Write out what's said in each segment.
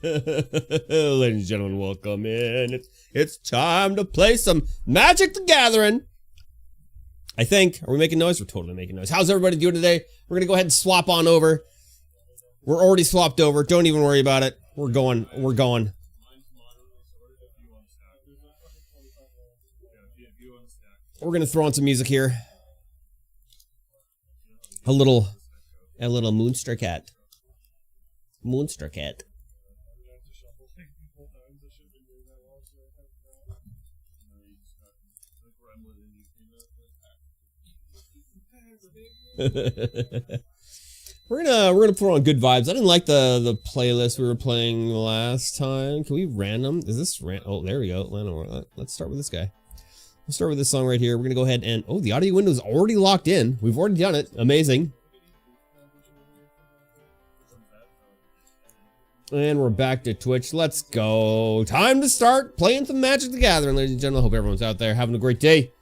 Ladies and gentlemen, welcome in. It's time to play some Magic the Gathering. I think. Are we making noise? We're totally making noise. How's everybody doing today? We're going to go ahead and swap on over. We're already swapped over. Don't even worry about it. We're going. We're going. We're going to throw on some music here. A little Moonster Cat. Moonster Cat. we're gonna throw on good vibes. I didn't like the playlist we were playing last time. Can we random? Is this oh, there we go. Let's start with this guy. We'll start with this song right here. We're gonna go ahead and the audio window is already locked in. We've already done it. Amazing. And we're back to Twitch. Let's go. Time to start playing some Magic the Gathering, ladies and gentlemen. Hope everyone's out there having a great day.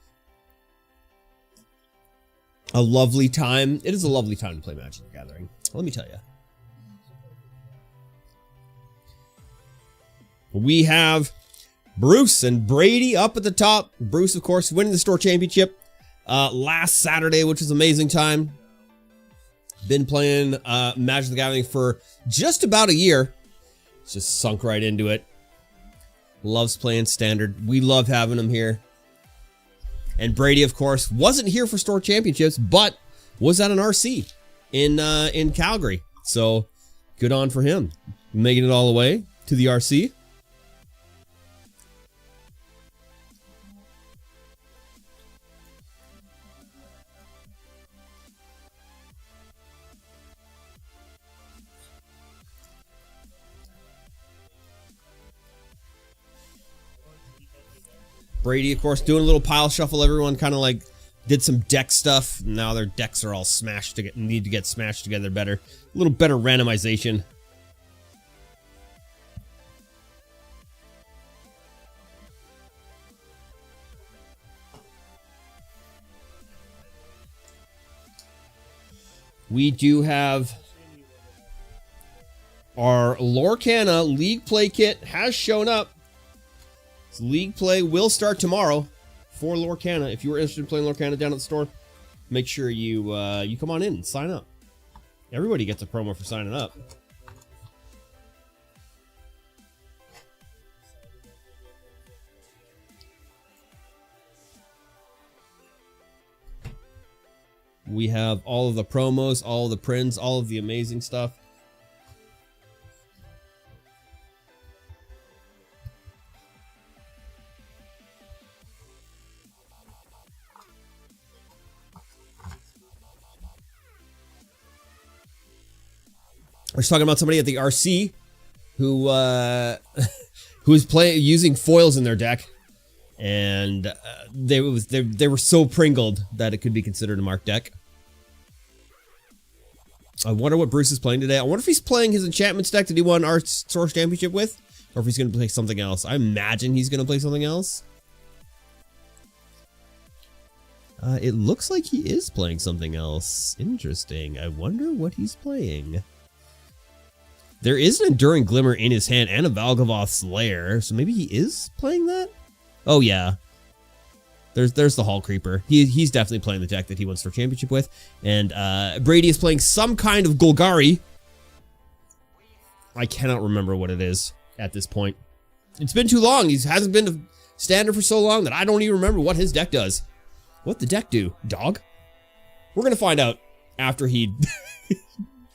A lovely time. It is a lovely time to play Magic the Gathering. Let me tell you. We have Bruce and Brady up at the top. Bruce, of course, winning the store championship last Saturday, which was an amazing time. Been playing Magic the Gathering for just about a year. Just sunk right into it. Loves playing Standard. We love having him here. And Brady, of course, wasn't here for store championships, but was at an RC in Calgary. So good on for him, making it all the way to the RC. Brady, of course, doing a little pile shuffle. Everyone kind of like did some deck stuff. Now their decks are all smashed to need to get smashed together better. A little better randomization. We do have our Lorcana League Play Kit has shown up. League play will start tomorrow for Lorcana. If you are interested in playing Lorcana down at the store, make sure you you come on in and sign up. Everybody gets a promo for signing up. We have all of the promos, all of the prints, all of the amazing stuff. I was talking about somebody at the RC who was using foils in their deck, and they were so pringled that it could be considered a marked deck. I wonder what Bruce is playing today. I wonder if he's playing his enchantments deck that he won our Source Championship with, or if he's going to play something else. I imagine he's going to play something else. It looks like he is playing something else. Interesting. I wonder what he's playing. There is an Enduring Glimmer in his hand and a Valgavoth's Lair, so maybe he is playing that? Oh yeah. There's the Hall Creeper. He's definitely playing the deck that he wants for championship with. And Brady is playing some kind of Golgari. I cannot remember what it is at this point. It's been too long. He hasn't been to Standard for so long that I don't even remember what his deck does. What the deck do? Dog? We're gonna find out after he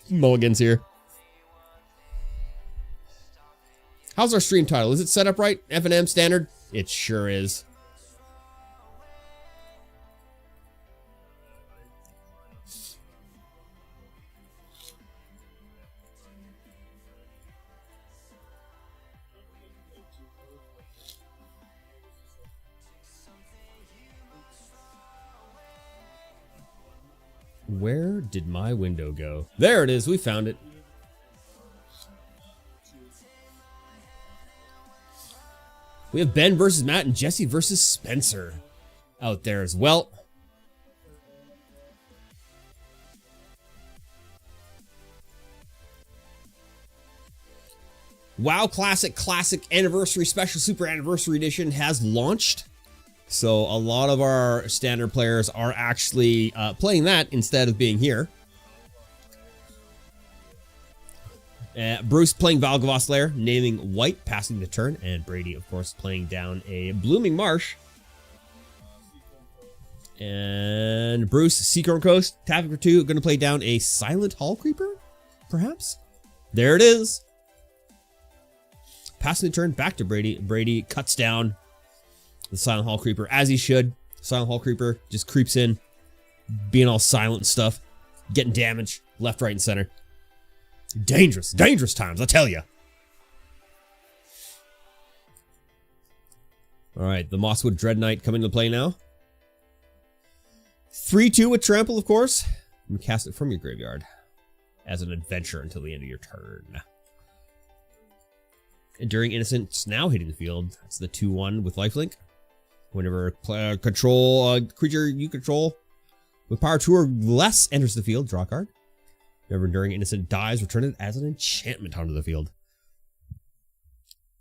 mulligans here. How's our stream title? Is it set up right? FNM Standard? It sure is. Where did my window go? There it is. We found it. We have Ben versus Matt and Jesse versus Spencer out there as well. WoW Classic Anniversary Special Super Anniversary Edition has launched. So a lot of our standard players are actually playing that instead of being here. Bruce playing Valgavoth Lair, naming White, passing the turn, and Brady, of course, playing down a Blooming Marsh. And Bruce, Seacorn Coast, tapping for 2, going to play down a Silent Hall Creeper, perhaps? There it is. Passing the turn back to Brady. Brady cuts down the Silent Hall Creeper, as he should. Silent Hall Creeper just creeps in, being all silent and stuff, getting damage left, right, and center. Dangerous, dangerous times, I tell you. All right, the Mosswood Dread Knight coming into play now. 3/2 with Trample, of course. You can cast it from your graveyard as an adventure until the end of your turn. Enduring Innocence now hitting the field. That's the 2/1 with lifelink. Whenever control creature you control with power 2 or less enters the field, draw a card. Whenever Enduring Innocent dies, return it as an enchantment onto the field.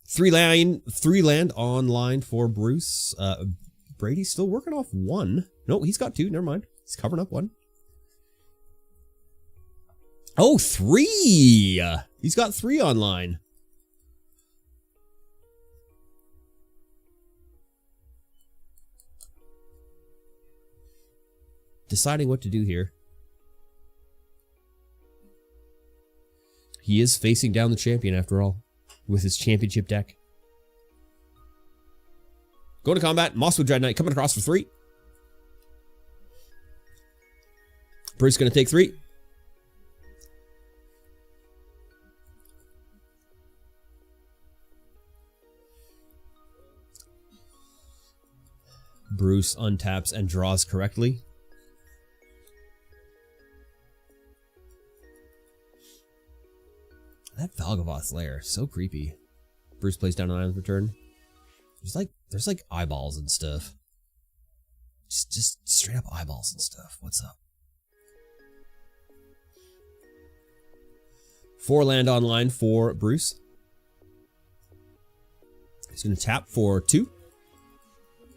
3 land online for Bruce. Brady's still working off 1. No, he's got 2. Never mind. He's covering up 1. Oh, 3! He's got 3 online. Deciding what to do here. He is facing down the champion after all, with his championship deck. Going to combat, Mosswood Dread Knight coming across for 3. Bruce going to take 3. Bruce untaps and draws correctly. That Valgavoth Lair, so creepy. Bruce plays down an island for turn. There's like eyeballs and stuff. Just straight up eyeballs and stuff. What's up? 4 land online for Bruce. He's going to tap for 2.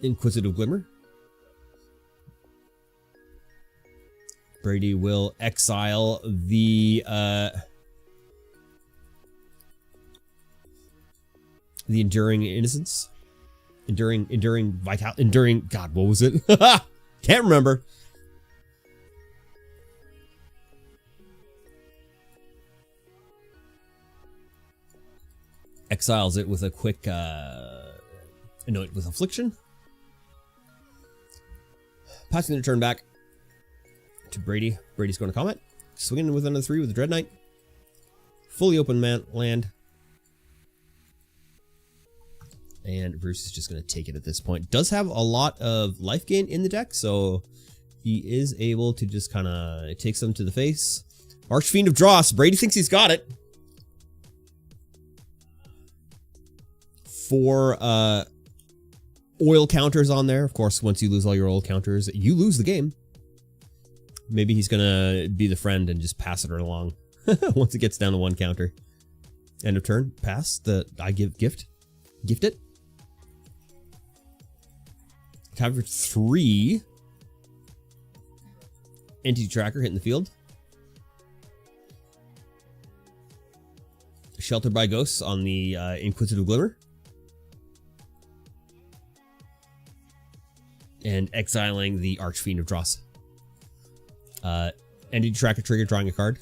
Inquisitive Glimmer. Brady will exile the Enduring Innocence. Enduring Vital. Enduring. God, what was it? Can't remember. Exiles it with a quick, annoyed with Affliction. Passing the turn back to Brady. Brady's going to comment. Swinging with another 3 with the Dread Knight. Fully open land. And Bruce is just going to take it at this point. Does have a lot of life gain in the deck, so he is able to just kind of take some to the face. Archfiend of Dross. Brady thinks he's got it. 4 oil counters on there. Of course, once you lose all your oil counters, you lose the game. Maybe he's going to be the friend and just pass it along once it gets down to 1 counter. End of turn. Pass the I give gift. Gift it. Cover 3. Entity Tracker hitting the field. Sheltered by Ghosts on the Inquisitive Glimmer. And exiling the Archfiend of Dross. Entity Tracker trigger, drawing a card.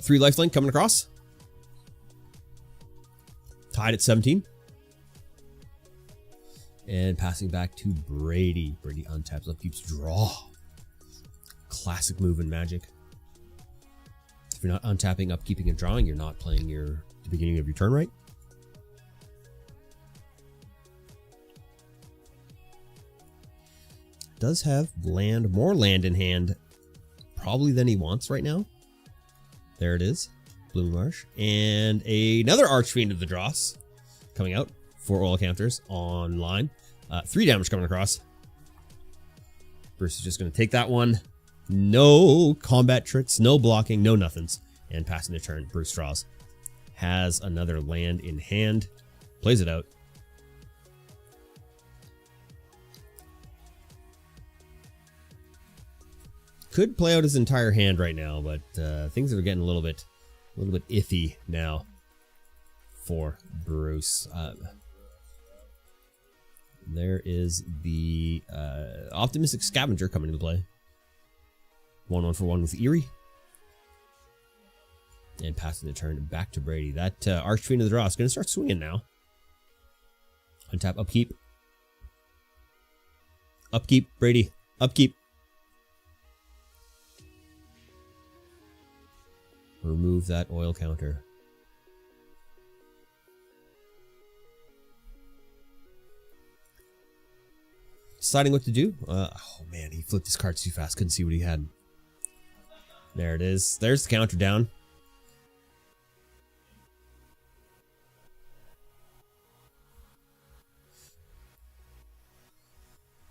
Three lifelink coming across. Tied at 17. And passing back to Brady. Brady untaps, upkeeps, draw. Classic move in Magic. If you're not untapping, upkeeping, and drawing, you're not playing the beginning of your turn right. Does have land, more land in hand, probably than he wants right now. There it is, Blooming Marsh, and another Archfiend of the Dross coming out. 4 oil counters online. 3 damage coming across. Bruce is just going to take that one. No combat tricks, no blocking, no nothings. And passing the turn, Bruce draws. Has another land in hand. Plays it out. Could play out his entire hand right now, but things are getting a little bit iffy now for Bruce. There is the Optimistic Scavenger coming into play. 1-1 for 1 with Eerie. And passing the turn back to Brady. That Archfiend of the Draw is going to start swinging now. Untap, upkeep. Upkeep, Brady. Upkeep. Remove that oil counter. Deciding what to do. Oh man, he flipped his cards too fast. Couldn't see what he had. There it is. There's the counter down.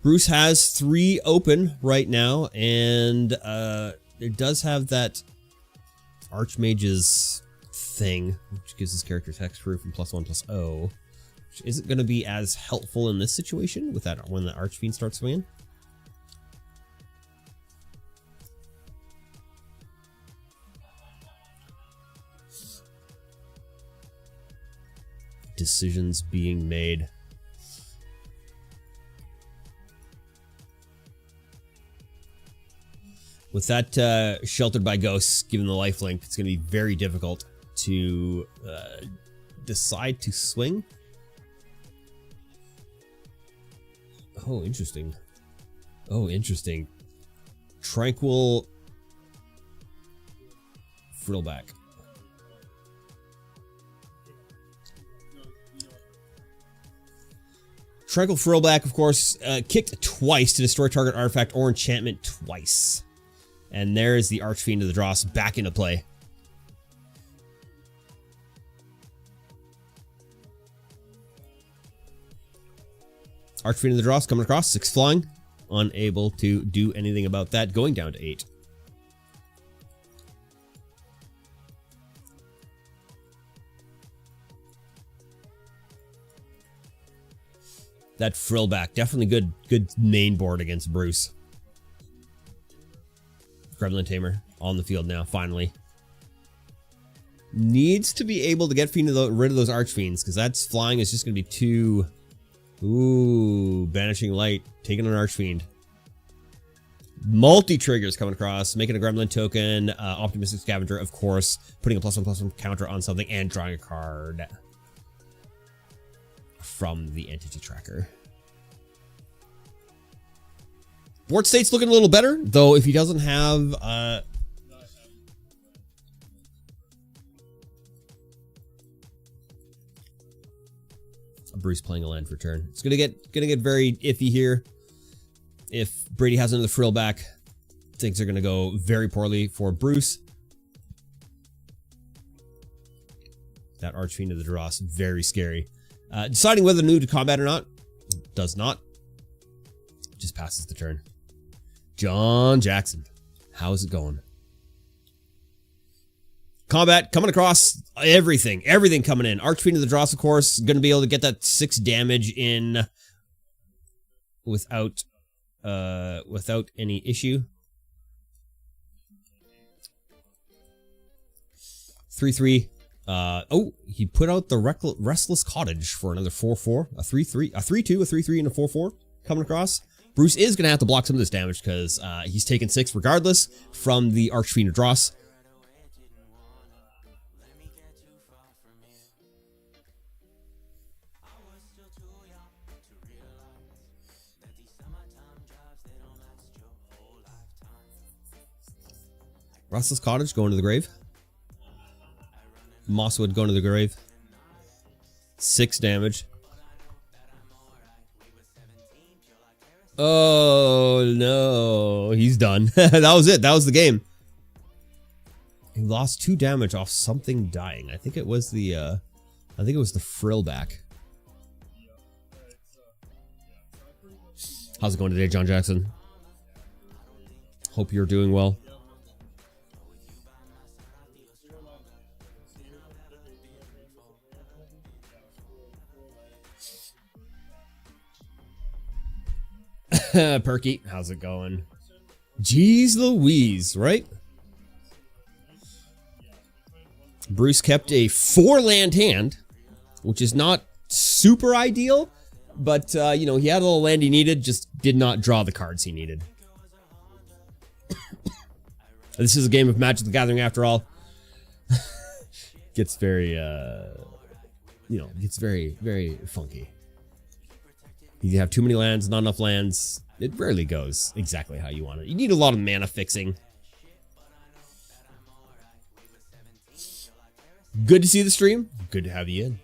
Bruce has 3 open right now, and it does have that Archmage's thing, which gives his character hexproof and +1/+0, which isn't going to be as helpful in this situation with that when the Archfiend starts swinging. Decisions being made. With that Sheltered by Ghosts, given the lifelink, it's going to be very difficult to decide to swing. Oh, interesting. Oh, interesting. Tranquil Frillback. Tranquil Frillback, of course, kicked twice to destroy target artifact or enchantment twice. And there's the Archfiend of the Dross back into play. Archfiend of the Dross coming across, 6 flying. Unable to do anything about that, going down to 8. That Frillback, definitely good main board against Bruce. Gremlin Tamer on the field now, finally. Needs to be able to get rid of those Archfiends, because that's flying is just going to be too... Ooh, Banishing Light, taking an Archfiend. Multi-triggers coming across, making a Gremlin token, Optimistic Scavenger, of course, putting a +1/+1 counter on something, and drawing a card from the entity tracker. Board state's looking a little better, though if he doesn't have Bruce playing a land for turn. It's gonna get very iffy here. If Brady has another Frillback, things are gonna go very poorly for Bruce. That Archfiend of the Dross, very scary. Deciding whether to move to combat or not, does not. Just passes the turn. John Jackson, how's it going? Combat coming across, everything coming in. Archfiend of the Dross, of course, going to be able to get that 6 damage in without any issue. 3/3. Oh, he put out the Restless Cottage for another 4/4, a 3/3, a 3/2, a 3/3, and a 4/4 coming across. Bruce is going to have to block some of this damage because he's taken 6 regardless from the Archfiend of Dross. Restless Cottage going to the grave. Mosswood going to the grave. 6 damage. Oh no, he's done. That was it. That was the game. He lost 2 damage off something dying. I think it was the Frillback. How's it going today, John Jackson? Hope you're doing well. Perky, how's it going? Jeez Louise, right? Bruce kept a 4-land hand, which is not super ideal, but, you know, he had all the land he needed, just did not draw the cards he needed. This is a game of Magic the Gathering after all. Gets very, you know, gets very, very funky. You have too many lands, not enough lands. It rarely goes exactly how you want it. You need a lot of mana fixing. Good to see the stream. Good to have you in.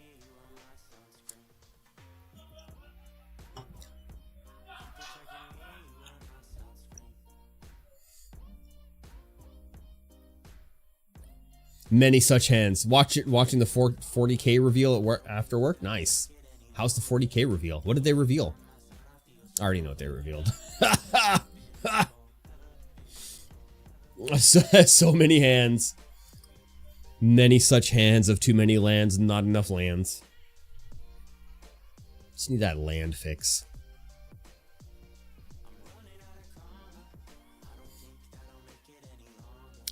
Many such hands. Watching the 40K reveal at work, after work. Nice. How's the 40K reveal? What did they reveal? I already know what they revealed. So many hands. Many such hands of too many lands and not enough lands. Just need that land fix.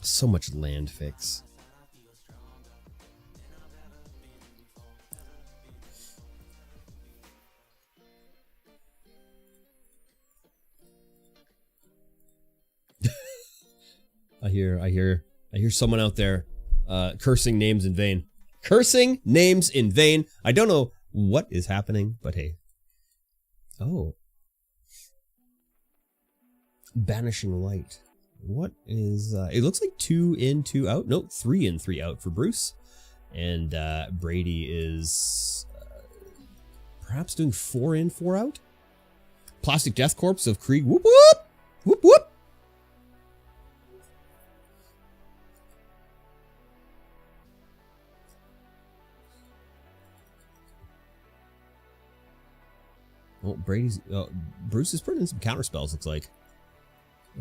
So much land fix. I hear someone out there cursing names in vain. Cursing names in vain. I don't know what is happening, but hey. Oh. Banishing Light. What is it looks like 2 in, 2 out. No, 3 in, 3 out for Bruce. And Brady is perhaps doing 4 in, 4 out. Plastic Death Corpse of Krieg. Whoop whoop! Whoop whoop! Oh, Bruce is putting in some counter spells, looks like.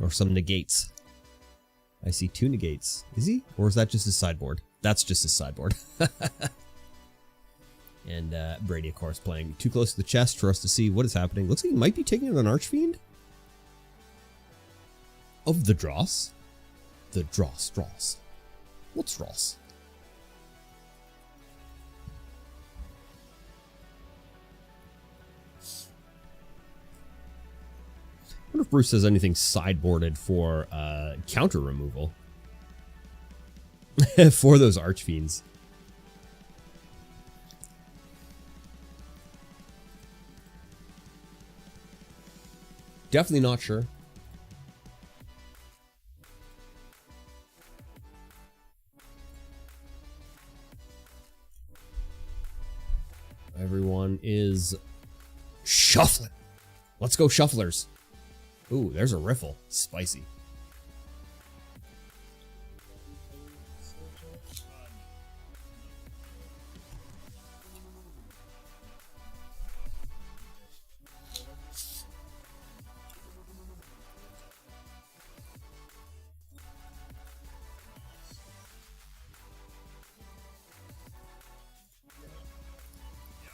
Or some negates. I see 2 negates. Is he? Or is that just his sideboard? That's just his sideboard. And Brady, of course, playing too close to the chest for us to see what is happening. Looks like he might be taking an Archfiend. Of the Dross? The Dross. What's Dross? I wonder if Bruce has anything sideboarded for counter removal. For those Archfiends. Definitely not sure. Everyone is shuffling. Let's go, shufflers. Ooh, there's a riffle. Spicy.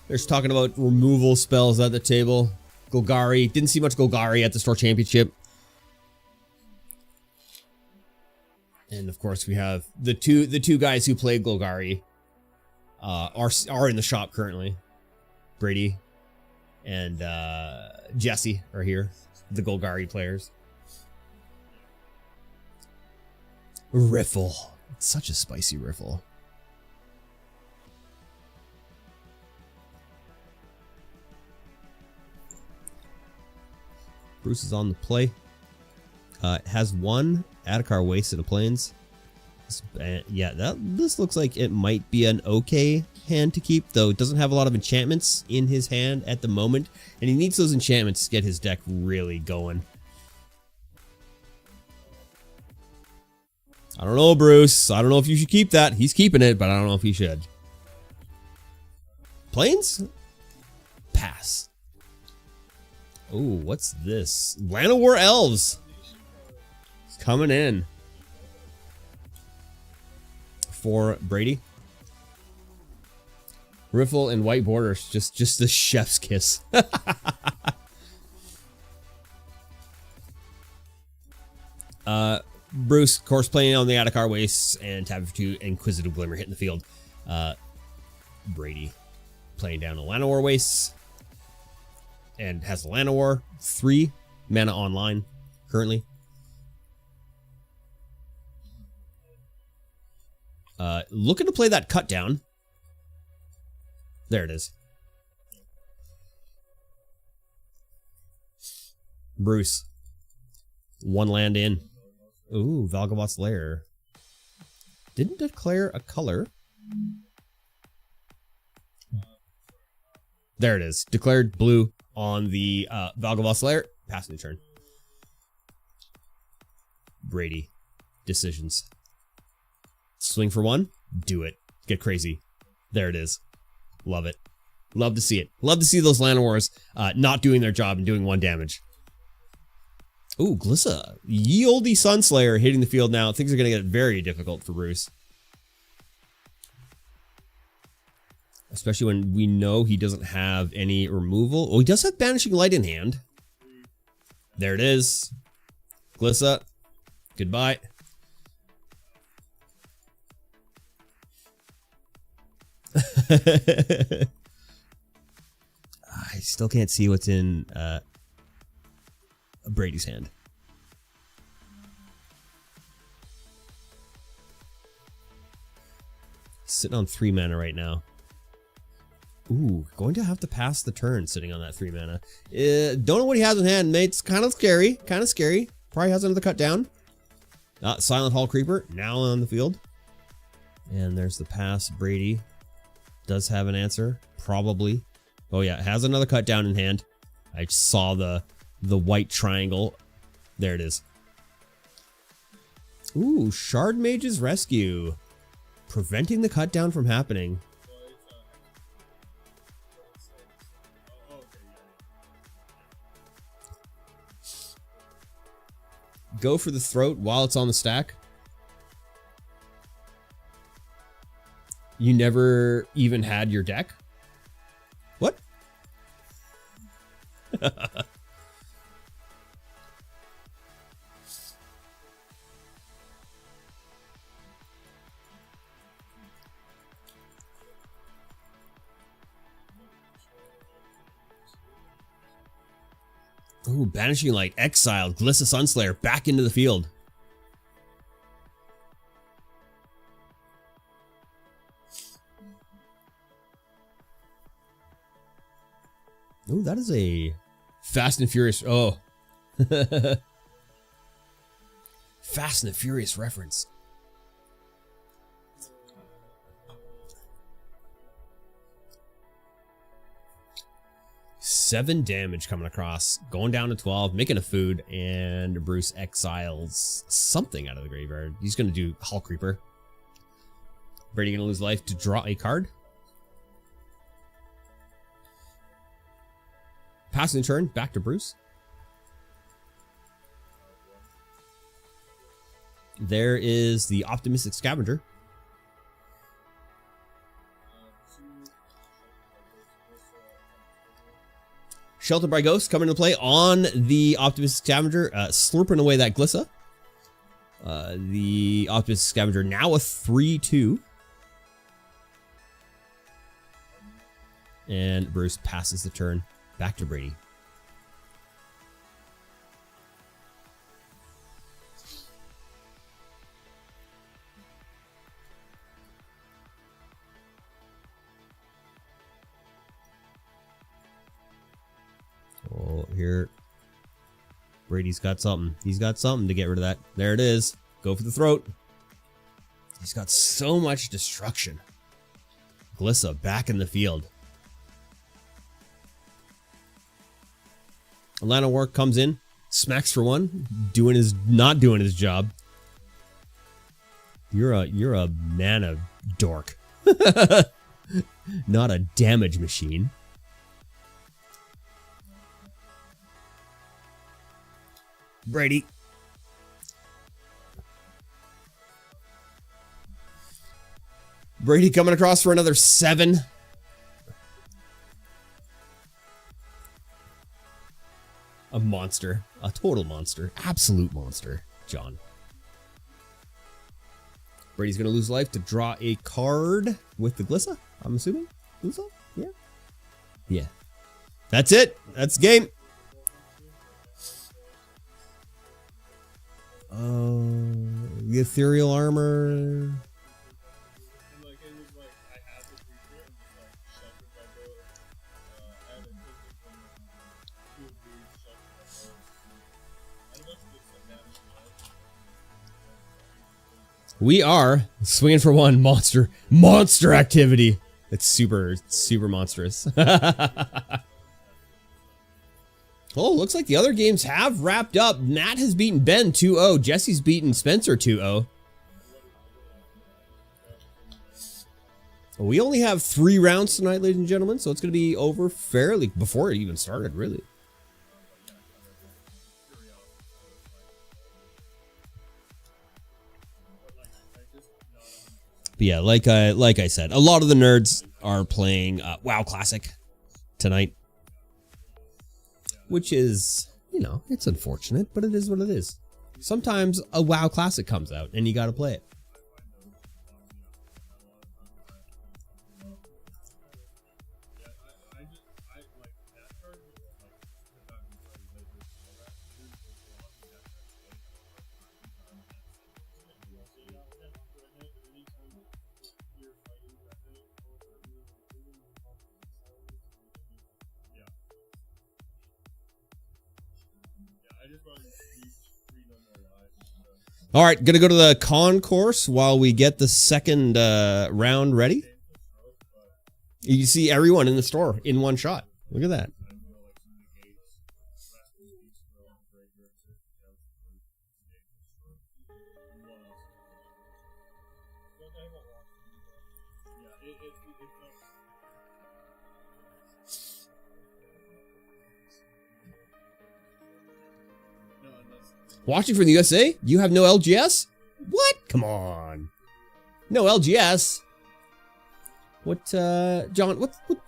There's talking about removal spells at the table. Golgari. Didn't see much Golgari at the Store Championship. And of course we have the two guys who played Golgari are in the shop currently. Brady and Jesse are here. The Golgari players. Riffle. It's such a spicy riffle. Bruce is on the play. Has 1 Adhikar Wasted of Plains. Yeah, this looks like it might be an okay hand to keep, though it doesn't have a lot of enchantments in his hand at the moment, and he needs those enchantments to get his deck really going. I don't know, Bruce. I don't know if you should keep that. He's keeping it, but I don't know if he should. Plains? Pass. Oh, what's this? Land of War Elves. It's coming in for Brady. Riffle and white borders, just the chef's kiss. Bruce, of course, playing on the Adakar Wastes, and Tab 2 Inquisitive Glimmer hitting the field. Brady playing down a Llanowar Wastes and has a Llanowar, 3 mana online currently. Looking to play that cut down. There it is. Bruce. 1 land in. Ooh, Valgabot's Lair. Didn't declare a color. There it is. Declared blue on the Valgabot's Lair. Passing the turn. Brady. Decisions. Swing for 1. Do it. Get crazy. There it is. Love it. Love to see it. Love to see those Llanowars not doing their job and doing 1 damage. Ooh, Glissa. Ye olde Sunslayer hitting the field now. Things are going to get very difficult for Bruce. Especially when we know he doesn't have any removal. Oh, he does have Banishing Light in hand. There it is. Glissa. Goodbye. I still can't see what's in Brady's hand. Sitting on 3 mana right now. Ooh, going to have to pass the turn sitting on that 3 mana. Don't know what he has in hand, mate. It's kind of scary. Kind of scary. Probably has another cut down. Silent Hall Creeper now on the field. And there's the pass. Brady does have an answer. Probably. Oh yeah, has another cut down in hand. I saw the white triangle. There it is. Ooh, Shard Mage's Rescue. Preventing the cut down from happening. Go for the throat while it's on the stack. You never even had your deck? What? Ooh, Banishing Light, exiled, Glissa Sunslayer back into the field. Oh, that is a Fast and Furious. Oh. Fast and the Furious reference. Seven damage coming across, going down to 12, making a food, and Bruce exiles something out of the graveyard. He's going to do Hall Creeper. Brady going to lose life to draw a card. Passing the turn, back to Bruce. There is the Optimistic Scavenger. Sheltered by Ghost coming into play on the Optimistic Scavenger, slurping away that Glissa. The Optimistic Scavenger now a 3/2. And Bruce passes the turn back to Brady. Oh, here. Brady's got something. He's got something to get rid of that. There it is. Go for the throat. He's got so much destruction. Glissa back in the field. Llanowar comes in, smacks for 1, not doing his job. You're a mana dork. Not a damage machine. Brady Brady coming across for another 7. A monster. A total monster. Absolute monster. John. Brady's going to lose life to draw a card with the Glissa, I'm assuming. Glissa? Yeah. Yeah. That's it. That's the game. The ethereal armor. We are swinging for one. Monster activity. It's super monstrous. Oh, looks like the other games have wrapped up. Matt has beaten Ben 2-0. Jesse's beaten Spencer 2-0. We only have 3 rounds tonight, ladies and gentlemen, so it's going to be over fairly before it even started, really. But yeah, like I said, a lot of the nerds are playing WoW Classic tonight. Which is, you know, it's unfortunate, but it is what it is. Sometimes a WoW Classic comes out and you gotta play it. All right, gonna go to the concourse while we get the second round ready. You see everyone in the store in one shot. Look at that. Watching from the USA? You have no LGS? What? Come on. No LGS. What, John,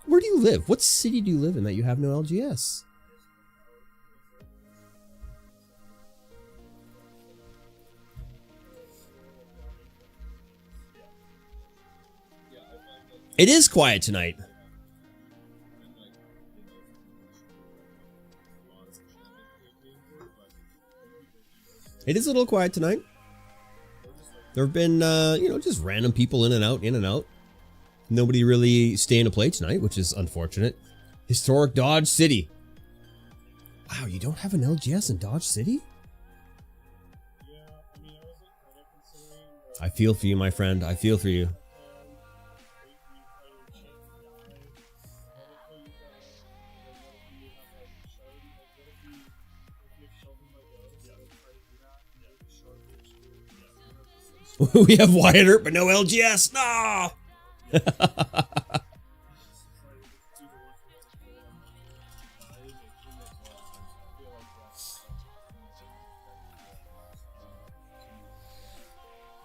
where do you live? What city do you live in that you have no LGS? It is quiet tonight. It is a little quiet tonight. There have been, you know, just random people in and out, in and out. Nobody really staying to play tonight, which is unfortunate. Historic Dodge City. Wow, you don't have an LGS in Dodge City? I feel for you, my friend. I feel for you. We have Wyatt Earp, but no LGS. No!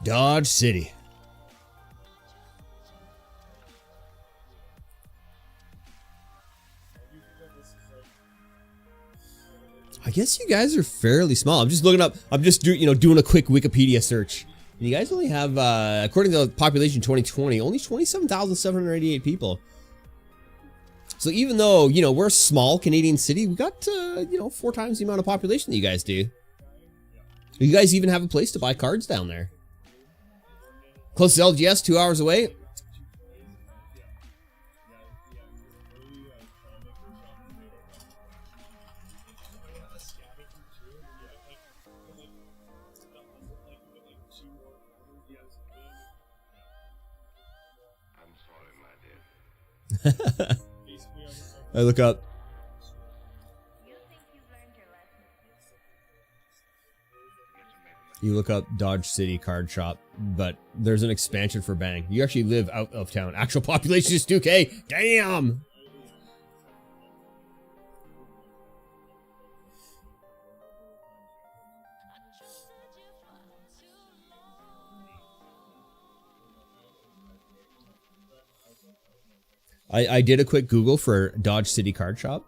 Dodge City. I guess you guys are fairly small. I'm just looking up. I'm just doing a quick Wikipedia search. And you guys only have, according to the population 2020, only 27,788 people. So even though, you know, we're a small Canadian city, we got, 4 times the amount of population that you guys do. You guys even have a place to buy cards down there. Close to LGS, 2 hours away. I look up. You look up Dodge City card shop, but there's an expansion for Bang. You actually live out of town. Actual population is 2K. Damn! I did a quick Google for Dodge City Card Shop,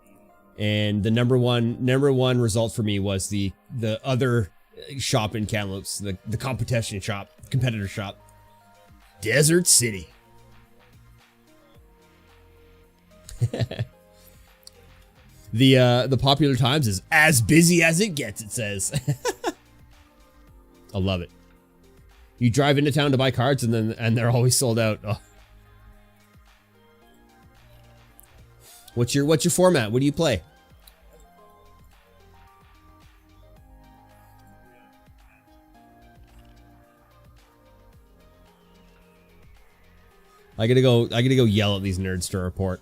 and the number one result for me was the other shop in Kamloops, the competition shop, competitor shop, Desert City. The Popular Times is as busy as it gets, it says. I love it. You drive into town to buy cards and they're always sold out. Oh. What's your format? What do you play? I gotta go yell at these nerds to report.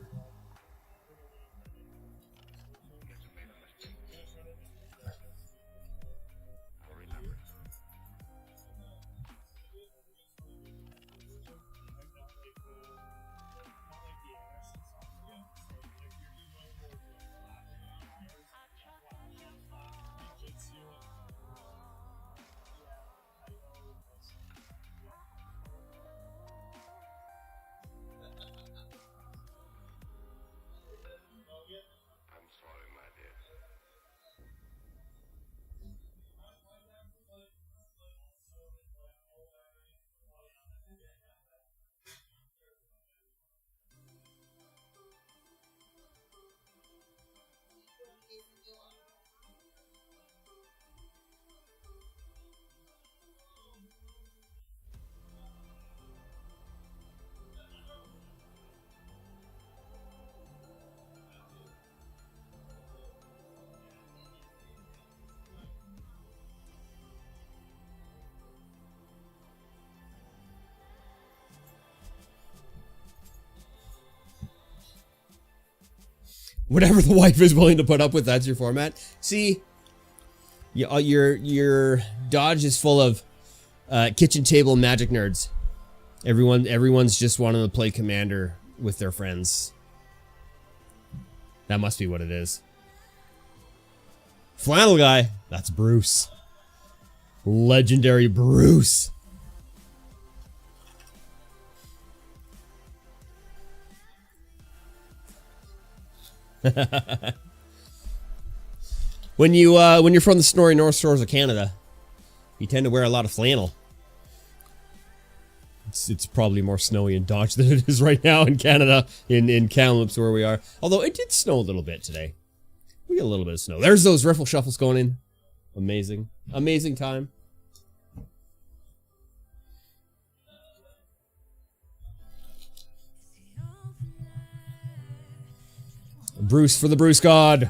Whatever the wife is willing to put up with, that's your format. See, your Dodge is full of kitchen table magic nerds. Everyone's just wanting to play Commander with their friends. That must be what it is. Flannel guy, that's Bruce. Legendary Bruce. when you're from the snowy North Shores of Canada, you tend to wear a lot of flannel. It's probably more snowy in Dodge than it is right now in Canada, in Kamloops where we are. Although it did snow a little bit today. We got a little bit of snow. There's those riffle shuffles going in. Amazing. Amazing time. Bruce for the Bruce God.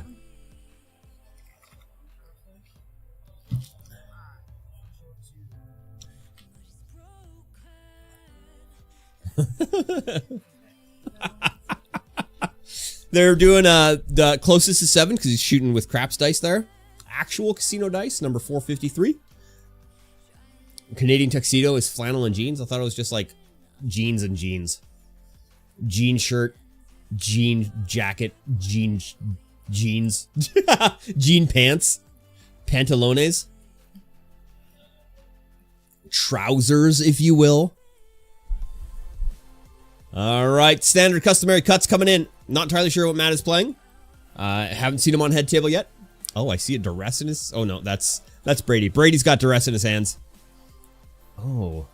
They're doing the closest to 7 because he's shooting with craps dice there. Actual casino dice, number 453. Canadian tuxedo is flannel and jeans. I thought it was just like jeans and jeans. Jean shirt, jean jacket, jeans, jean pants, pantalones, trousers, if you will. All right, standard customary cuts coming in. Not entirely sure what Matt is playing. Haven't seen him on head table yet. Oh, I see a duress in his... Oh, no, that's Brady. Brady's got duress in his hands. Oh.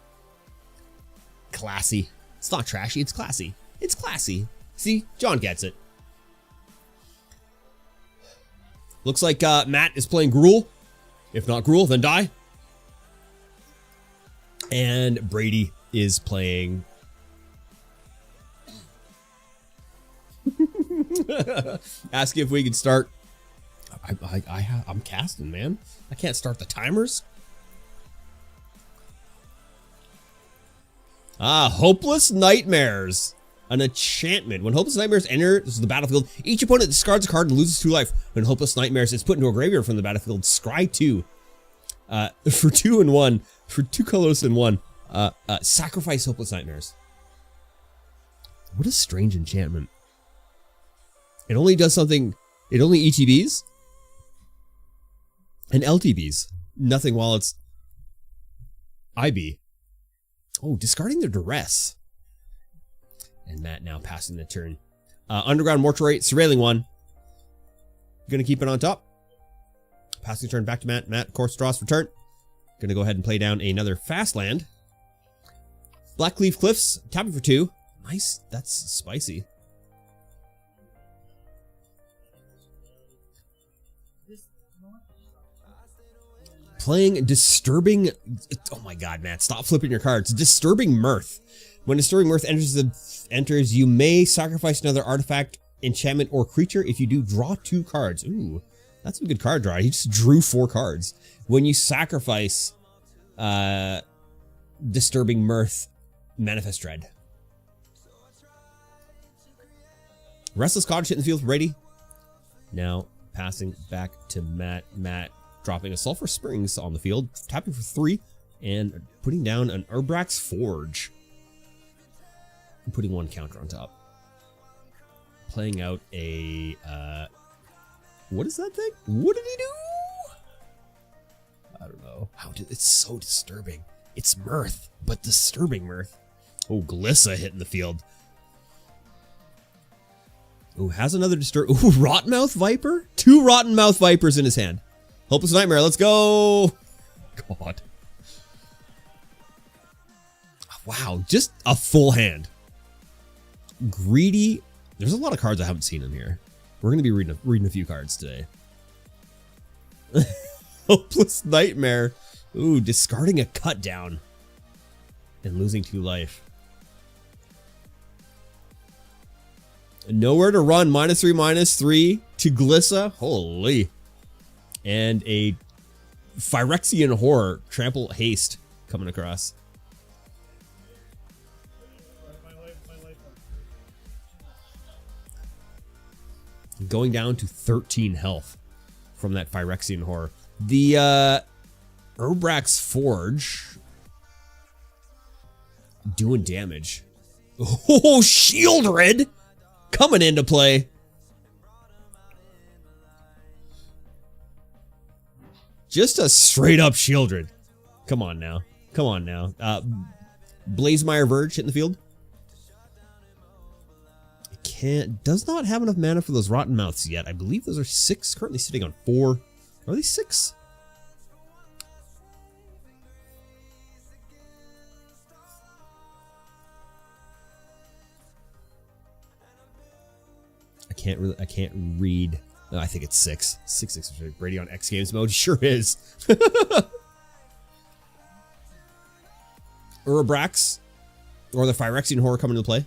Classy. It's not trashy, it's classy. It's classy. See, John gets it. Looks like Matt is playing Gruul. If not Gruul, then Die. And Brady is playing... Ask if we can start. I'm casting, man. I can't start the timers. Hopeless Nightmares. An enchantment. When Hopeless Nightmares enter the battlefield, each opponent discards a card and loses 2 life. When Hopeless Nightmares is put into a graveyard from the battlefield, scry 2. For 2 and 1. For 2 colors and 1. Sacrifice Hopeless Nightmares. What a strange enchantment. It only does something, it only ETBs and LTBs. Nothing while it's IB. Oh, discarding their duress. And Matt now passing the turn Underground Mortuary, surveilling one. Gonna keep it on top. Passing turn back to Matt. Matt, of course, draws for turn. Gonna go ahead and play down another fast land. Blackleaf Cliffs, tapping for 2. Nice, that's spicy. Playing Disturbing... Oh my god, Matt, stop flipping your cards. Disturbing Mirth. When Disturbing Mirth enters, you may sacrifice another artifact, enchantment, or creature. If you do, draw 2 cards. Ooh, that's a good card draw. He just drew 4 cards. When you sacrifice Disturbing Mirth, Manifest Dread. Restless Cottage hitting the field for Brady. Now passing back to Matt. Matt dropping a Sulphur Springs on the field, tapping for 3, and putting down an Urbrax Forge. And putting 1 counter on top. Playing out a... what is that thing? What did he do? I don't know. It's so disturbing. It's Mirth, but disturbing Mirth. Oh, Glissa hitting the field. Oh, has another disturb. Ooh, Rottenmouth Viper? 2 Rottenmouth Vipers in his hand. Hopeless Nightmare, let's go. God. Wow, just a full hand. Greedy. There's a lot of cards I haven't seen in here. We're going to be reading a few cards today. Hopeless Nightmare. Ooh, discarding a cut down. And losing 2 life. Nowhere to run. -3/-3 to Glissa. Holy. And a Phyrexian Horror. Trample Haste coming across. Going down to 13 health from that Phyrexian Horror. The Urbrax Forge doing damage. Oh, Shieldred coming into play. Just a straight up Shieldred. Come on now. Come on now. Blazemire Verge hitting the field. Does not have enough mana for those Rottenmouths yet. I believe those are 6, currently sitting on 4. Are they 6? I can't read. No, I think it's 6. 6. Brady on X Games mode. Sure is. Urbrax, or the Phyrexian Horror coming into play,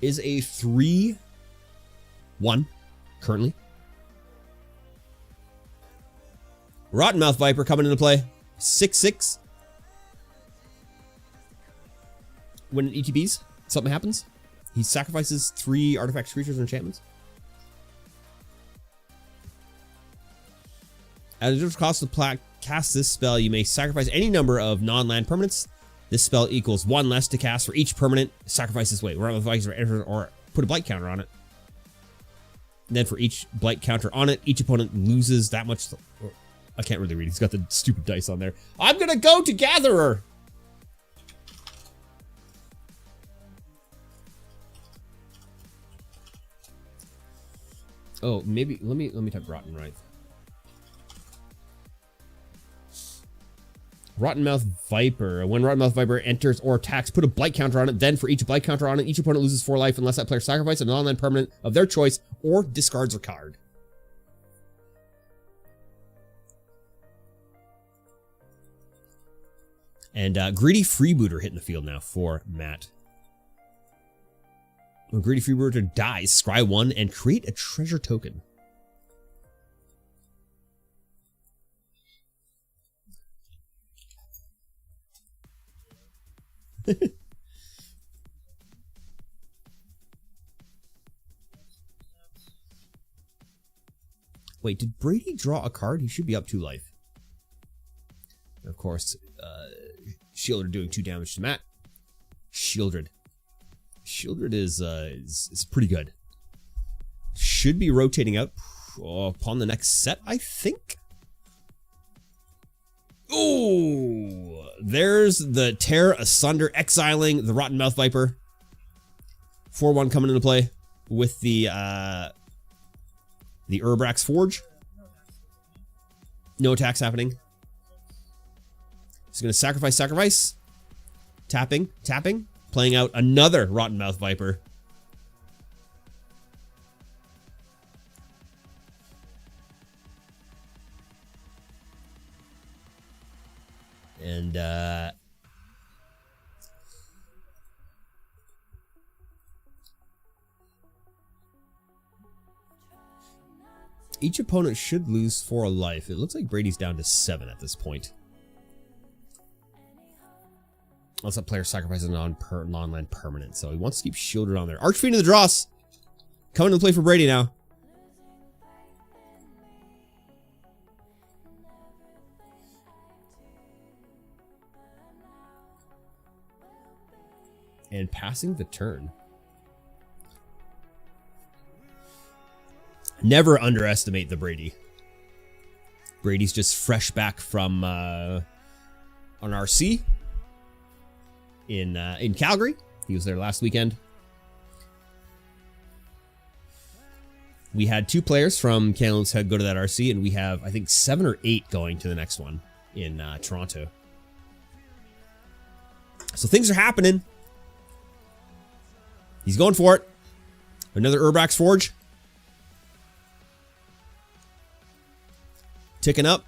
is a 3/1 currently. Rottenmouth Viper coming into play. 6/6. When it ETBs, something happens. He sacrifices 3 artifacts, creatures, and enchantments. At a different cost to cast this spell, you may sacrifice any number of non-land permanents. This spell equals 1 less to cast for each permanent. Sacrifice this way. Run with Vikings or put a blight counter on it. And then for each blight counter on it, each opponent loses that much. I can't really read. He's got the stupid dice on there. I'm gonna go to Gatherer. Oh, maybe let me type Rotten right. Rottenmouth Viper. When Rottenmouth Viper enters or attacks, put a blight counter on it. Then for each blight counter on it, each opponent loses 4 life unless that player sacrifices a non-land permanent of their choice or discards a card. And Greedy Freebooter hitting the field now for Matt. When Greedy Freebooter dies, scry 1 and create a treasure token. Wait, did Brady draw a card? He should be up 2 life. And of course, Shieldred doing 2 damage to Matt. Shieldred is pretty good. Should be rotating out upon the next set, I think. Ooh, there's the Tear Asunder, exiling the Rottenmouth Viper. 4-1 coming into play with the Urbrax Forge. No attacks happening. He's going to sacrifice. Tapping. Playing out another Rottenmouth Viper. And each opponent should lose 4 life. It looks like Brady's down to 7 at this point. Unless that player sacrifices a non-land permanent. So he wants to keep shielded on there. Archfiend of the Dross. Coming to play for Brady now. And passing the turn. Never underestimate the Brady. Brady's just fresh back from an RC in Calgary. He was there last weekend. We had 2 players from Kamloops Head go to that RC, and we have, I think, 7 or 8 going to the next one in Toronto. So things are happening. He's going for it. Another Urbrax Forge. Ticking up.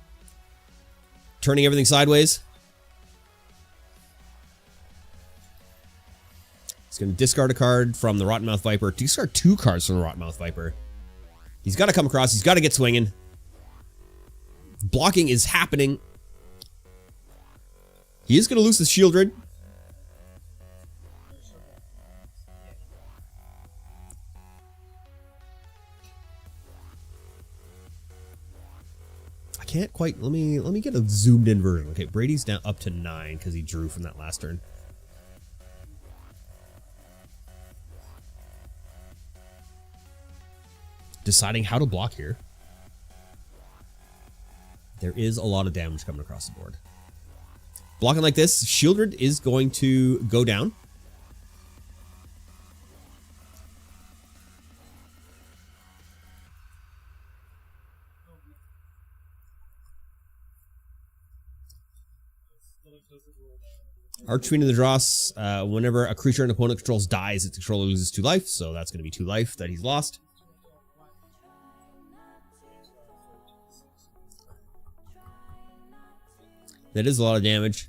Turning everything sideways. He's going to discard a card from the Rottenmouth Viper. Discard 2 cards from the Rottenmouth Viper. He's got to come across. He's got to get swinging. Blocking is happening. He is going to lose the Shieldred. Can't quite. Let me get a zoomed in version. Okay, Brady's down up to 9 because he drew from that last turn. Deciding how to block here. There is a lot of damage coming across the board. Blocking like this, Shieldred is going to go down. Archfiend of the Dross, whenever a creature an opponent controls dies, its controller loses 2 life, so that's going to be 2 life that he's lost. That is a lot of damage.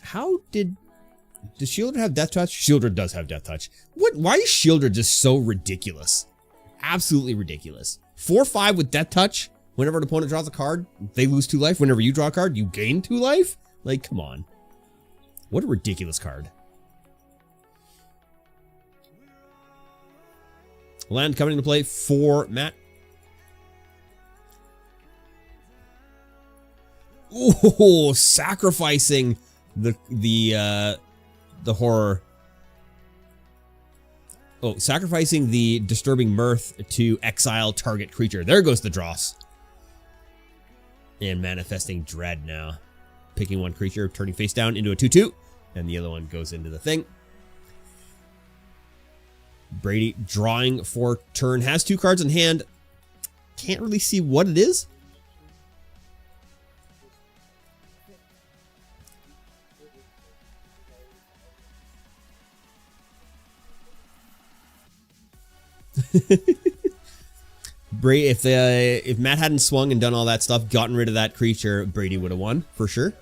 How did Shieldred have Death Touch? Shieldred does have Death Touch. What? Why is Shieldred just so ridiculous? Absolutely ridiculous. 4/5 with Death Touch. Whenever an opponent draws a card, they lose 2 life. Whenever you draw a card, you gain 2 life? Like, come on. What a ridiculous card. Land coming into play for Matt. Oh, sacrificing the horror. Oh, sacrificing the Disturbing Mirth to exile target creature. There goes the Dross. And manifesting Dread now. Picking one creature, turning face down into a 2/2. And the other one goes into the thing. Brady drawing for turn. Has 2 cards in hand. Can't really see what it is. Brady, if Matt hadn't swung and done all that stuff, gotten rid of that creature, Brady would have won for sure.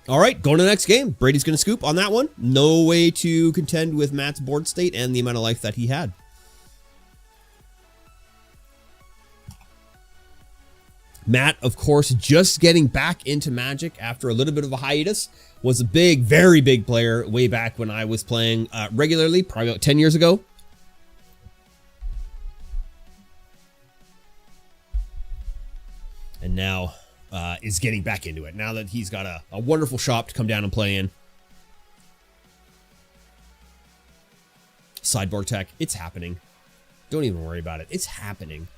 All right, going to the next game. Brady's going to scoop on that one. No way to contend with Matt's board state and the amount of life that he had. Matt, of course, just getting back into Magic after a little bit of a hiatus. Was a big, very big player way back when I was playing regularly, probably about 10 years ago. And now is getting back into it. Now that he's got a wonderful shop to come down and play in. Sideboard tech, it's happening. Don't even worry about it. It's happening.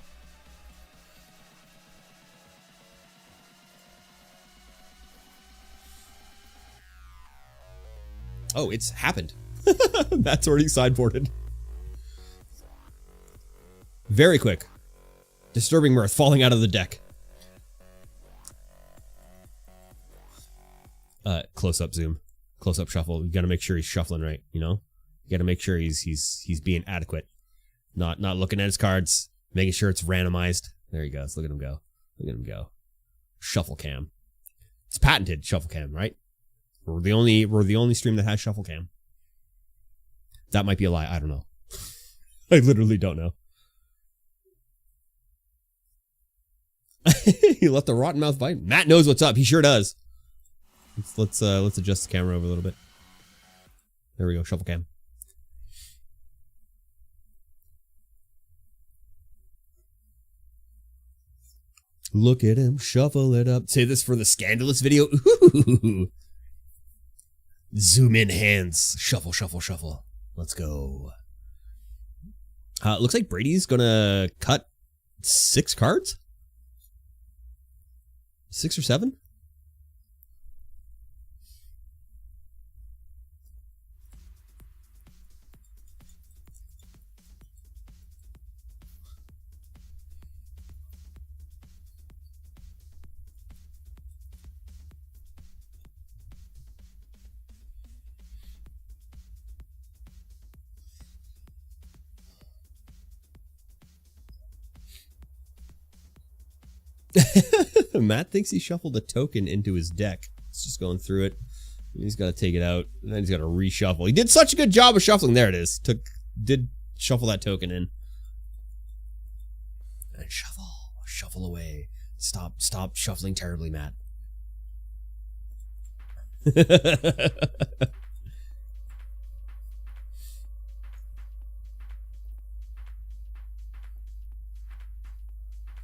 Oh, it's happened. That's already sideboarded. Very quick. Disturbing Mirth falling out of the deck. Close up zoom. Close up shuffle. You gotta make sure he's shuffling right, you know? You gotta make sure he's being adequate. Not looking at his cards, making sure it's randomized. There he goes. Look at him go. Look at him go. Shuffle cam. It's patented shuffle cam, right? We're the only stream that has shuffle cam. That might be a lie. I don't know. I literally don't know. He let the rotten mouth bite. Matt knows what's up. He sure does. Let's adjust the camera over a little bit. There we go. Shuffle cam. Look at him shuffle it up. Say this for the scandalous video. Ooh. Zoom in hands. Shuffle, shuffle, shuffle. Let's go. Looks like Brady's gonna cut 6 cards. 6 or 7. Matt thinks he shuffled a token into his deck. It's just going through it. He's got to take it out, and then he's got to reshuffle. He did such a good job of shuffling. There it is. Did shuffle that token in. And shuffle away. Stop shuffling terribly, Matt.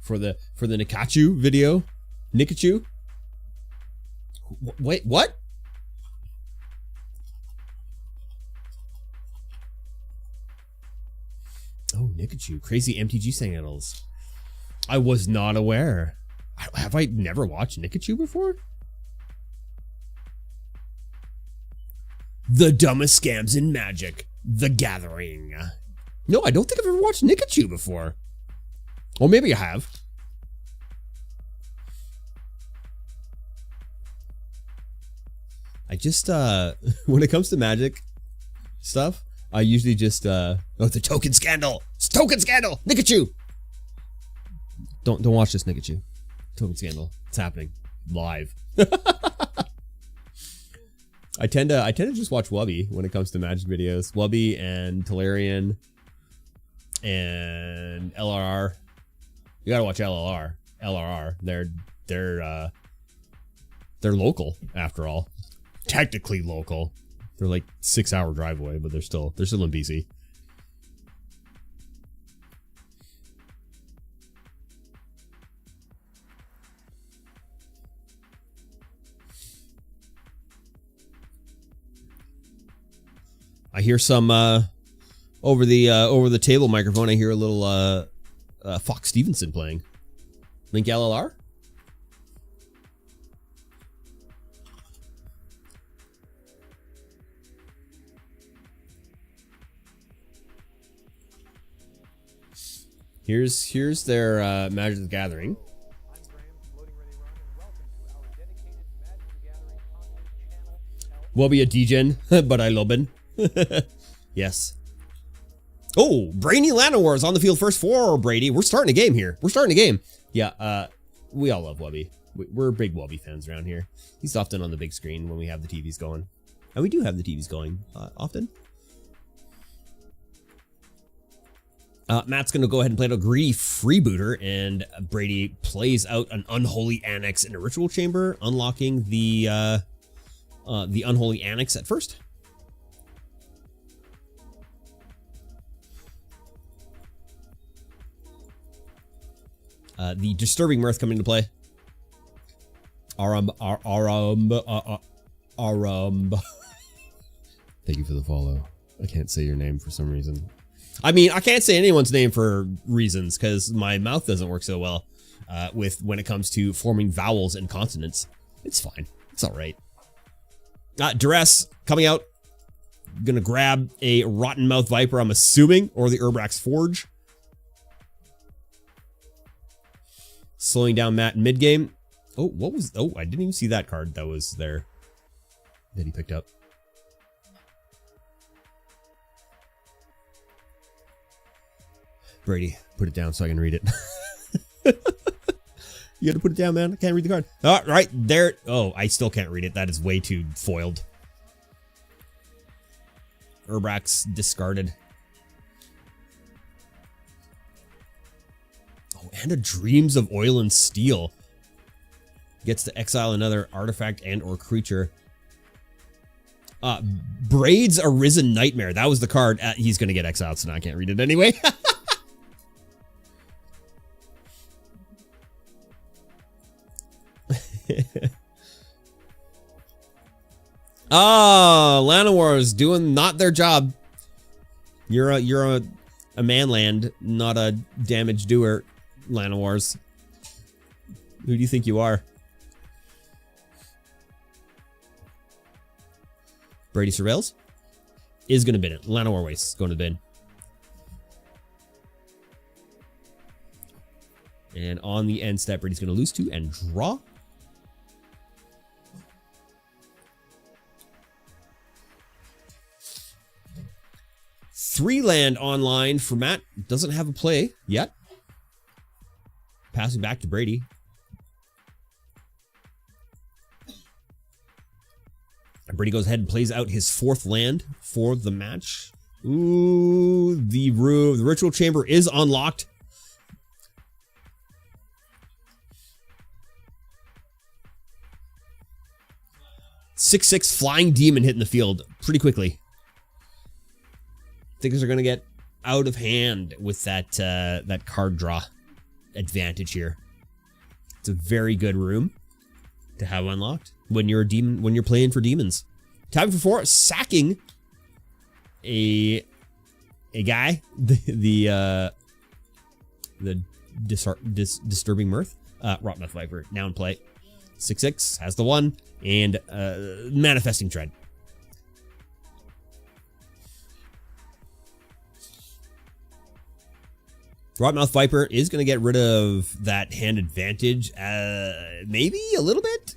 For the Nikachu video. Nikachu? Wait, what? Oh, Nikachu. Crazy MTG signals. I was not aware. Have I never watched Nikachu before? The dumbest scams in Magic. The Gathering. No, I don't think I've ever watched Nikachu before. Or maybe I have. I just, when it comes to Magic stuff, I usually just, oh, it's a token scandal. It's token scandal. Nikachu. Don't watch this, Nikachu. Token scandal. It's happening live. I tend to just watch Wubby when it comes to Magic videos. Wubby and Tolarian and LRR. You gotta watch LRR. They're local after all. Technically local. They're like 6-hour drive away, but they're still in BC. I hear some over the table microphone. I hear a little Fox Stevenson playing. Link LLR. Here's their Magic the Gathering. Will be a degen, but I love it. Yes. Oh, Brainy Llanowar is on the field first for Brady. We're starting a game here. Yeah, we all love Wubby. We're big Wubby fans around here. He's often on the big screen when we have the TVs going. And we do have the TVs going often. Matt's going to go ahead and play out a greedy freebooter, and Brady plays out an Unholy Annex in a Ritual Chamber, unlocking the Unholy Annex at first. The Disturbing Mirth coming into play. Arum. Thank you for the follow. I can't say your name for some reason. I mean, I can't say anyone's name for reasons because my mouth doesn't work so well when it comes to forming vowels and consonants. It's fine. It's all right. Duress coming out. Gonna grab a Rotten Mouth Viper, I'm assuming, or the Urbrax Forge. Slowing down Matt in mid-game. Oh, what was... Oh, I didn't even see that card that was there that he picked up. Brady, put it down so I can read it. You gotta put it down, man. I can't read the card. Oh, right there. Oh, I still can't read it. That is way too foiled. Urbrax discarded. Oh, and a Dreams of Oil and Steel. Gets to exile another artifact and or creature. Braid's Arisen Nightmare. That was the card. He's gonna get exiled, so now I can't read it anyway. Llanowars doing not their job. You're a manland, not a damage doer, Llanowars. Who do you think you are? Brady Surveils is going to bin it. Llanowar Waste is going to bin. And on the end step, Brady's going to lose 2 and draw. Three land online for Matt. Doesn't have a play yet. Passing back to Brady. And Brady goes ahead and plays out his 4th land for the match. Ooh, the ritual chamber is unlocked. Six flying demon hitting the field pretty quickly. Things are going to get out of hand with that that card draw advantage here. It's a very good room to have unlocked when you're a demon, when you're playing for demons. Time for 4, sacking a guy, the disturbing mirth, Rotten Viper now in play. 6/6 has the 1 and manifesting dread. Rotmouth Viper is going to get rid of that hand advantage, maybe a little bit.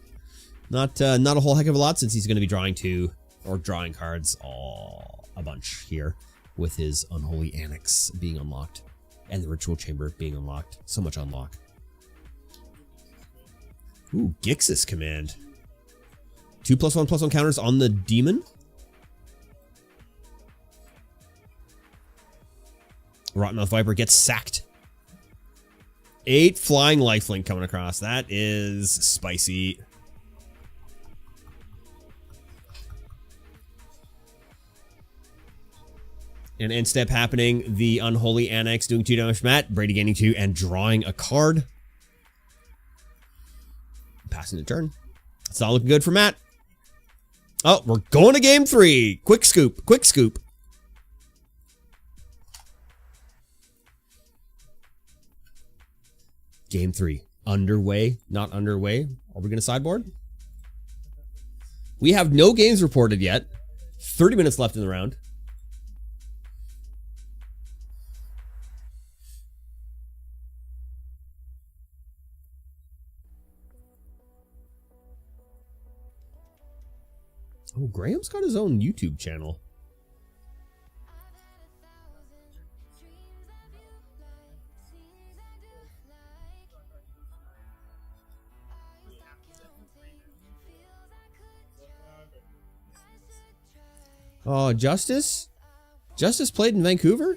Not a whole heck of a lot, since he's going to be drawing 2 or drawing cards a bunch here with his Unholy Annex being unlocked and the Ritual Chamber being unlocked. So much unlock. Ooh, Gixis Command. 2+1/+1 counters on the demon. Rottenmouth Viper gets sacked. 8 flying lifelink coming across. That is spicy. An end step happening. The Unholy Annex doing 2 damage to Matt. Brady gaining 2 and drawing a card. Passing the turn. It's not looking good for Matt. Oh, we're going to game 3. Quick scoop. Quick scoop. Game 3. Underway, not underway. Are we going to sideboard? We have no games reported yet. 30 minutes left in the round. Oh, Graham's got his own YouTube channel. Oh, Justice? Justice played in Vancouver?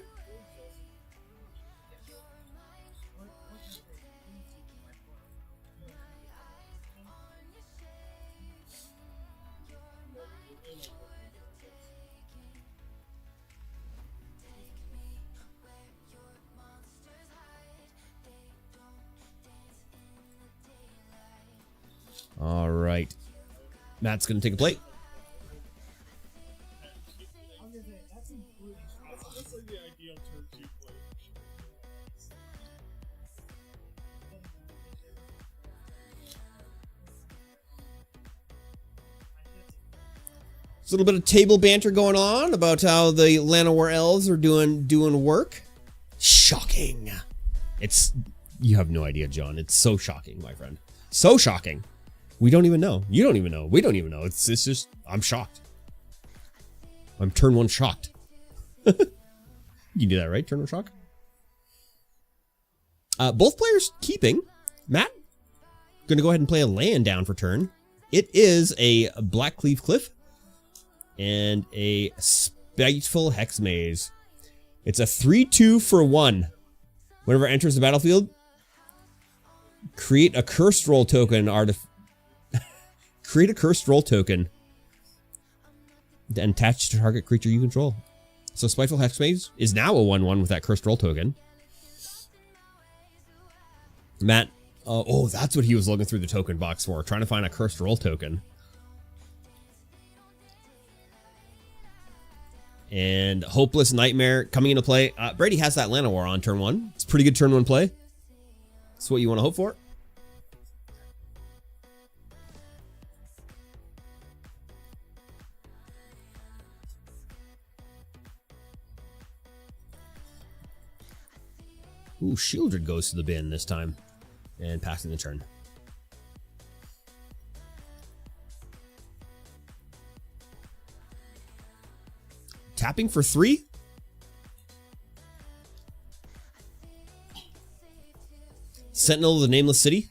All right. Matt's going to take a plate. There's a little bit of table banter going on about how the Llanowar elves are doing work. Shocking. You have no idea, John. It's so shocking, my friend. So shocking. We don't even know. You don't even know. We don't even know. It's just, I'm shocked. I'm turn one shocked. You can do that, right? Turn one shock. Both players keeping. Matt, gonna go ahead and play a land down for turn. It is a Blackcleave Cliff and a Spiteful Hex Maze. It's a 3/2 for 1. Whenever it enters the battlefield, create a cursed roll token. Create a cursed roll token and attach to target creature you control. So Spiteful Hex Maze is now a 1/1 with that cursed roll token. Matt, oh, that's what he was looking through the token box for, trying to find a cursed roll token. And Hopeless Nightmare coming into play. Brady has that Llanowar on turn 1. It's a pretty good turn 1 play. That's what you want to hope for. Ooh, Shieldred goes to the bin this time. And passing the turn. Tapping for 3. Sentinel of the Nameless City.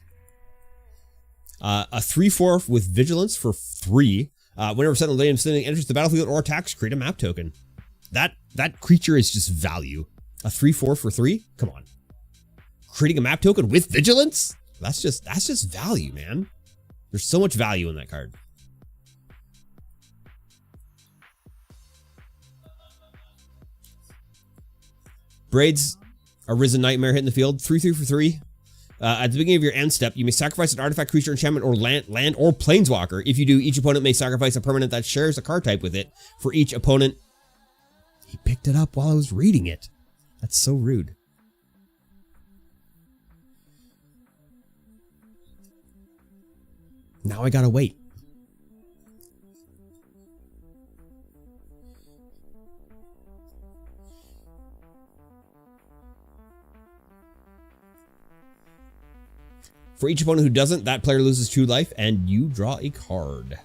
A 3/4 with Vigilance for 3. Whenever Sentinel of the Nameless City enters the battlefield or attacks, create a map token. That creature is just value. A 3/4 for 3? Come on. Creating a map token with Vigilance? That's just value, man. There's so much value in that card. Braid's Arisen Nightmare hitting the field. 3/3 for 3. At the beginning of your end step, you may sacrifice an artifact, creature, enchantment, or land or planeswalker. If you do, each opponent may sacrifice a permanent that shares a card type with it. For each opponent, he picked it up while I was reading it. That's so rude. Now I gotta wait. For each opponent who doesn't, that player loses 2 life and you draw a card. At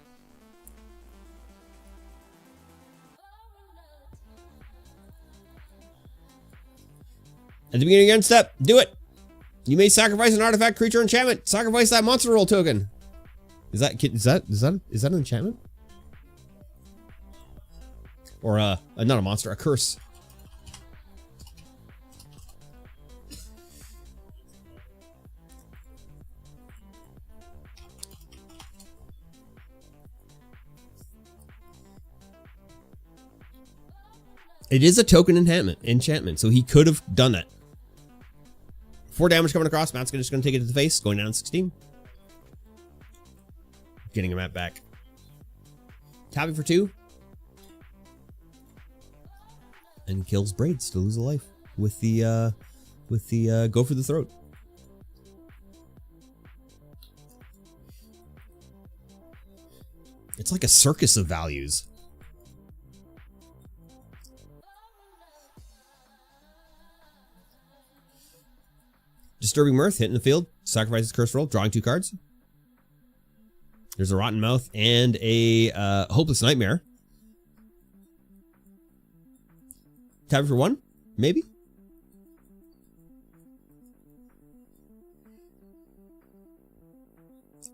the beginning of your end step, do it. You may sacrifice an artifact, creature, enchantment. Sacrifice that monster roll token. Is that an enchantment? Or not a monster, a curse. It is a token enchantment, so he could have done that. 4 damage coming across. Matt's just going to take it to the face, going down 16. Getting a map back. Tapping for 2. And kills Braids to lose a life with the go for the throat. It's like a circus of values. Disturbing Mirth hitting the field. Sacrifices curse roll, drawing 2 cards. There's a Rotten Mouth and a Hopeless Nightmare. Tapping for 1, maybe.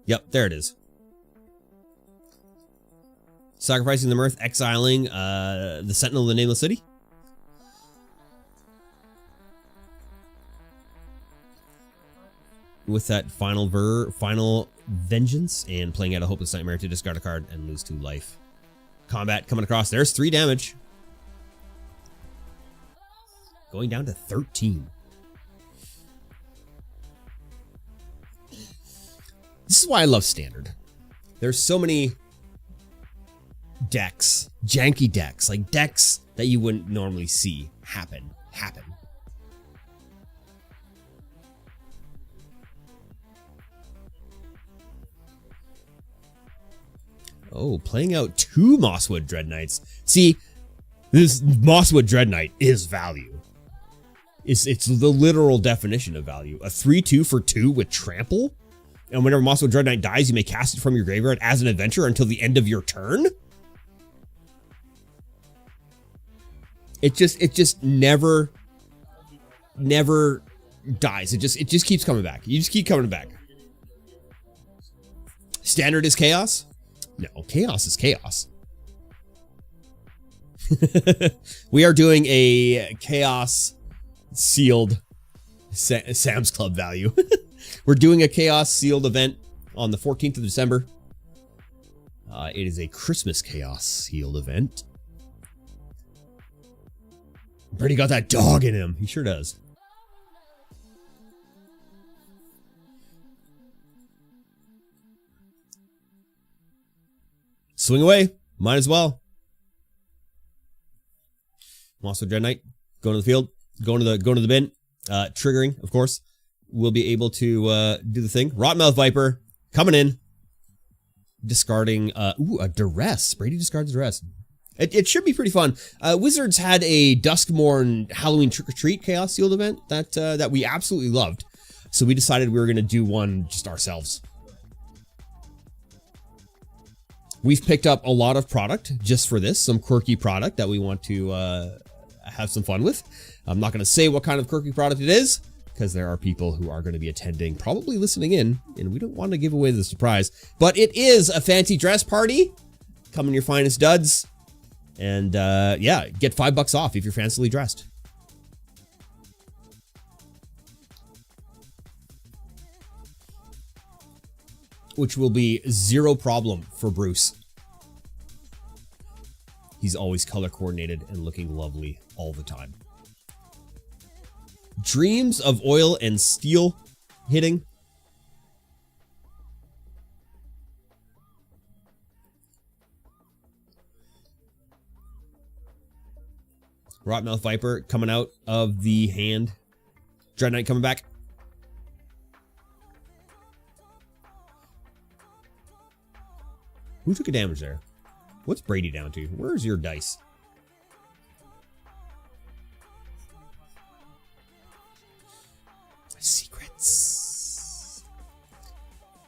Yep, there it is. Sacrificing the Mirth, exiling the Sentinel of the Nameless City. With that final vengeance and playing out a Hopeless Nightmare to discard a card and lose 2 life. Combat coming across. There's 3 damage. Going down to 13. This is why I love Standard. There's so many decks, janky decks, like decks that you wouldn't normally see happen. Oh, playing out 2 Mosswood Dread Knights. See, this Mosswood Dread Knight is value. It's the literal definition of value. A 3/2 for 2 with trample? And whenever Mosswood Dread Knight dies, you may cast it from your graveyard as an adventure until the end of your turn? It just never dies. It just keeps coming back. You just keep coming back. Standard is chaos? No, chaos is chaos. We are doing a chaos sealed Sam's Club value. We're doing a chaos sealed event on the 14th of December. It is a Christmas chaos sealed event. Brady got that dog in him. He sure does. Swing away. Might as well. Mosswood Dread Knight going to the field, going to the bin, triggering, of course. We'll be able to do the thing. Rotmouth Viper coming in, discarding a duress. Brady discards duress. It should be pretty fun. Wizards had a Duskmorn Halloween Trick or Treat Chaos Sealed event that we absolutely loved, so we decided we were going to do one just ourselves. We've picked up a lot of product just for this, some quirky product that we want to have some fun with. I'm not going to say what kind of quirky product it is, because there are people who are going to be attending, probably listening in, and we don't want to give away the surprise. But it is a fancy dress party. Come in your finest duds. And yeah, get $5 off if you're fancily dressed. Which will be zero problem for Bruce. He's always color coordinated and looking lovely all the time. Dreams of Oil and Steel hitting. Rotmouth Viper coming out of the hand. Dread Knight coming back. Who took a damage there? What's Brady down to? Where's your dice? Secrets.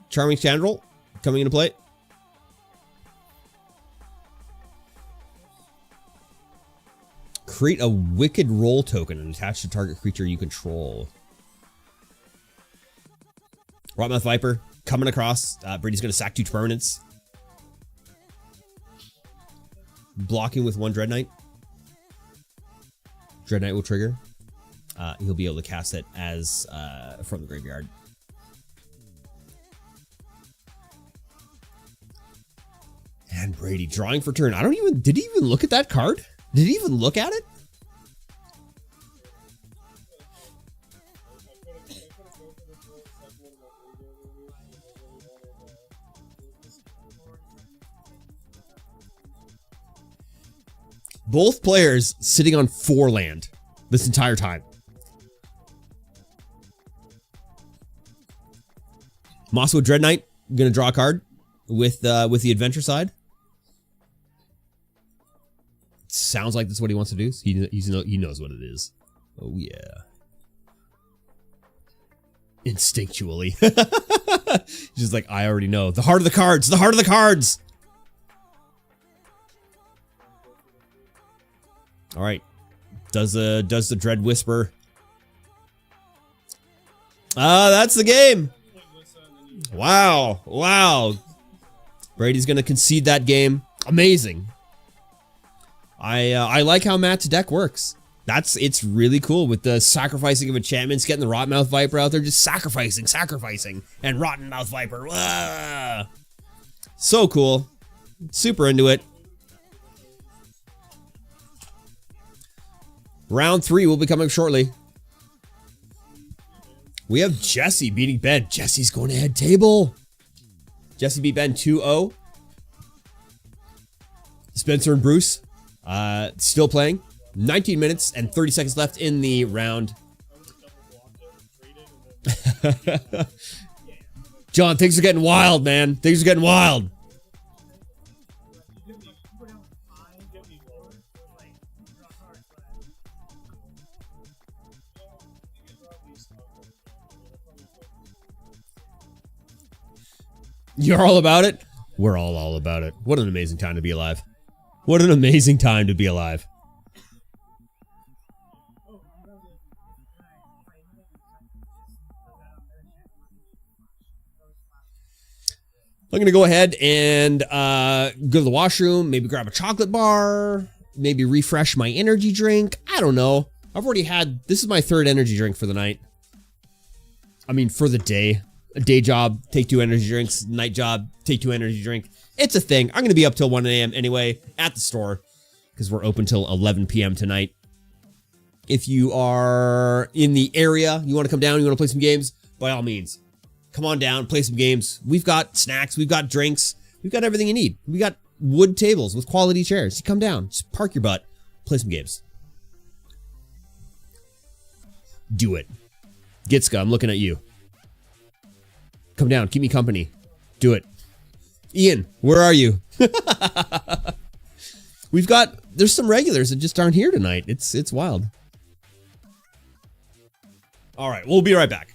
Charming Chandrel coming into play. Create a Wicked Roll token and attach to target creature you control. Rotmouth Viper coming across. Brady's going to sack 2 permanents. Blocking with 1 Dread Knight. Dread Knight will trigger. He'll be able to cast it as from the graveyard. And Brady drawing for turn. Did he even look at that card? Did he even look at it? Both players sitting on 4 land this entire time. Mosswood Dread Knight gonna draw a card with the adventure side. Sounds like that's what he wants to do. He knows what it is. Oh yeah. Instinctually. Just like, I already know. The heart of the cards. The heart of the cards. All right. Does the Dread Whisper? That's the game. Wow. Wow. Brady's gonna concede that game. Amazing. I like how Matt's deck works. It's really cool with the sacrificing of enchantments, getting the Rotmouth Viper out there, just sacrificing, and Rotmouth Viper. Wah! So cool. Super into it. Round 3 will be coming shortly. We have Jesse beating Ben. Jesse's going to head table. Jesse beat Ben 2-0. Spencer and Bruce still playing. 19 minutes and 30 seconds left in the round. John, things are getting wild, man. Things are getting wild. You're all about it? We're all about it. What an amazing time to be alive. What an amazing time to be alive. I'm going to go ahead and go to the washroom, maybe grab a chocolate bar, maybe refresh my energy drink. I don't know. I've already had, this is my third energy drink for the night. I mean, for the day. A day job, take 2 energy drinks. Night job, take 2 energy drink. It's a thing. I'm going to be up till 1 a.m. anyway at the store because we're open till 11 p.m. tonight. If you are in the area, you want to come down, you want to play some games, by all means, come on down, play some games. We've got snacks, we've got drinks, we've got everything you need. We got wood tables with quality chairs. You come down, just park your butt, play some games. Do it. Gitska, I'm looking at you. Come down, keep me company. Do it. Ian, where are you? There's some regulars that just aren't here tonight. It's wild. All right, we'll be right back.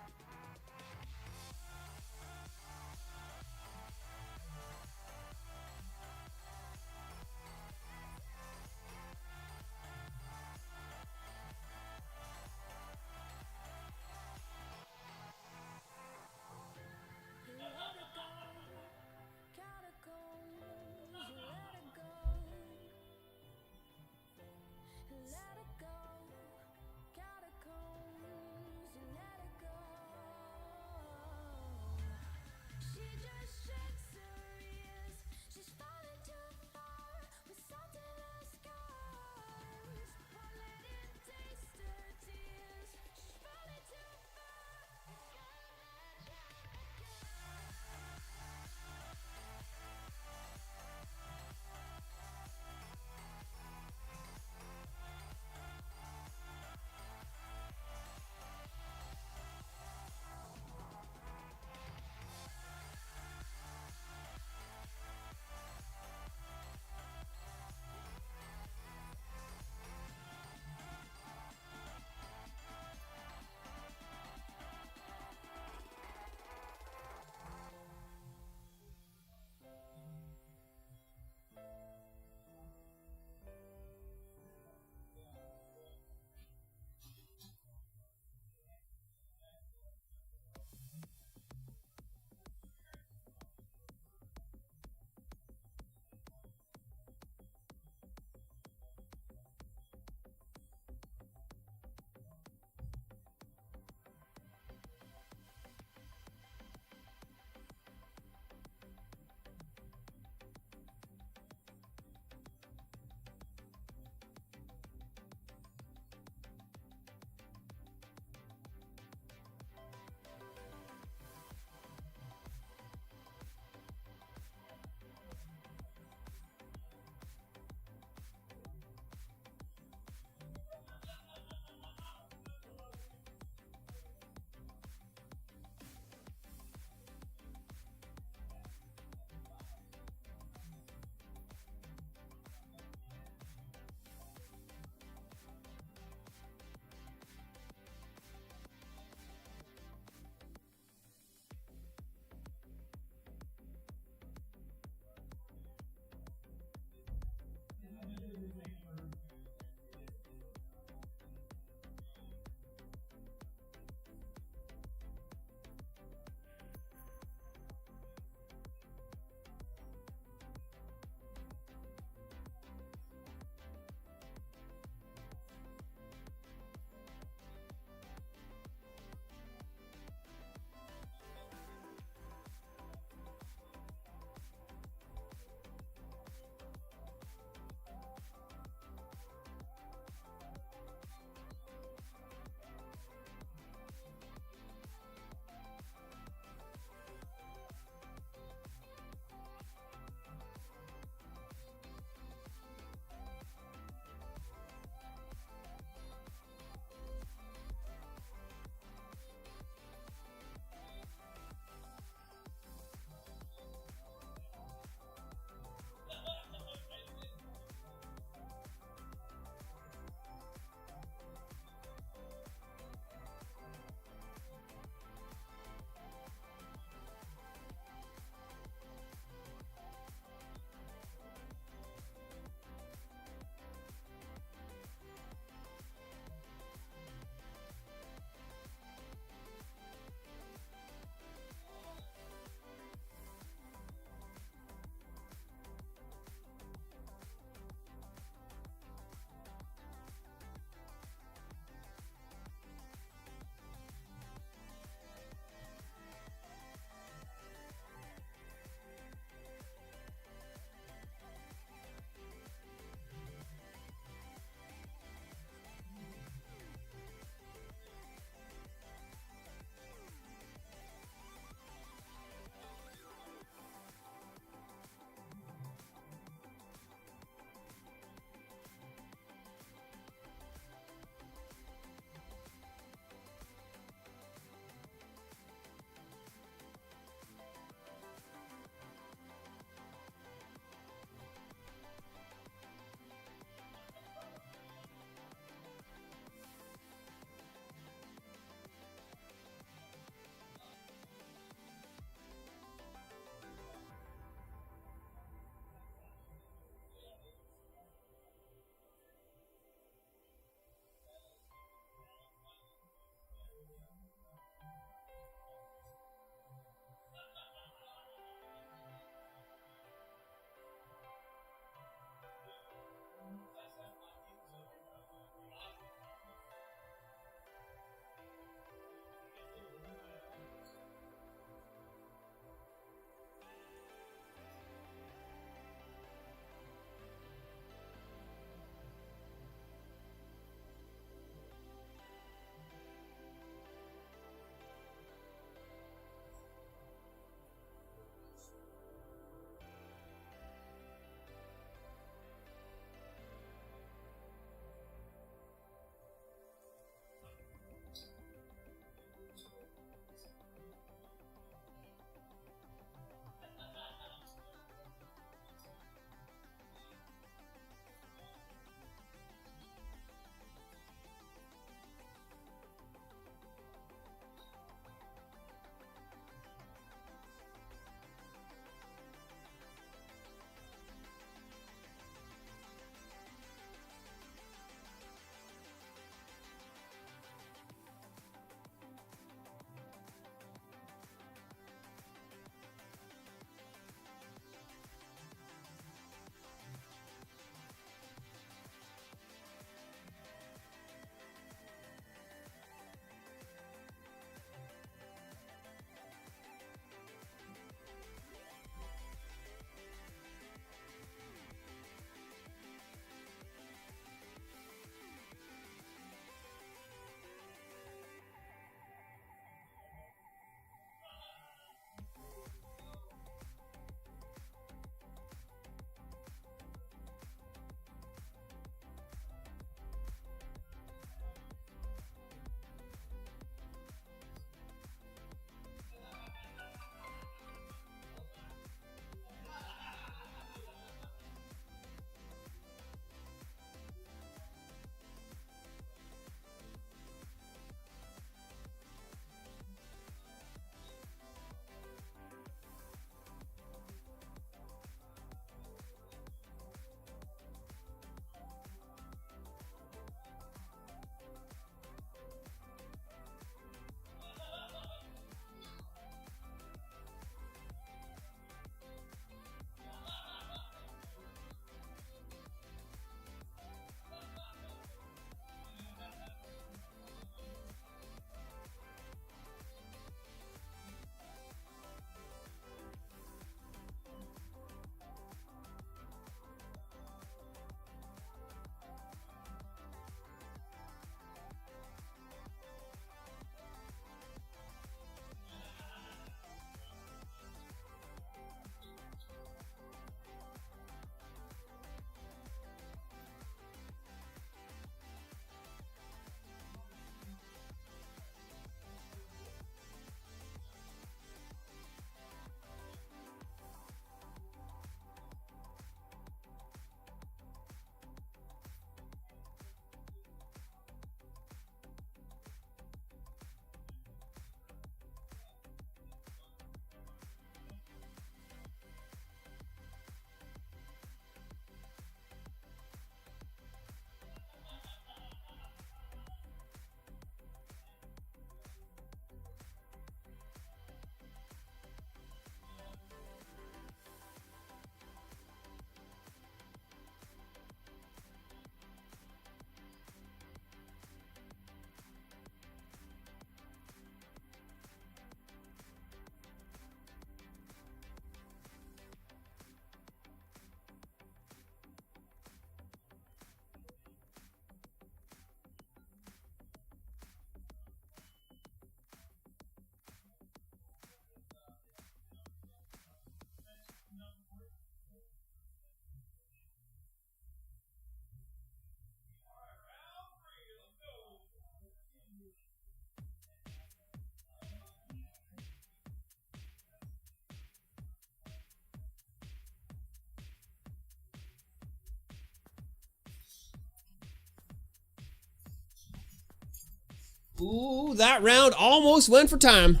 Ooh, that round almost went for time.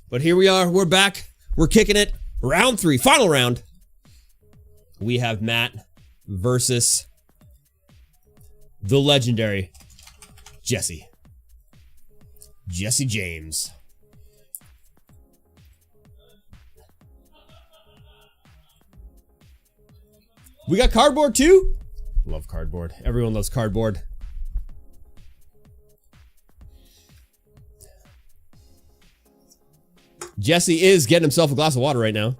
But here we are. We're back. We're kicking it. Round 3. Final round. We have Matt versus the legendary Jesse. Jesse James. We got cardboard too? Love cardboard. Everyone loves cardboard. Jesse is getting himself a glass of water right now.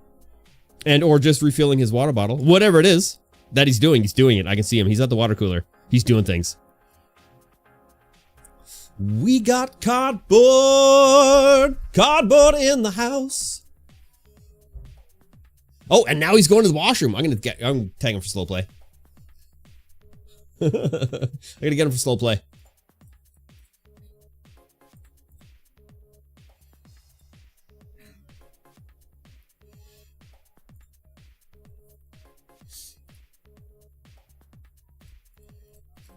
And or just refilling his water bottle. Whatever it is that he's doing it. I can see him. He's at the water cooler. He's doing things. We got cardboard. Cardboard in the house. Oh, and now he's going to the washroom. I'm taking him for slow play. I'm gonna get him for slow play.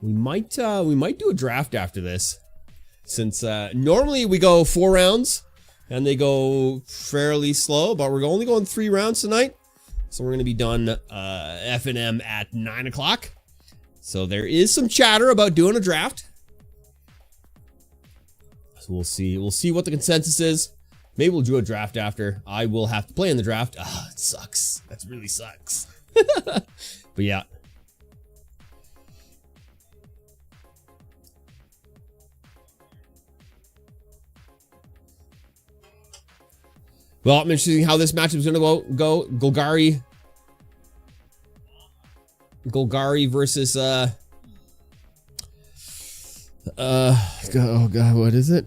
We might do a draft after this, since normally we go 4 rounds and they go fairly slow, but we're only going 3 rounds tonight, so we're gonna be done FNM at 9 o'clock. So there is some chatter about doing a draft. So we'll see. We'll see what the consensus is. Maybe we'll do a draft after. I will have to play in the draft. Ah, it sucks. That really sucks. But yeah. Well, I'm interested in how this matchup is going to go. Golgari versus oh god, what is it?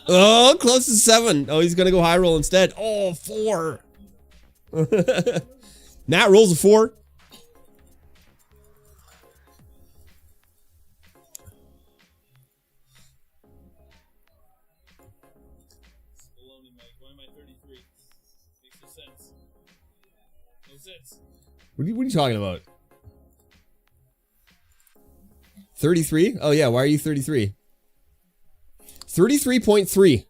Oh, close to 7. Oh, he's gonna go high roll instead. Oh, 4. Matt rolls a 4. What are you talking about? 33? Oh yeah, why are you 33? 33.3.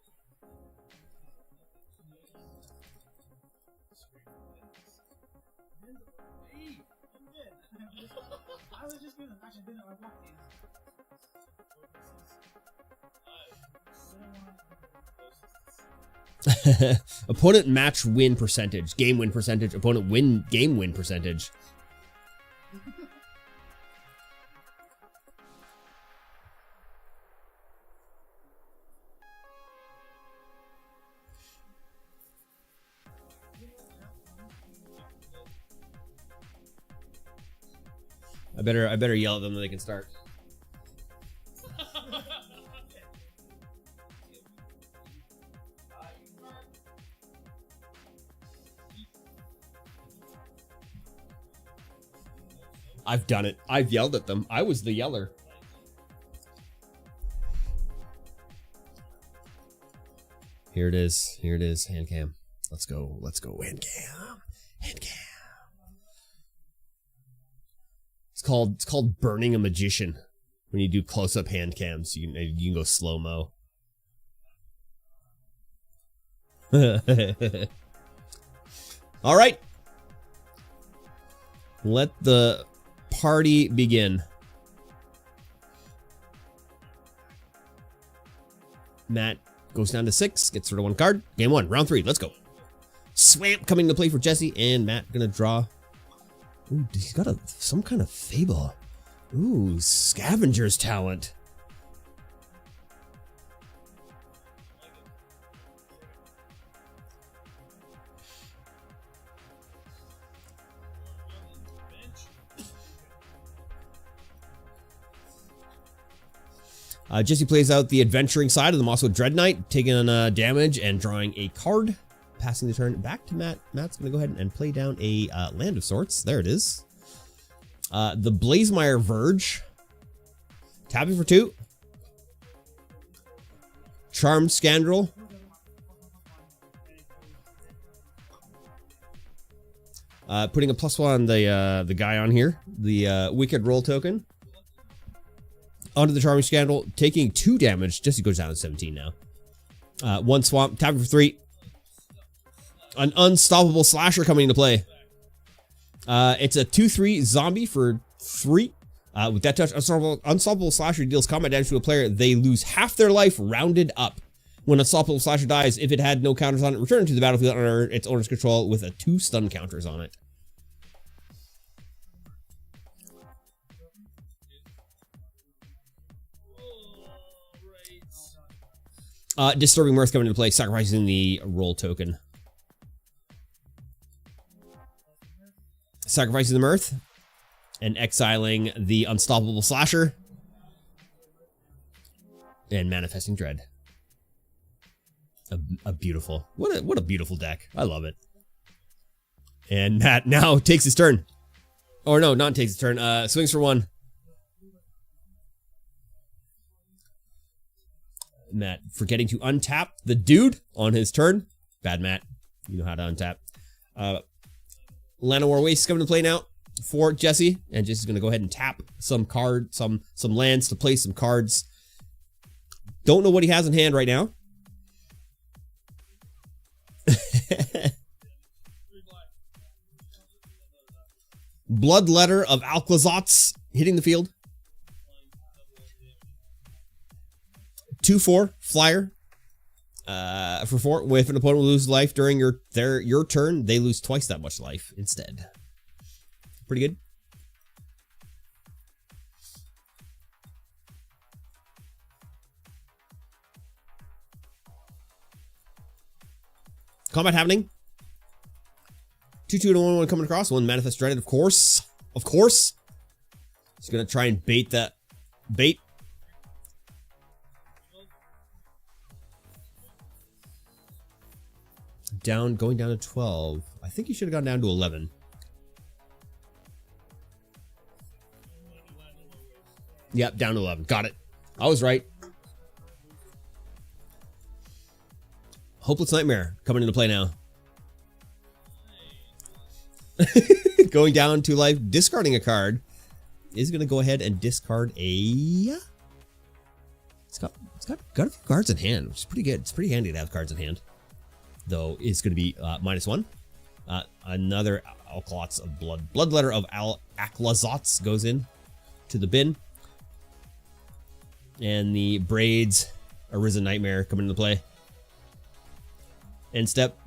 Opponent match win percentage, game win percentage, opponent win game win percentage. I better yell at them so they can start. I've done it. I've yelled at them. I was the yeller. Here it is. Here it is. Hand cam. Let's go. Let's go. Hand cam. Hand cam. It's called burning a magician. When you do close-up hand cams, you can go slow-mo. All right. Let the party begin. Matt goes down to 6, gets rid of 1 card. Game 1, round 3, let's go. Swamp coming to play for Jesse, and Matt gonna draw. Ooh, he's got some kind of fable. Ooh, scavenger's talent. Jesse plays out the adventuring side of the Moscow Dread Knight, taking damage and drawing a card. Passing the turn back to Matt. Matt's going to go ahead and play down a land of sorts. There it is. The Blazemire Verge. Tapping for 2. Charmed Scoundrel. Putting a +1 on the guy on here, the Wicked Roll token. Onto the Charming Scandal, taking 2 damage. Jesse goes down to 17 now. 1 swamp, tapping for 3. An Unstoppable Slasher coming into play. It's a 2/3 zombie for 3. With that touch, Unstoppable Slasher deals combat damage to a player. They lose half their life rounded up. When Unstoppable Slasher dies, if it had no counters on it, return it to the battlefield under its owner's control with a 2 stun counters on it. Disturbing Mirth coming into play, sacrificing the roll token. Sacrificing the Mirth and exiling the Unstoppable Slasher and manifesting Dread. A beautiful, what a beautiful deck. I love it. And Matt now takes his turn. Or no, not takes his turn. Swings for 1. Matt forgetting to untap the dude on his turn. Bad Matt. You know how to untap. Llanowar Waste coming to play now for Jesse. And Jesse's going to go ahead and tap some lands to play some cards. Don't know what he has in hand right now. Bloodletter of Alclazotz hitting the field. 2/4 flyer. For 4, if an opponent loses life during your turn, they lose twice that much life instead. Pretty good. Combat happening. 2/2 and 1/1 coming across. 1 Manifest Dreaded, of course. Of course. He's gonna try and bait that. Bait. Going down to 12. I think he should have gone down to 11. Yep, down to 11. Got it. I was right. Hopeless Nightmare coming into play now. Going down to life, discarding a card. Is going to go ahead and discard a... It's got a few cards in hand, which is pretty good. It's pretty handy to have cards in hand. Though it's going to be -1. Another Alclots of Blood. Bloodletter of Alclazotz goes in to the bin. And the Braids Arisen Nightmare coming into play. End step.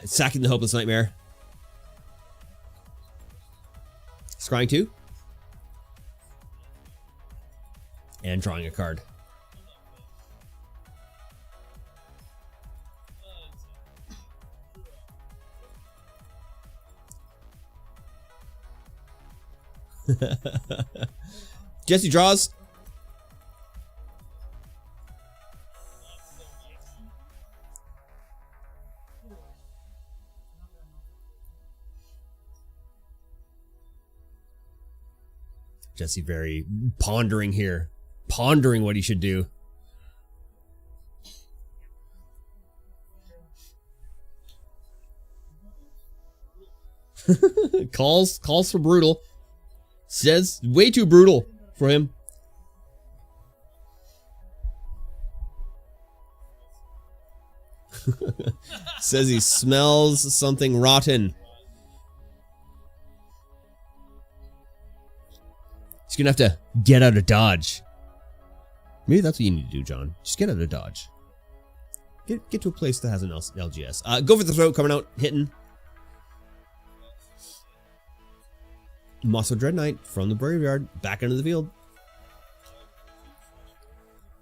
Sacking the Hopeless Nightmare. Scrying 2. And drawing a card. Jesse draws. Jesse very pondering here. Pondering what he should do. calls for brutal. Says way too brutal for him. Says he smells something rotten. He's gonna have to get out of Dodge. Maybe that's what you need to do, John. Just get out of Dodge. Get to a place that has an LGS. Go for the Throat coming out, hitting. Mosso Dread Knight from the graveyard, back into the field.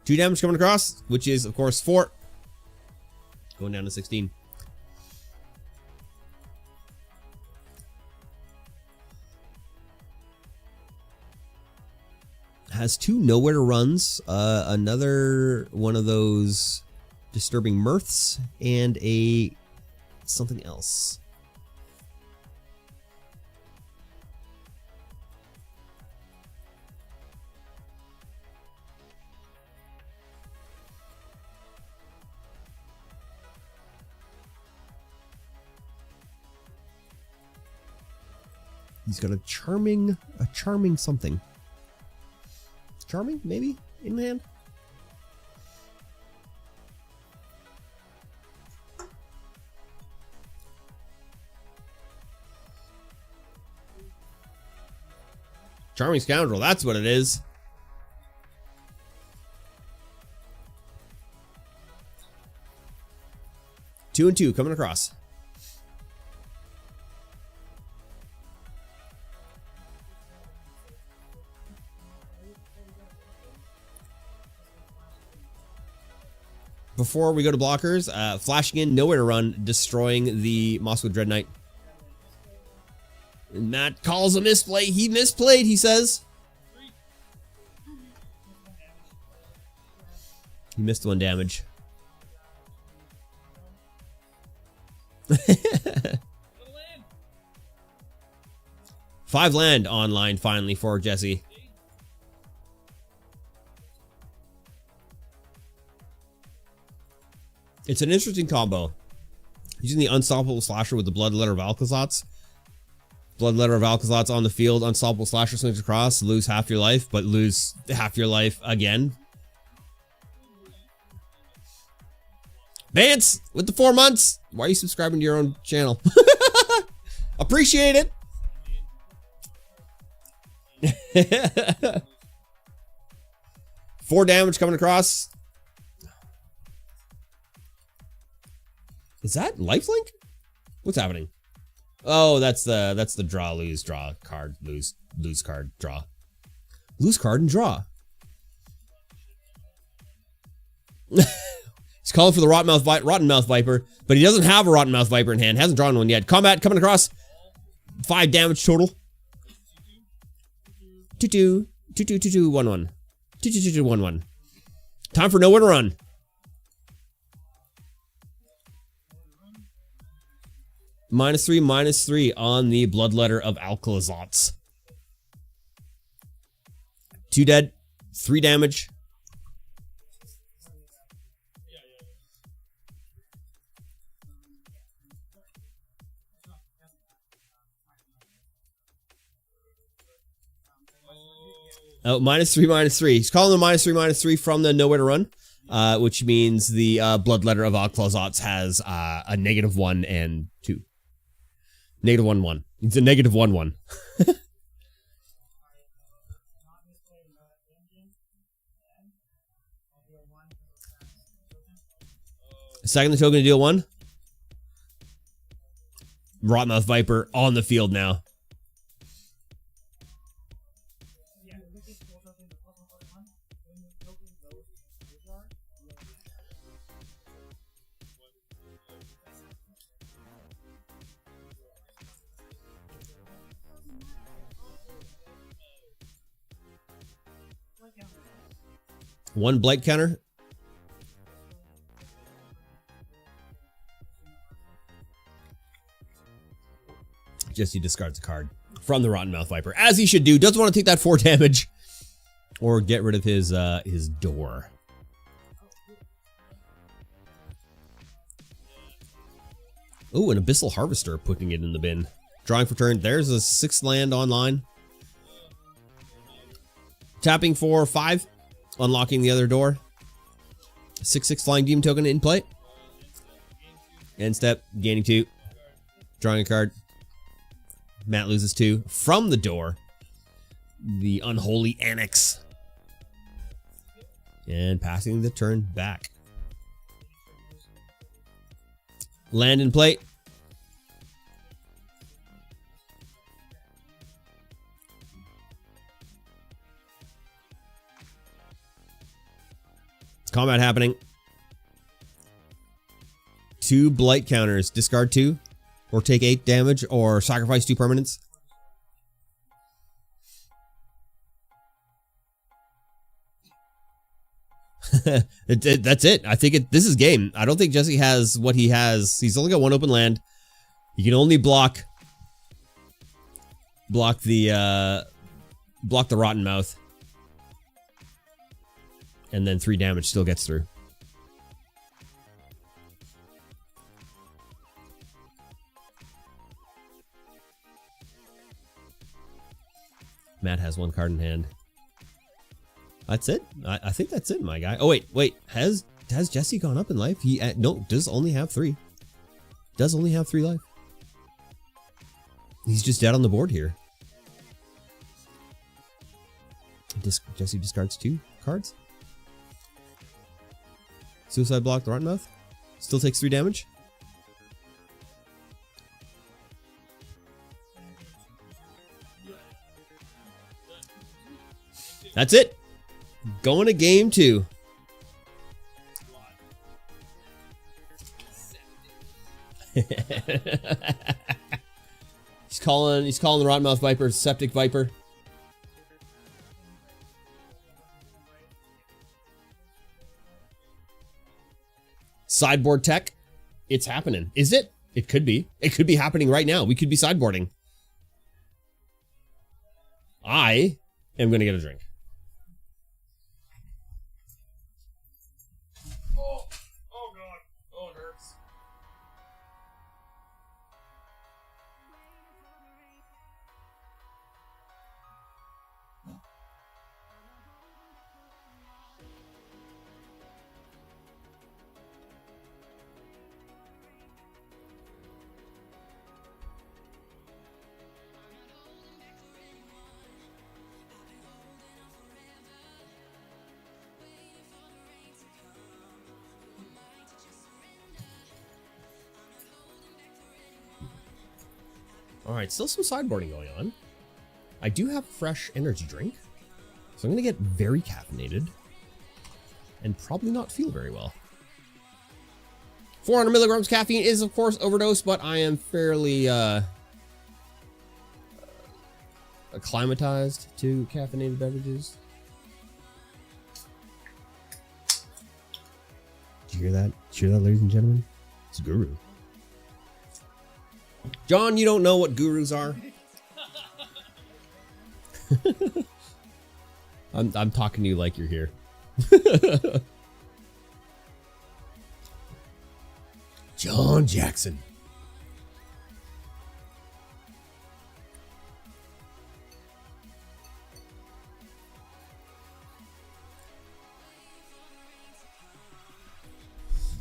2 damage coming across, which is, of course, 4. Going down to 16. Has 2 Nowhere to Runs, another one of those Disturbing Mirths, and a something else. He's got a charming something. Charming, maybe, in hand? Charming Scoundrel, that's what it is. Two and two coming across. Before we go to blockers, flashing in, nowhere to run, destroying the Mosswood Dread Knight. And Matt calls a misplay. He misplayed, he says. He missed one damage. 5 land online finally for Jesse. It's an interesting combo. Using the Unstoppable Slasher with the Bloodletter of Alcazatz. Bloodletter of Alcazatz on the field. Unstoppable Slasher swings across. Lose half your life, but lose half your life again. Vance, with the 4 months. Why are you subscribing to your own channel? Appreciate it. 4 damage coming across. Is that lifelink? What's happening? Oh, that's the draw, lose, draw card, lose card, draw. Lose card and draw. He's calling for the Rottenmouth Viper, but he doesn't have a Rottenmouth Viper in hand. Hasn't drawn one yet. Combat coming across. 5 damage total. 2-2. 2-2, 2-2, 1-1. 2-2, 2-2, 1-1. Time for nowhere to run. -3/-3 on the Bloodletter of Alcazatz. 2 dead, 3 damage. Oh, -3/-3. He's calling the -3/-3 from the nowhere to run, which means the Bloodletter of Alcazatz has a -1 and 2. -1/1. It's a -1/1. Second the token to deal 1. Rottenmouth Viper on the field now. One blight counter. Jesse discards a card from the Rottenmouth Viper, as he should do. Doesn't want to take that 4 damage or get rid of his door. Oh, an Abyssal Harvester, putting it in the bin. Drawing for turn. There's a 6th land online. Tapping for 5. Unlocking the other door. 6/6 Flying Demon token in play. End step, gaining 2. Drawing a card. Matt loses 2 from the door. The Unholy Annex. And passing the turn back. Land in play. Combat happening. 2 blight counters. Discard 2. Or take 8 damage. Or sacrifice 2 permanents. That's it. I think this is game. I don't think Jesse has what he has. He's only got 1 open land. You can only block the Rottenmouth. And then 3 damage still gets through. Matt has one card in hand. That's it. I think that's it, my guy. Oh wait. Has Jesse gone up in life? He no, does only have 3. Does only have 3 life. He's just dead on the board here. Jesse discards 2 cards. Suicide block the Rottenmouth. Still takes 3 damage. That's it. Going to game 2. He's calling the Rottenmouth Viper Septic Viper. Sideboard tech. It's happening. Is it? It could be. It could be happening right now. We could be sideboarding. I am going to get a drink. Oh God. Oh, it hurts. All right, still some sideboarding going on. I do have a fresh energy drink, so I'm going to get very caffeinated and probably not feel very well. 400 milligrams caffeine is, of course, overdose, but I am fairly acclimatized to caffeinated beverages. Did you hear that? Did you hear that, ladies and gentlemen? It's Guru. John, you don't know what gurus are? I'm talking to you like you're here. John Jackson.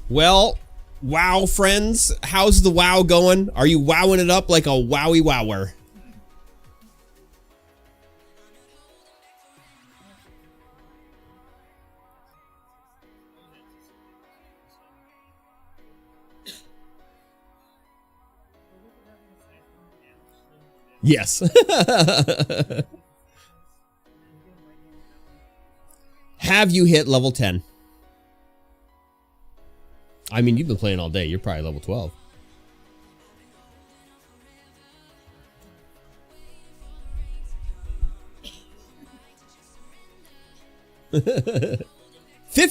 Well, wow, friends. How's the wow going? Are you wowing it up like a wowie wower? Yes. Have you hit level 10? I mean, you've been playing all day. You're probably level 12. $15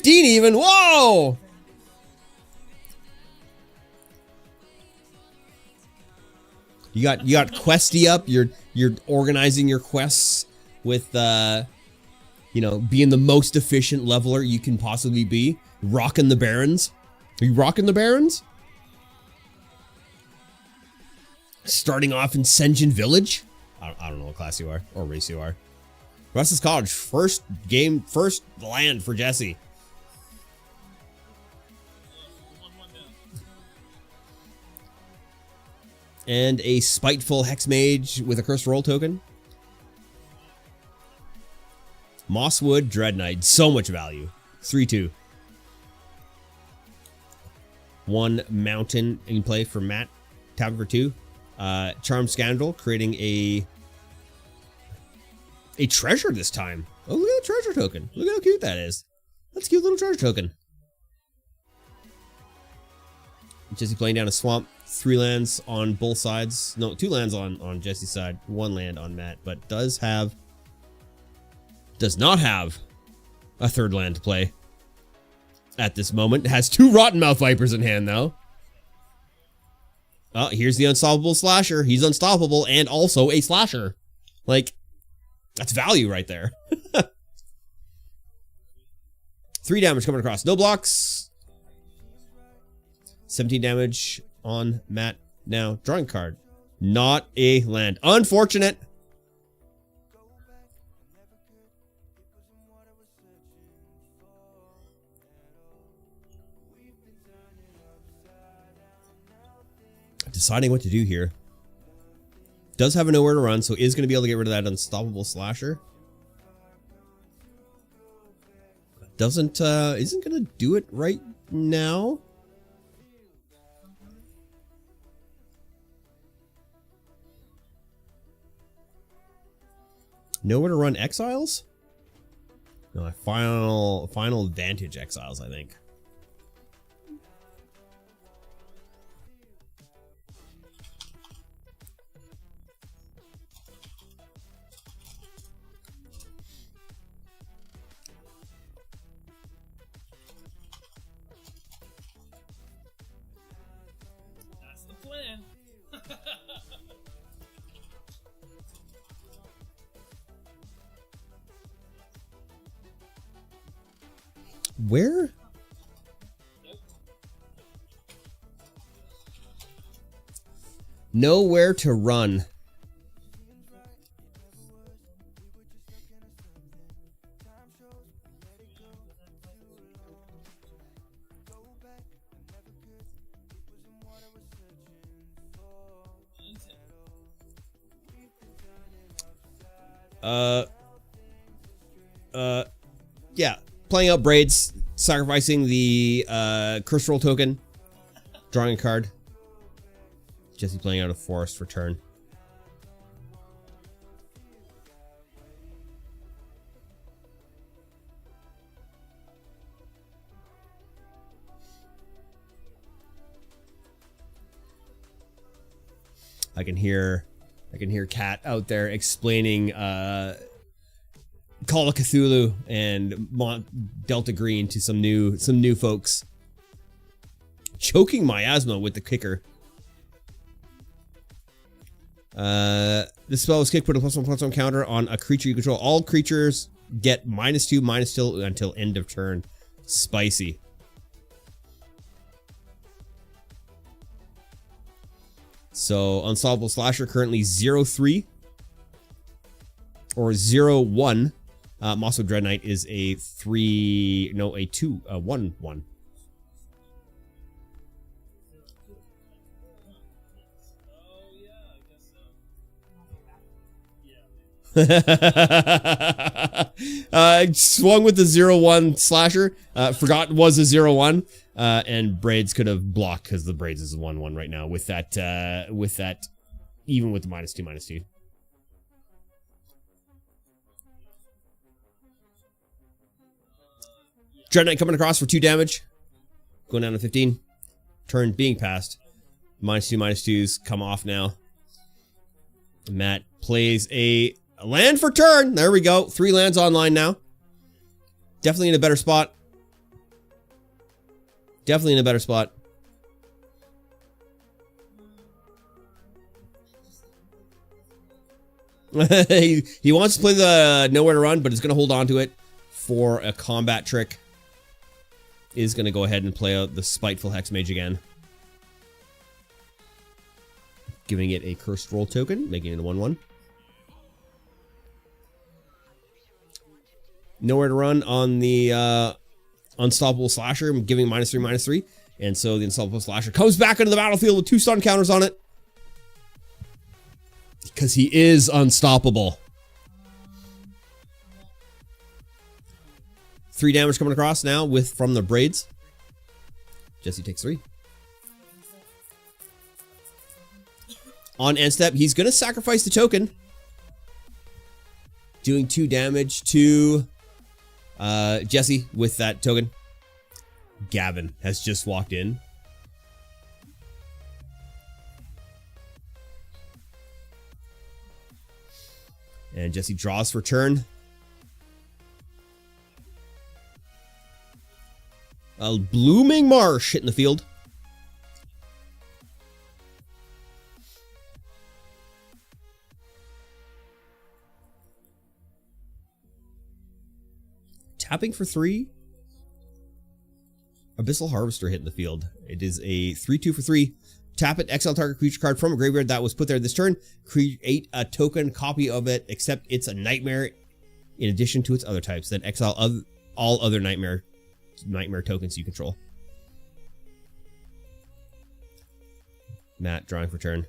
even. Whoa! You got Questy up. You're organizing your quests with you know, being the most efficient leveler you can possibly be. Rocking the Barons. Are you rocking the Barons? Starting off in Senjin Village? I don't know what class you are or race you are. Russell's College, first land for Jesse. And a Spiteful Hex Mage with a Cursed Roll token. Mosswood Dread Knight, so much value. 3/2. 1 Mountain in play for Matt. Tap for 2. Charmed Scoundrel, creating a treasure this time. Oh, look at the treasure token. Look at how cute that is. That's a cute little treasure token. Jesse playing down a swamp. 3 lands on both sides. No, 2 lands on Jesse's side. 1 land on Matt, but does not have a 3rd land to play at this moment. Has 2 Rottenmouth Vipers in hand, though. Oh, here's the Unstoppable Slasher. He's unstoppable and also a slasher. Like, that's value right there. 3 damage coming across. No blocks. 17 damage on Matt. Now, drawing card. Not a land. Unfortunate. Deciding what to do here. Does have a nowhere to run, so is going to be able to get rid of that unstoppable slasher. Isn't going to do it right now. Nowhere to run exiles? No, final advantage exiles, I think. That's the plan. Where? Nowhere to run. Yeah, playing out braids, sacrificing the curse roll token, drawing a card. Jesse playing out a forest for turn. I can hear Kat out there explaining Call of Cthulhu and Delta Green to some new folks. Choking miasma with the kicker. This spell is kicked, put a +1/+1 counter on a creature you control. All creatures get -2/-2 until end of turn. Spicy. So Unstoppable Slasher currently 0-3 or 0-1. Mosso Dread Knight is a 1/1. Swung with the 0-1 slasher. Forgot was a 0-1. And braids could have blocked because the braids is a 1/1 right now with that even with the -2/-2. Dread Knight coming across for 2 damage. Going down to 15. Turn being passed. -2/-2s come off now. Matt plays a land for turn. There we go. 3 lands online now. Definitely in a better spot. Definitely in a better spot. he wants to play the nowhere to run, but is going to hold on to it for a combat trick. Is going to go ahead and play out the Spiteful Hexmage again. Giving it a cursed roll token, making it a 1/1. Nowhere to run on the Unstoppable Slasher, giving -3/-3. And so the Unstoppable Slasher comes back into the battlefield with 2 stun counters on it. Because he is unstoppable. 3 damage coming across now from the braids. Jesse takes 3. On end step, he's going to sacrifice the token. Doing 2 damage to Jesse with that token. Gavin has just walked in. And Jesse draws for turn. A Blooming Marsh hitting the field. Tapping for 3. Abyssal Harvester hitting the field. It is a 3/2 for 3. Tap it, exile target creature card from a graveyard that was put there this turn. Create a token copy of it, except it's a nightmare in addition to its other types. Then exile all other nightmare tokens you control. Matt drawing for turn.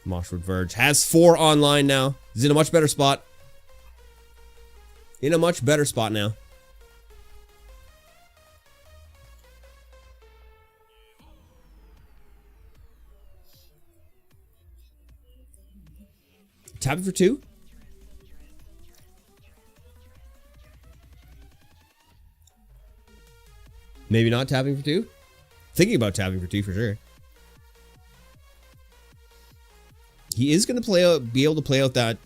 Mosswood Verge has 4 online now. He's in a much better spot. In a much better spot now. Tapping for 2. Maybe not tapping for 2. Thinking about tapping for 2 for sure. He is going to be able to play out that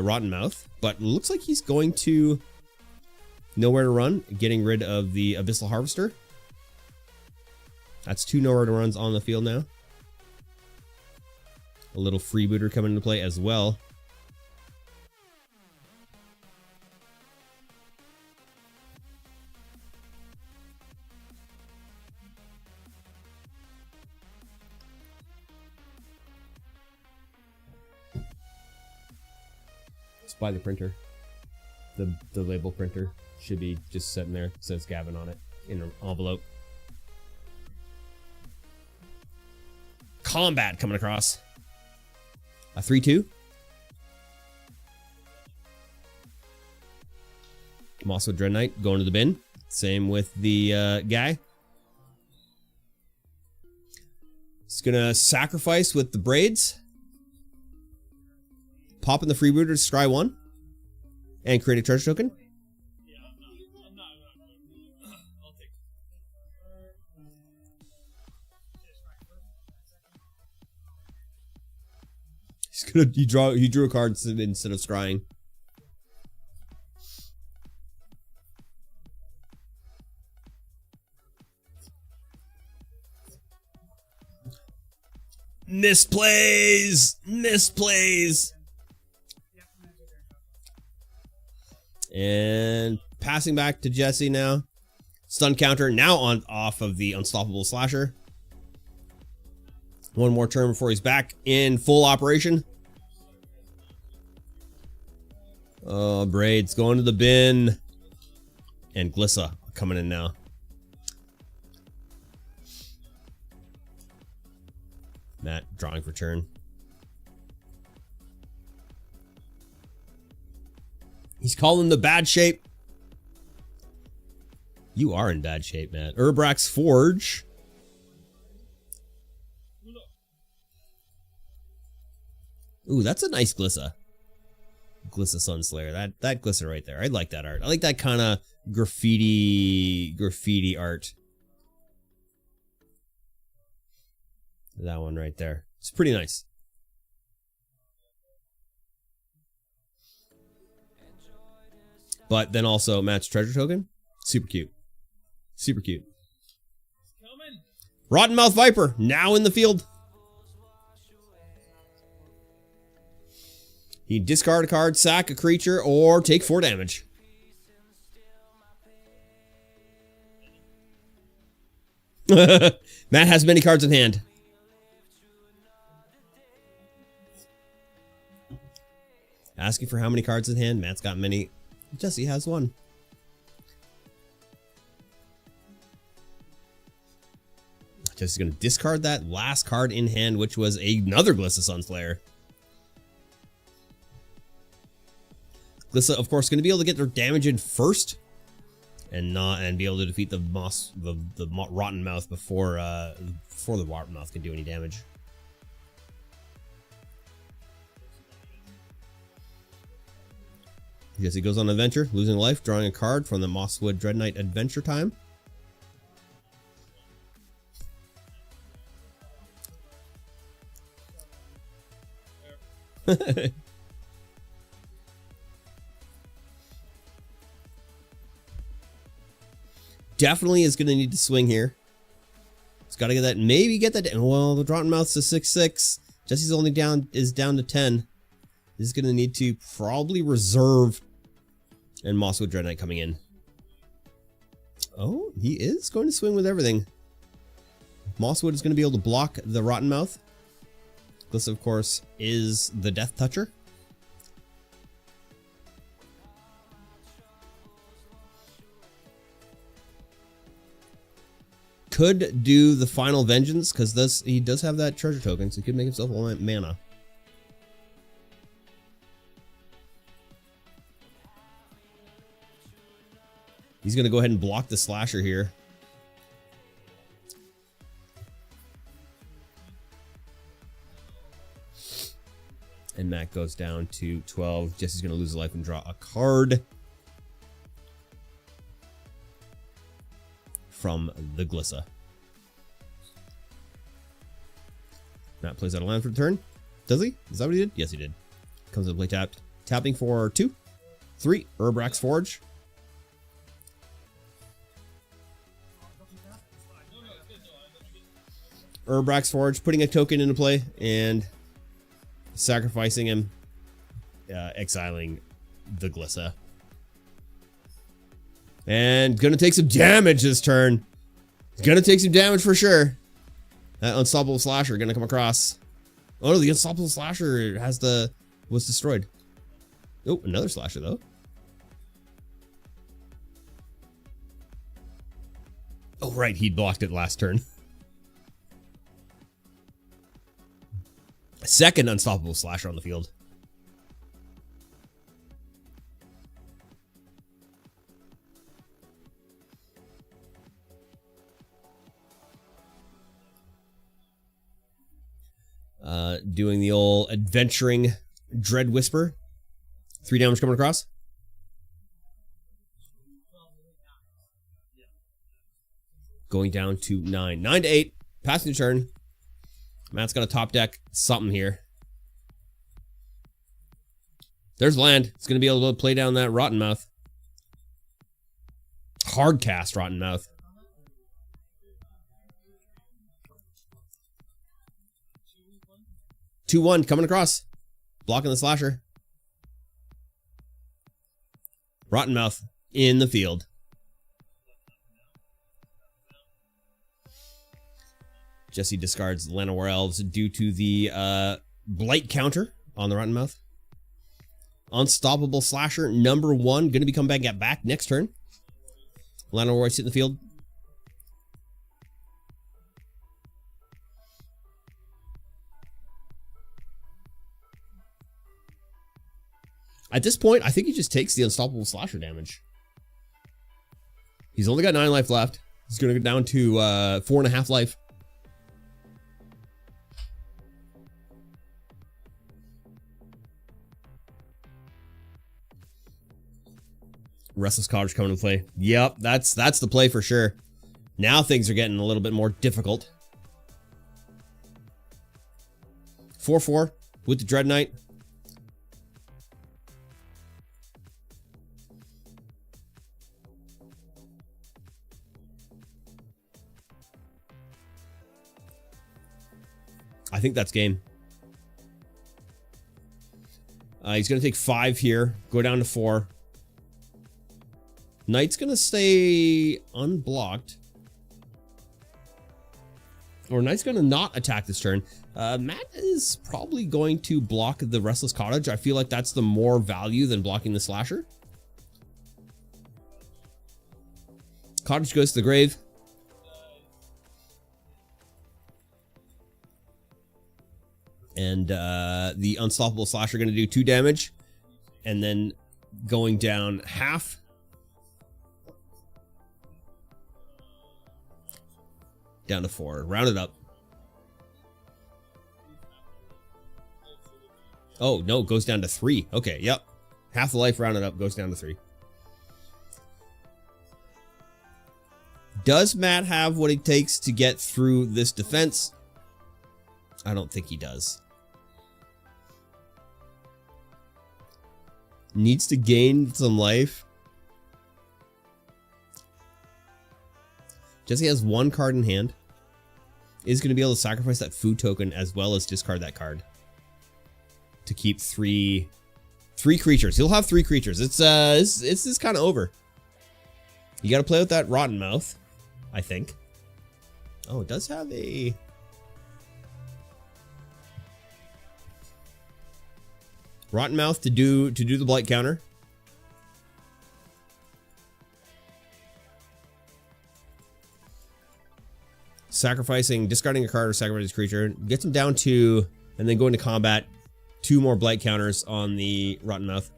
Rotten Mouth, but looks like he's going to nowhere to run, getting rid of the Abyssal Harvester. That's 2 nowhere to runs on the field now. A little freebooter coming into play as well. By the printer. The label printer should be just sitting there. It says Gavin on it in an envelope. Combat coming across. A 3-2. Mosswood Dread Knight going to the bin. Same with the guy. He's gonna sacrifice with the braids. Pop in the freebooter to scry 1 and create a treasure token. Yeah, I'm not. I'll take it. He drew a card instead of scrying. Misplays. And passing back to Jesse now. Stun counter now off of the Unstoppable Slasher. 1 more turn before he's back in full operation. Oh, Braids going to the bin. And Glissa coming in now. Matt drawing for turn. He's calling the bad shape. You are in bad shape, Matt. Urbrax Forge. Ooh, that's a nice Glissa. Glissa Sunslayer. That Glissa right there. I like that art. I like that kind of graffiti art. That one right there. It's pretty nice. But then also Matt's treasure token. Super cute. Super cute. Coming. Rotten Mouth Viper now in the field. He can discard a card, sack a creature, or take 4 damage. Matt has many cards in hand. Asking for how many cards in hand. Matt's got many. Jesse has 1. Jesse's going to discard that last card in hand, which was another Glissa Sunslayer. Glissa, of course, going to be able to get their damage in first, and be able to defeat the Rotten Mouth before the Rotten Mouth can do any damage. Yes, he goes on an adventure, losing life, drawing a card from the Mosswood Dread Knight Adventure Time. Definitely is going to need to swing here. It's got to get that. Maybe get that. Well, the Rotten Mouth's a 6/6. Jesse's only down to 10. He's going to need to probably reserve. And Mosswood Dread Knight coming in. Oh, he is going to swing with everything. Mosswood is going to be able to block the Rotten Mouth. This, of course, is the Death Toucher. could do the final vengeance because he does have that treasure token, so he could make himself a mana. He's going to go ahead and block the slasher here. And Matt goes down to 12. Jesse's going to lose a life and draw a card from the Glissa. Matt plays out a land for the turn. Does he? Is that what he did? Yes, he did. Comes into play tapped. Tapping for 2, 3. Urbrax Forge. Urbrax Forge, putting a token into play and sacrificing him, exiling the Glissa. And gonna take some damage this turn. Gonna take some damage for sure. That Unstoppable Slasher gonna come across. Oh no, the Unstoppable Slasher was destroyed. Oh, another Slasher though. Oh right, he blocked it last turn. Second Unstoppable Slasher on the field. Doing the old adventuring Dread Whisper. 3 damage coming across. Going down to 9. 9 to 8. Passing the turn. Matt's got a top deck something here. There's land. It's going to be able to play down that Rotten Mouth. Hard cast Rotten Mouth. Two, 1 coming across. Blocking the slasher. Rotten Mouth in the field. Jesse discards Llanowar Elves due to the blight counter on the Rotten Mouth. Unstoppable Slasher number 1, going to be coming back next turn. Llanowar sit in the field. At this point, I think he just takes the Unstoppable Slasher damage. He's only got 9 life left. He's going to go down to 4.5 life. Restless Cottage coming into play. Yep, that's the play for sure. Now things are getting a little bit more difficult. 4/4 with the Dread Knight. I think that's game. He's going to take 5 here, go down to 4. Knight's going to stay unblocked. Or Knight's going to not attack this turn. Matt is probably going to block the Restless Cottage. I feel like that's the more value than blocking the Slasher. Cottage goes to the grave. And the Unstoppable Slasher going to do 2 damage. And then going down half. Down to 4. Round it up. Oh, no, goes down to 3. Okay, yep. Half the life rounded up goes down to 3. Does Matt have what it takes to get through this defense? I don't think he does. Needs to gain some life. Jesse has 1 card in hand. Is going to be able to sacrifice that food token as well as discard that card to keep 3 creatures. He'll have 3 creatures. It's kind of over. You got to play with that Rotten Mouth, I think. Oh, it does have a Rotten Mouth to do the blight counter. Sacrificing, discarding a card or sacrificing this creature. Gets him down to, and then going to combat. 2 more blight counters on the Rotten Mouth.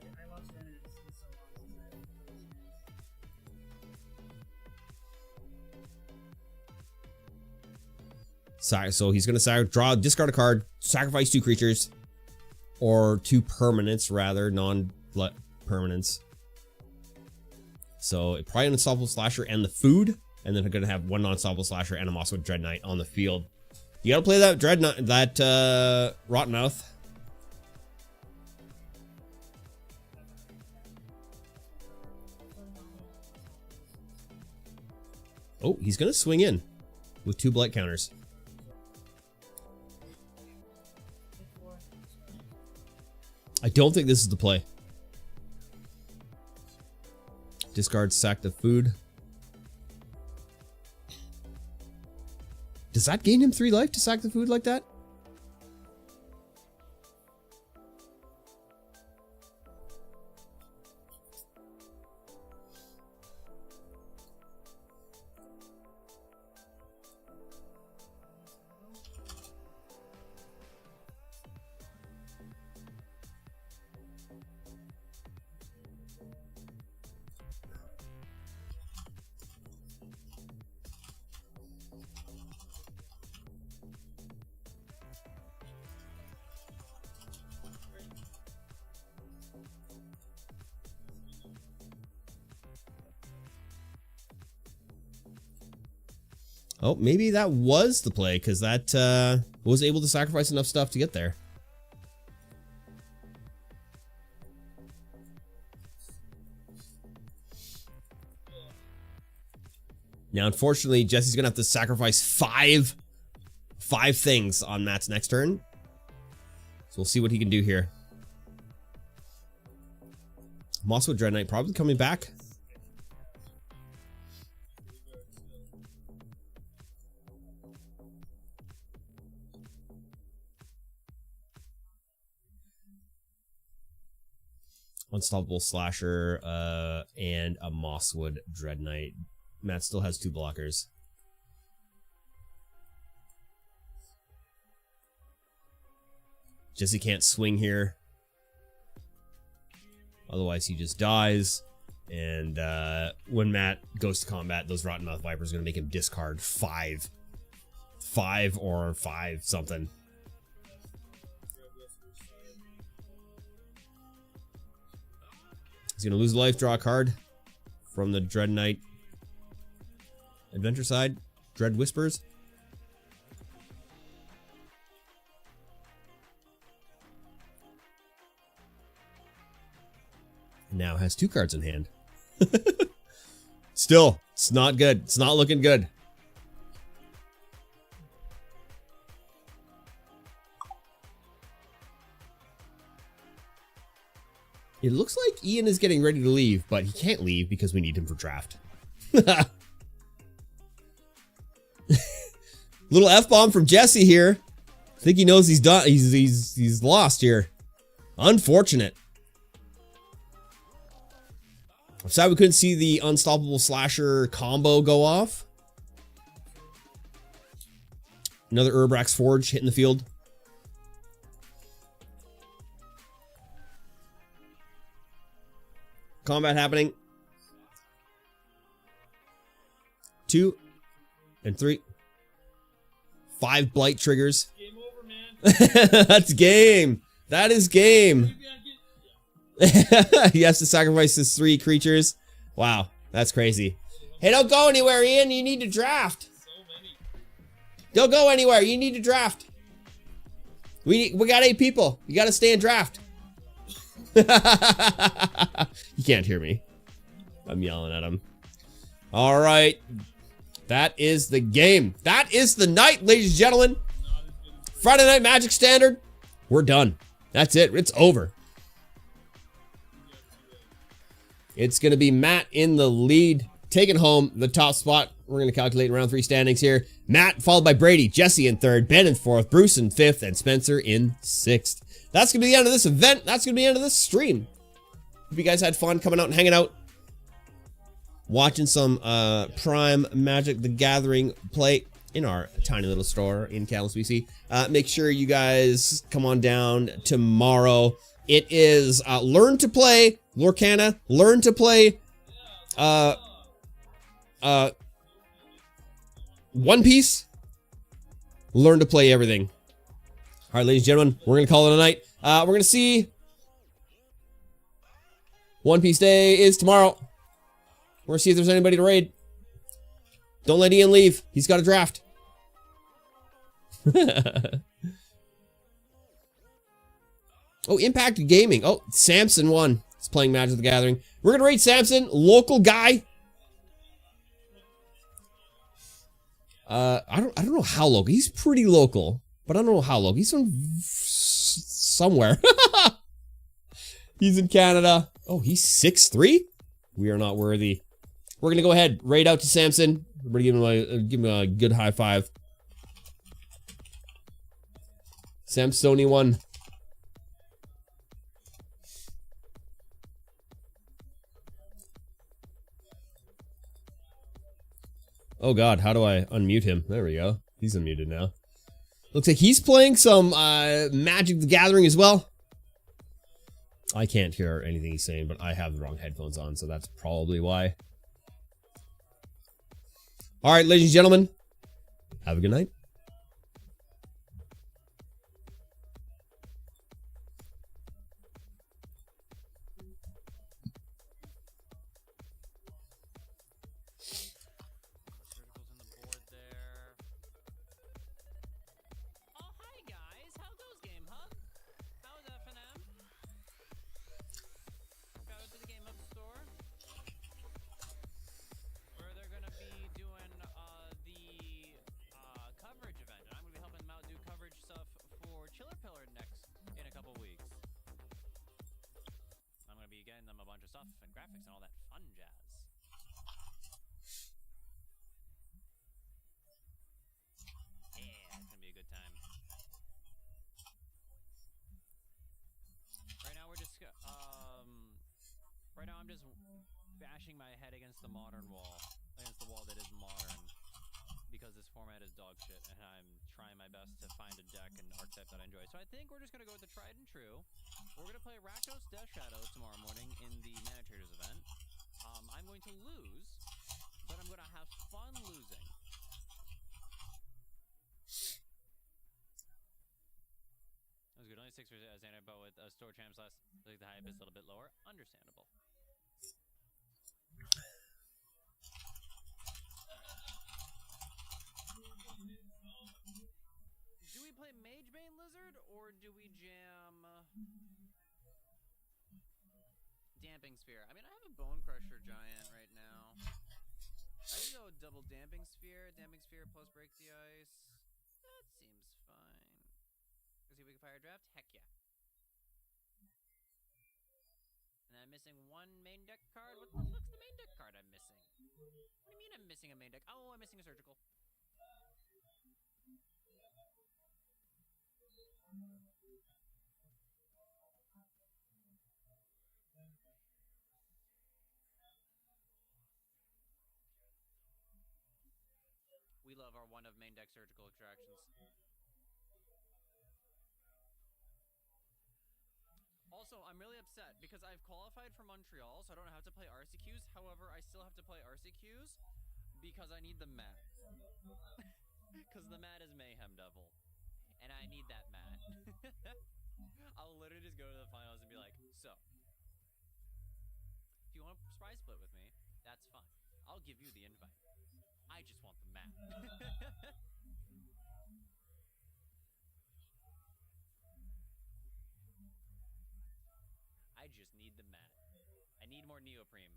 So he's going to discard a card, sacrifice 2 creatures. Or 2 permanents, rather, non-permanents. So probably an Unstoppable Slasher and the food. And then I'm going to have 1 non-Unstoppable Slasher and a Mosswood Dread Knight on the field. You got to play that Dread Knight, that Rotten Mouth. Oh, he's going to swing in with 2 blight counters. I don't think this is the play. Discard, sack the food. Does that gain him 3 life to sack the food like that? Oh, maybe that was the play, because that was able to sacrifice enough stuff to get there. Now, unfortunately, Jesse's going to have to sacrifice five things on Matt's next turn. So we'll see what he can do here. Mosswood Dread Knight probably coming back. Unstoppable Slasher, and a Mosswood Dread Knight. Matt still has 2 blockers. Jesse can't swing here. Otherwise he just dies. And when Matt goes to combat, those Rotten Mouth Vipers are going to make him discard 5. 5 or 5 something. He's going to lose life, draw a card from the Dread Knight adventure side. Dread Whispers. Now has 2 cards in hand. Still, it's not good. It's not looking good. It looks like Ian is getting ready to leave, but he can't leave because we need him for draft. Little F-bomb from Jesse here. I think he knows he's done. He's lost here. Unfortunate. I'm sad we couldn't see the Unstoppable Slasher combo go off. Another Urbrax Forge hitting the field. Combat happening. 2 and 3. 5 blight triggers. Game over, man. That's game. That is game. He has to sacrifice his 3 creatures. Wow, that's crazy. Hey, don't go anywhere, Ian. You need to draft. Don't go anywhere. You need to draft. We got 8 people. You got to stay and draft. You can't hear me. I'm yelling at him. All right. That is the game. That is the night, ladies and gentlemen. Friday Night Magic Standard. We're done. That's it. It's over. It's going to be Matt in the lead, taking home the top spot. We're going to calculate round 3 standings here. Matt, followed by Brady, Jesse in 3rd, Ben in 4th, Bruce in 5th, and Spencer in 6th. That's going to be the end of this event. That's going to be the end of this stream. Hope you guys had fun coming out and hanging out. Watching some Prime Magic the Gathering play. in our tiny little store in Kamloops, BC. Make sure you guys come on down tomorrow. It is Learn to Play Lorcana. Learn to Play One Piece. Learn to play everything. All right, ladies and gentlemen, we're gonna call it a night. We're gonna see. One Piece Day is tomorrow. We're gonna see if there's anybody to raid. Don't let Ian leave. He's got a draft. Oh, Impact Gaming. Oh, Samson won. He's playing Magic the Gathering. We're gonna raid Samson, local guy. I don't know how local. He's pretty local, but I don't know how local. He's from somewhere. He's in Canada. Oh, he's 6'3"? We are not worthy. We're gonna go ahead, raid out to Samson. We're gonna give him a good high five. Samsoni won. Oh god, how do I unmute him? There we go. He's unmuted now. Looks like he's playing some Magic the Gathering as well. I can't hear anything he's saying, but I have the wrong headphones on, so that's probably why. Alright, ladies and gentlemen, have a good night. Oh, hi guys. How goes Game Hub? How's FNM? Got to the Game Hub store where they're gonna be doing the coverage event, and I'm gonna be helping them out do coverage stuff for Chiller Pillar next in a couple weeks. I'm gonna be getting them a bunch of stuff and graphics and all that fun jazz. Yeah, it's gonna be a good time. Right now we're just right now I'm just bashing my head against the modern wall, against the wall that is modern, because this format is dog shit, and I'm trying my best to find a deck and archetype that I enjoy. So I think we're just gonna go with the tried and true. We're gonna play Rakdos Death Shadow tomorrow morning in the Mana Traders event. I'm going to lose, but I'm gonna have fun losing. That was good. Only 6 for Xander, but with store champs last, like the hype is a little bit lower. Understandable. Do we play Magebane Lizard or do we jam Damping Sphere? I mean, I have a Bone Crusher Giant right now. I can go double Damping Sphere plus Break the Ice. That seems fine. Is he weak fire draft? Heck yeah. And I'm missing one main deck card. What the fuck's the main deck card I'm missing? What do you mean I'm missing a main deck? Oh, I'm missing a Surgical. We love our one of main deck Surgical extractions. Also, I'm really upset because I've qualified for Montreal, so I don't have to play RCQs. However, I still have to play RCQs because I need the mat. Because the mat is Mayhem Devil. And I need that mat. I'll literally just go to the finals and be like, so, if you want to prize split with me, that's fine. I'll give you the invite. I just want the mat. I just need the mat. I need more neoprene.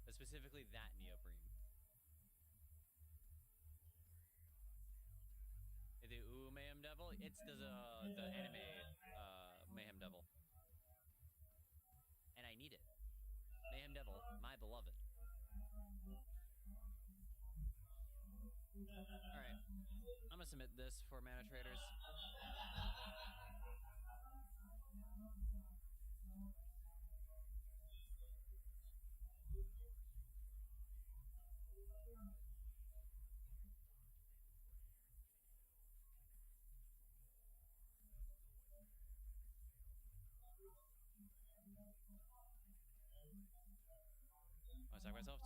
Specifically that neoprene. The Mayhem Devil? It's the anime Mayhem Devil. And I need it. Mayhem Devil, my beloved. Alright. I'm gonna submit this for Mana Traders.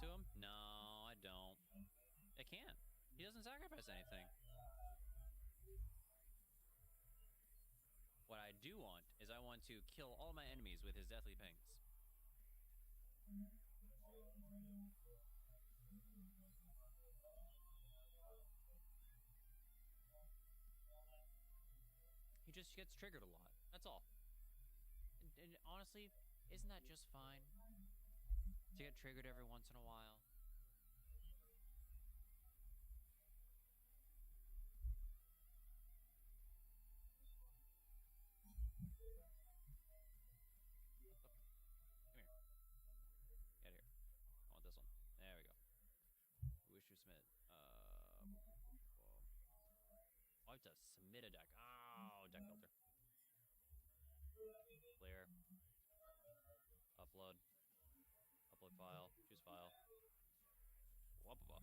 to him? No, I don't. It can't. He doesn't sacrifice anything. What I do want is I want to kill all my enemies with his deathly pings. He just gets triggered a lot. That's all. And honestly, isn't that just fine? To get triggered every once in a while. Come here. Get out of here. I want this one. There we go. Wish to submit. I have to submit a deck. Oh, deck filter. Clear. Upload. Upload file. Choose file. Whoop-a-wop.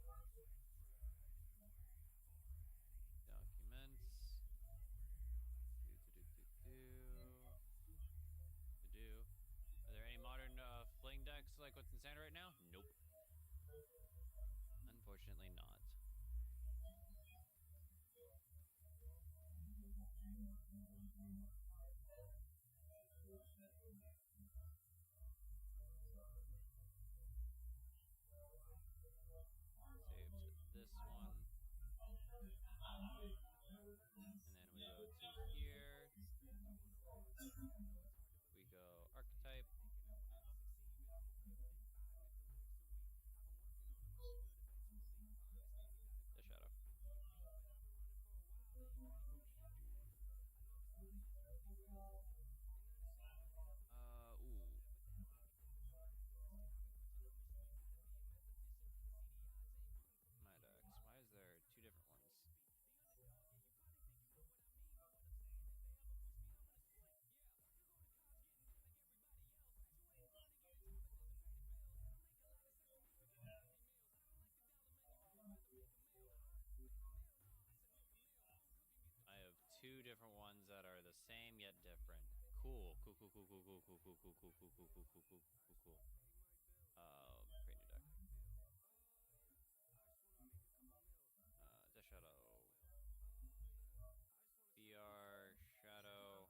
Documents. Do. Are there any modern fling decks like what's in standard right now? Nope. Unfortunately not. Save to this one. And then we go to here. We go archetype. The shadow. Ooh. My decks. Why is there two different ones? I have two different ones that are the same yet different. Cool. Cool. Create new deck. The shadow. BR Shadow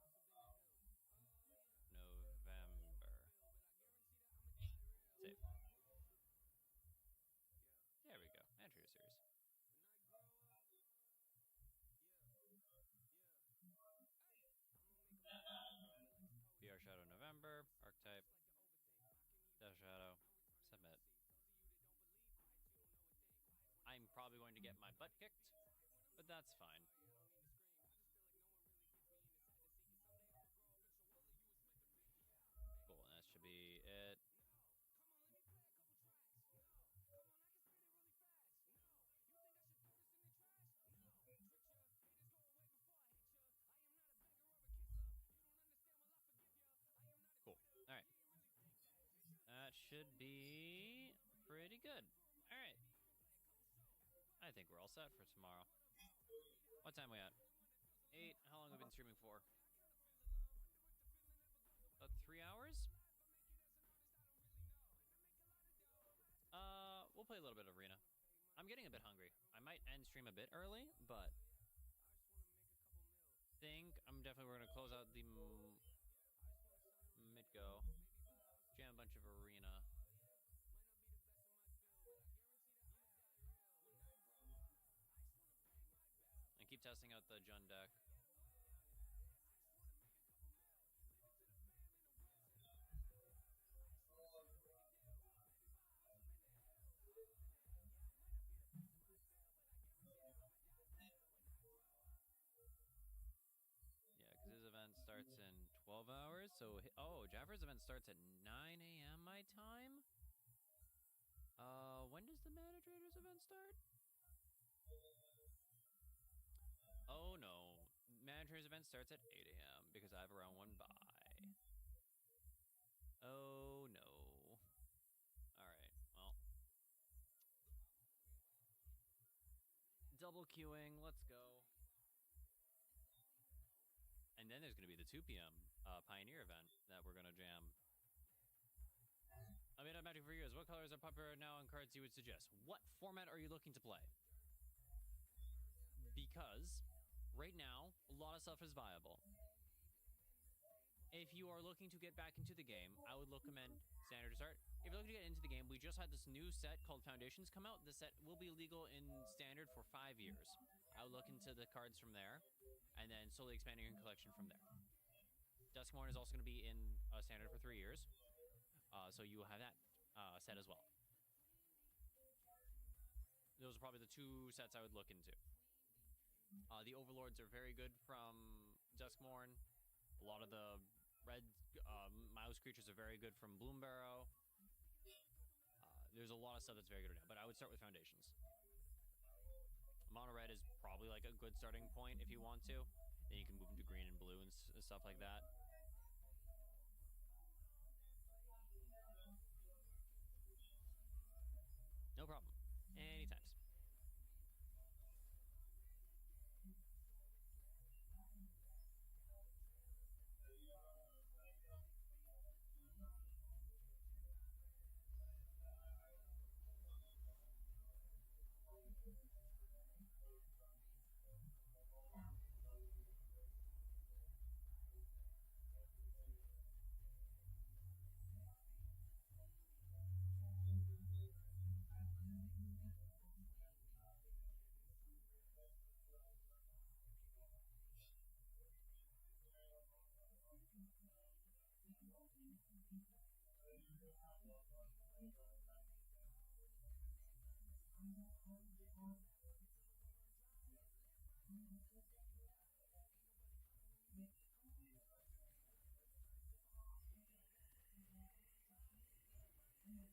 November. Save. There we go. Enter your series. BR Shadow November. Archetype. Death Shadow. Submit. I'm probably going to get my butt kicked, but that's fine. Cool, and that should be it. Cool. All right. That should be pretty good. All right. I think we're all set for tomorrow. What time are we at? 8. How long have we been streaming for? About 3 hours? We'll play a little bit of Arena. I'm getting a bit hungry. I might end stream a bit early, but think I'm definitely we're gonna close out the mid-go. Jam a bunch of Arena. And keep testing out the Jund deck. Yeah, because his event starts in 12 hours. So, Jaffer's event starts at 9 a.m. my time. When does the Manatrator's event start? Oh no, Manatrator's event starts at 8 a.m. because I have a round 1 bye. Oh no. Alright, well. Double queuing, let's go. And then there's going to be the 2 p.m. Pioneer event that we're gonna jam. I made up Magic for years. What colors are popular now in cards you would suggest? What format are you looking to play? Because right now, a lot of stuff is viable. If you are looking to get back into the game, I would recommend Standard to start. If you're looking to get into the game, we just had this new set called Foundations come out. This set will be legal in Standard for 5 years. I would look into the cards from there, and then slowly expanding your collection from there. Duskmourn is also going to be in Standard for 3 years. So you will have that set as well. Those are probably the 2 sets I would look into. The Overlords are very good from Duskmourn. A lot of the red mouse creatures are very good from Bloombarrow. There's a lot of stuff that's very good right now, but I would start with Foundations. Mono red is probably like a good starting point if you want to. Then you can move into green and blue and stuff like that. No problem. Anytime.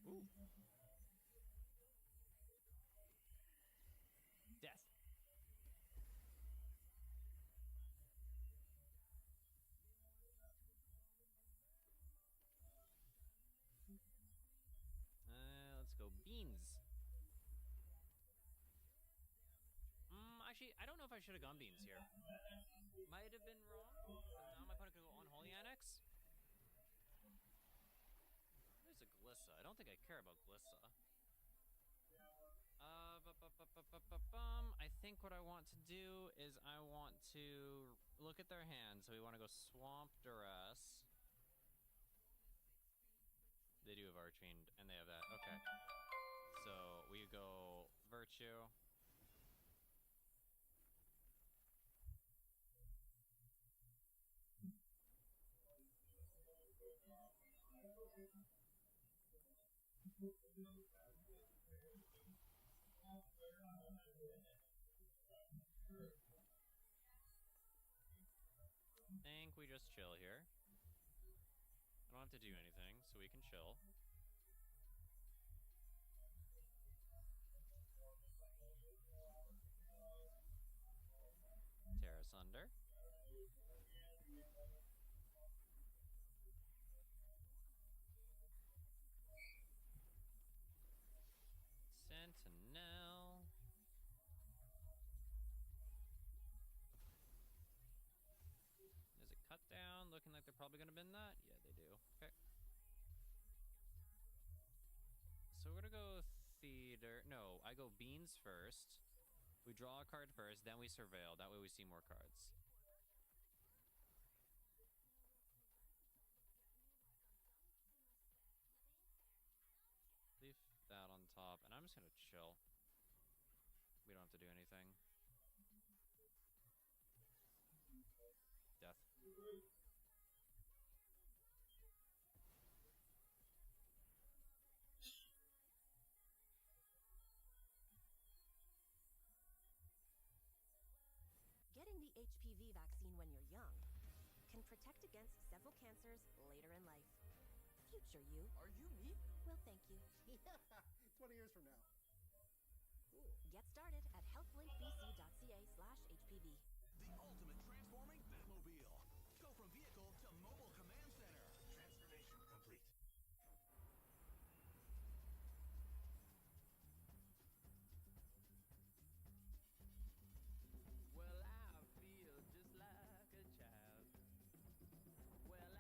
Ooh. Death. Let's go beans. Actually, I don't know if I should have gone beans here. Might have been wrong. Now my opponent could go Unholy Annex. There's a Glissa. I don't think I care about Glissa. I think what I want to do is I want to look at their hand. So we want to go Swamp Duress. They do have Archfiend, and they have that. Okay. So we go Virtue. Think we just chill here. I don't have to do anything, so we can chill. Tear asunder. Sentinel. There's a cut down, looking like they're probably gonna bin that. Yeah, they do. Okay. So we're gonna go theater. No, I go beans first. We draw a card first, then we surveil. That way we see more cards. Leave that on top, and I'm just gonna chill. We don't have to do anything. Death. Getting the HPV vaccine when you're young can protect against several cancers later in life. Future you. Are you me? Well, thank you. Yeah, 20 years from now. Cool. Get started at healthlinkbc.ca/HPV. The ultimate transforming Batmobile. Go from vehicle to mobile command center. Transformation complete. Well, I feel just like a child. Well,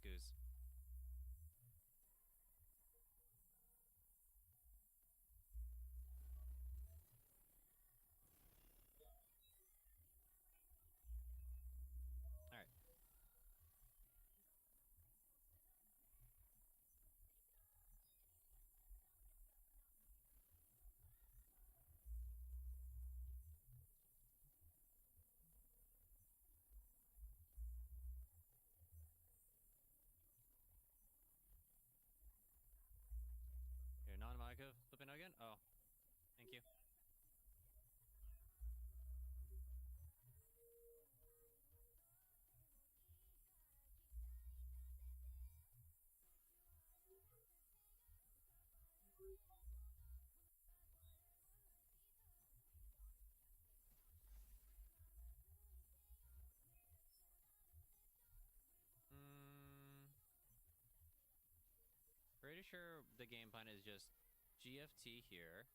Goose. All right. You're non-Monica flipping out again? Oh, thank you. Pretty sure the game plan is just GFT here.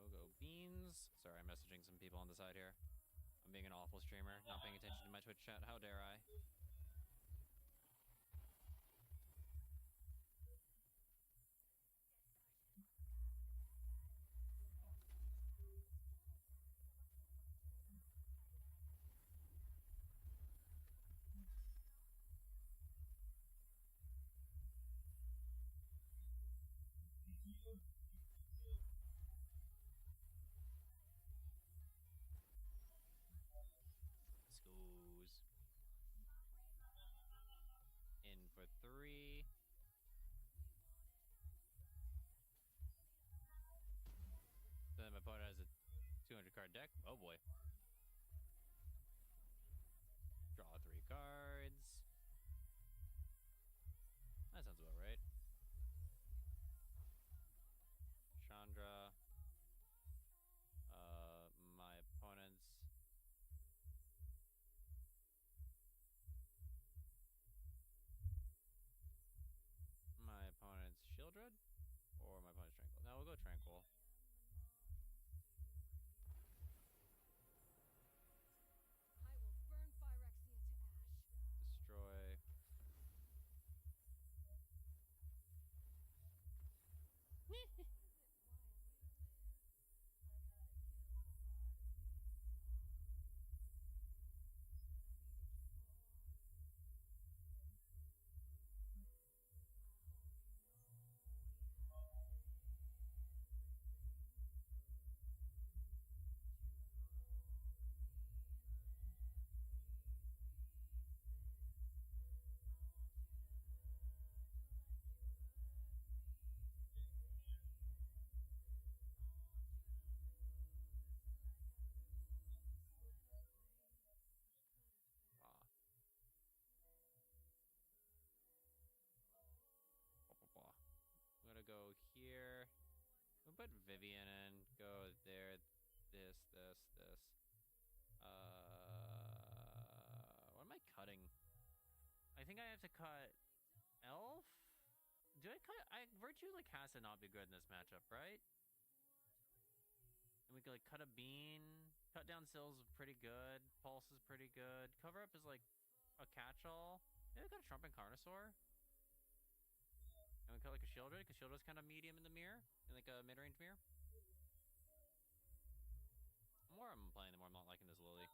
We'll go beans. Sorry, I'm messaging some people on the side here. I'm being an awful streamer, not paying attention to my Twitch chat. How dare I? Schools. In for 3. Then my opponent has a 200 card deck. Oh boy. Draw 3 cards. That sounds about right. Chandra. My opponent's Shieldred or my opponent's Tranquil. No, we'll go Tranquil. I will burn Phyrexia to ash. Destroy. Wow. I'm gonna go here. We'll put Vivian in. Go there. This. What am I cutting? I think I have to cut Elf? Do I cut? Virtue like has to not be good in this matchup, right? And we could like cut a bean. Cut down Sills is pretty good. Pulse is pretty good. Cover up is like a catch-all. Maybe I got a Trump and Carnosaur. And we cut like a Shieldred, because Shieldred's kind of medium in the mirror. In like a mid-range mirror. The more I'm playing, the more I'm not liking this Lily.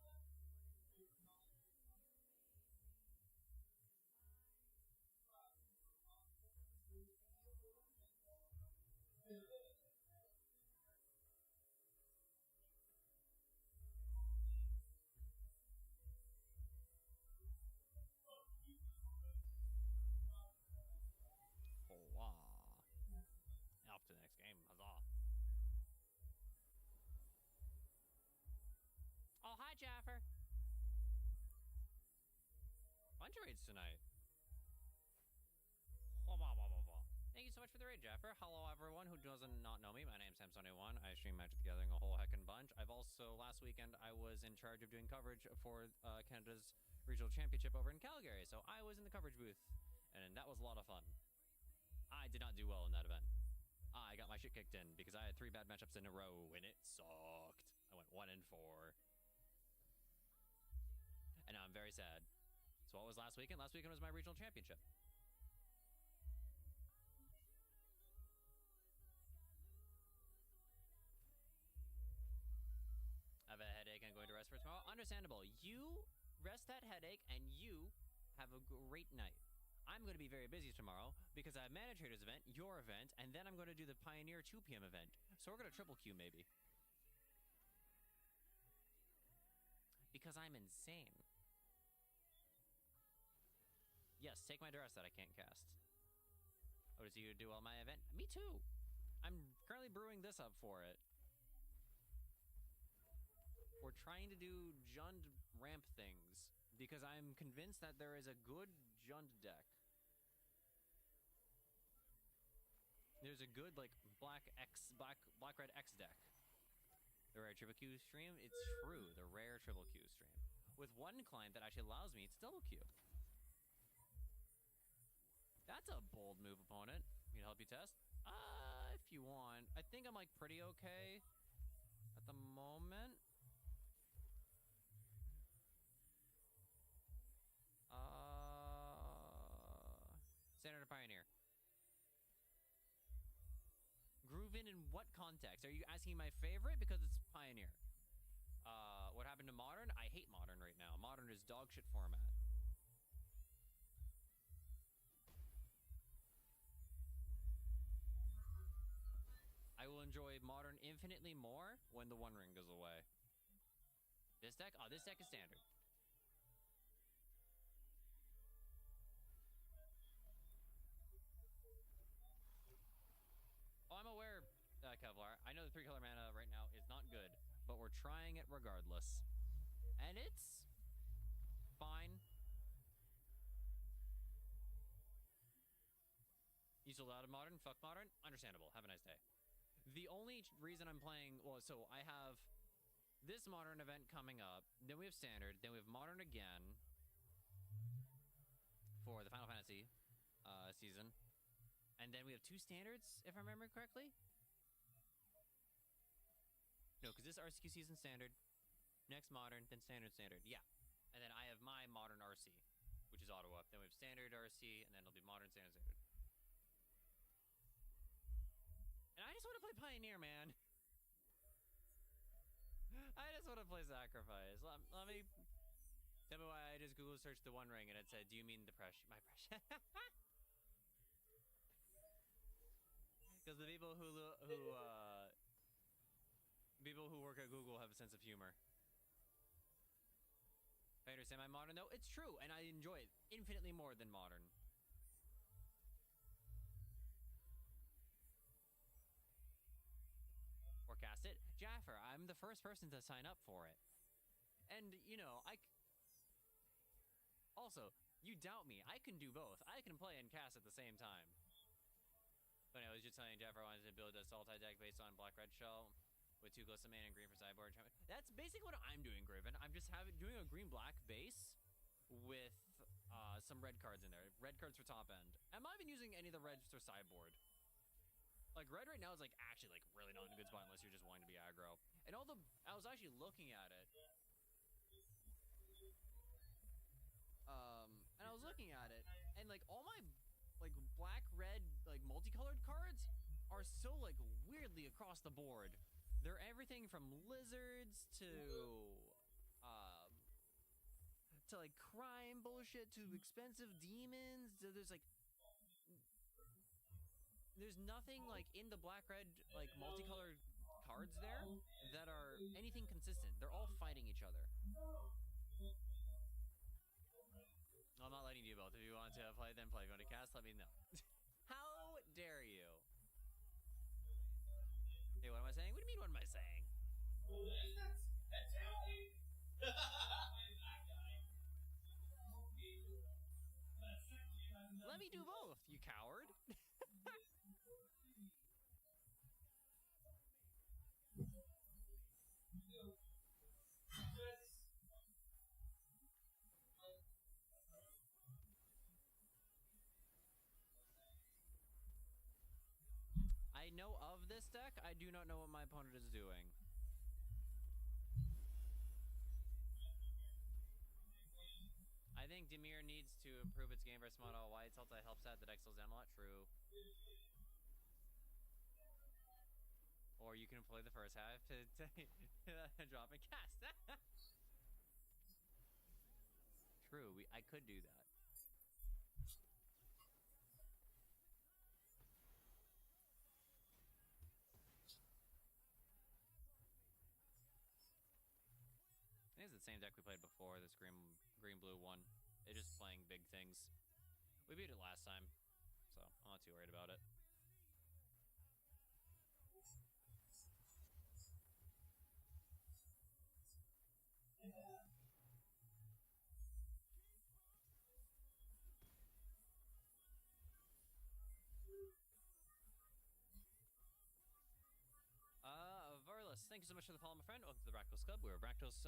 Jaffer. Bunch of raids tonight. Thank you so much for the raid, Jaffer. Hello, everyone who doesn't not know me. My name's Sam71. I stream Magic the Gathering a whole heckin' bunch. I've also, last weekend, I was in charge of doing coverage for Canada's regional championship over in Calgary. So I was in the coverage booth, and that was a lot of fun. I did not do well in that event. I got my shit kicked in because I had 3 bad matchups in a row, and it sucked. I went 1-4. And now I'm very sad. So what was last weekend? Last weekend was my regional championship. I have a headache and going to rest for tomorrow. Understandable. You rest that headache and you have a great night. I'm going to be very busy tomorrow because I have Mana Traders event, your event, and then I'm going to do the Pioneer 2 p.m. event. So we're going to triple queue maybe. Because I'm insane. Yes, take my duress that I can't cast. Oh, does you do well my event? Me too. I'm currently brewing this up for it. We're trying to do Jund ramp things because I'm convinced that there is a good Jund deck. There's a good like black red X deck. The rare triple Q stream, it's true. The rare triple Q stream with one client that actually allows me to double Q. That's a bold move, opponent. Me to help you test? If you want. I think I'm like pretty okay at the moment. Standard or Pioneer? Groovin in what context? Are you asking my favorite? Because it's Pioneer. What happened to Modern? I hate Modern right now. Modern is dog shit format. I will enjoy Modern infinitely more when the One Ring goes away. This deck? Oh, this deck is Standard. Oh, I'm aware, Kevlar. I know the 3-color mana right now is not good, but we're trying it regardless. And it's fine. You sold out of Modern? Fuck Modern? Understandable. Have a nice day. The only reason I'm playing... Well, so I have this Modern event coming up. Then we have Standard. Then we have Modern again for the Final Fantasy season. And then we have 2 Standards, if I remember correctly. No, because this RCQ season Standard, next Modern, then Standard. Yeah. And then I have my Modern RC, which is Ottawa. Then we have Standard RC, and then it'll be Modern, Standard. And I just want to play Pioneer, man. I just want to play Sacrifice. Let me... Tell me why I just Google searched the One Ring, and it said, do you mean the pressure? My pressure. Because the people who work at Google have a sense of humor. I understand my Modern though. It's true, and I enjoy it infinitely more than Modern. Or cast it. Jaffer, I'm the first person to sign up for it. And, you know, also, you doubt me. I can do both. I can play and cast at the same time. But I was just telling Jeff I wanted to build a Sultai deck based on Black-Red Shell with 2 Glycerin and green for sideboard. That's basically what I'm doing, Griffin. I'm just doing a green-black base with some red cards in there. Red cards for top end. I'm not even using any of the reds for sideboard. Like, red right now is, like, actually, like, really not in a good spot unless you're just wanting to be aggro. And I was actually looking at it. And, like, all my... like black, red, like multicolored cards are so like weirdly across the board. They're everything from lizards to like crime bullshit to expensive demons. There's nothing like in the black, red, like multicolored cards there that are anything consistent. They're all fighting each other. I'm not letting you both. If you want to play, then play. If you want to cast, let me know. How dare you? Hey, what am I saying? What do you mean, what am I saying? You coward. I know of this deck. I do not know what my opponent is doing. I think Demir needs to improve its game versus mono white. Tilta helps out. The deck slows down a lot. True. Or you can play the first half to drop and cast. True. I could do that. I think it's the same deck we played before, this green-blue one. They're just playing big things. We beat it last time, so I'm not too worried about it. Varlas, thank you so much for the follow, my friend. Welcome to the Rakdos Club. We're Rakdos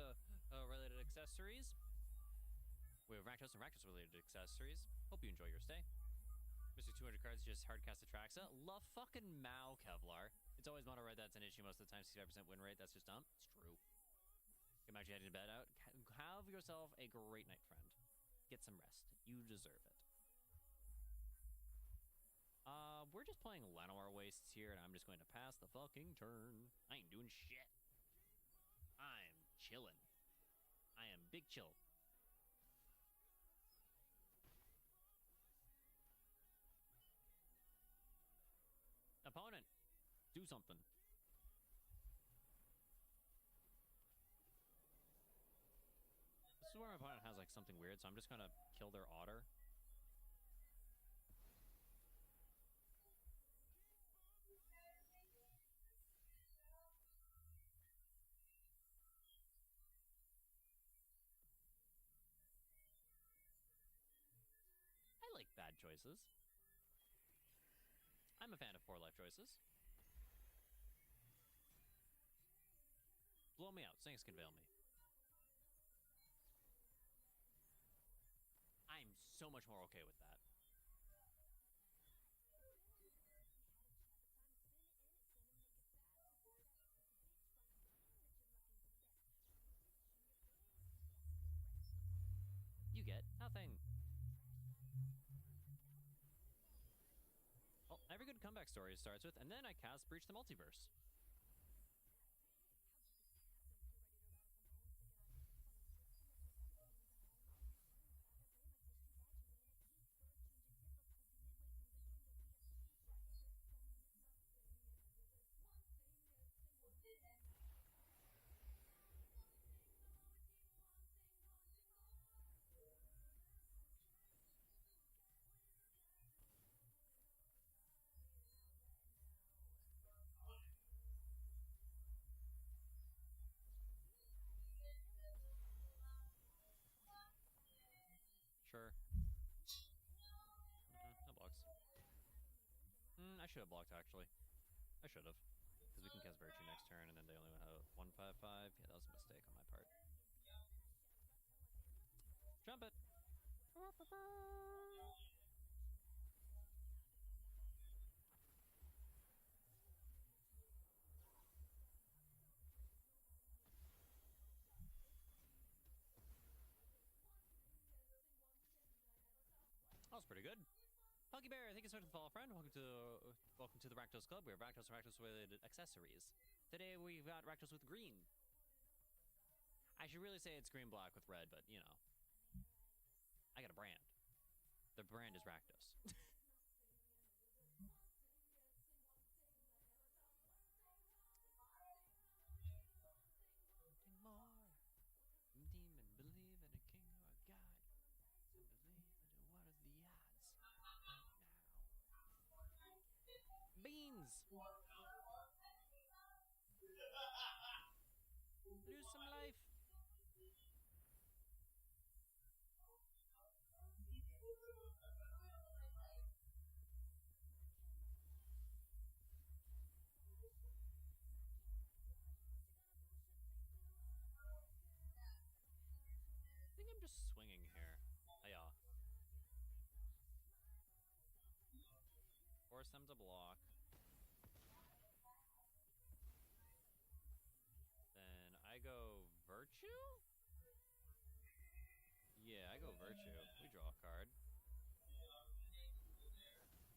related accessories. We have Rakdos and Rakdos related accessories. Hope you enjoy your stay. Mr. 200 cards, just hardcast Atraxa. Love fucking Mao, Kevlar. It's always mono red that's an issue most of the time. 65% win rate, that's just dumb. It's true. Imagine heading to bed out. Have yourself a great night, friend. Get some rest. You deserve it. We're just playing Llanowar Wastes here, and I'm just going to pass the fucking turn. I ain't doing shit. I'm chilling. I am big chill. Opponent, do something. This is where my opponent has like something weird, so I'm just gonna kill their otter. I like bad choices. I'm a fan of 4 life choices. Blow me out. Things can veil me. I'm so much more okay with that. You get nothing. Well, every good comeback story starts with, and then I cast Breach the Multiverse. Sure. No blocks. I should have blocked, actually. I should have. Because we can cast Virtue next turn, and then they only have 1/5/5. Yeah, that was a mistake on my part. Jump it! That was pretty good. Huggy Bear, thank you so much for the follow, friend. Welcome to the Rakdos Club. We have Rakdos and Rakdos related accessories. Today we've got Rakdos with green. I should really say it's green black with red, but you know, I got a brand. The brand is Rakdos. Something more. Demon, believe in a king or a god. And believe in what are the odds right now. Beans! Lose some life. force them to block. Then I go Virtue? Yeah, I go Virtue. We draw a card.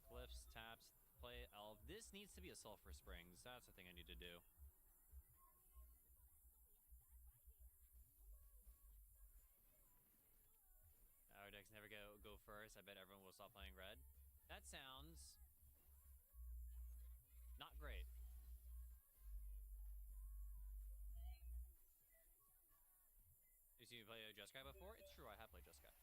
Cliffs, taps, play Elf. This needs to be a Sulphur Springs. That's the thing I need to do. Our decks never go first. I bet everyone will stop playing red. That sounds not great. You seen me play Jeskai before? It's true, I have played Jeskai.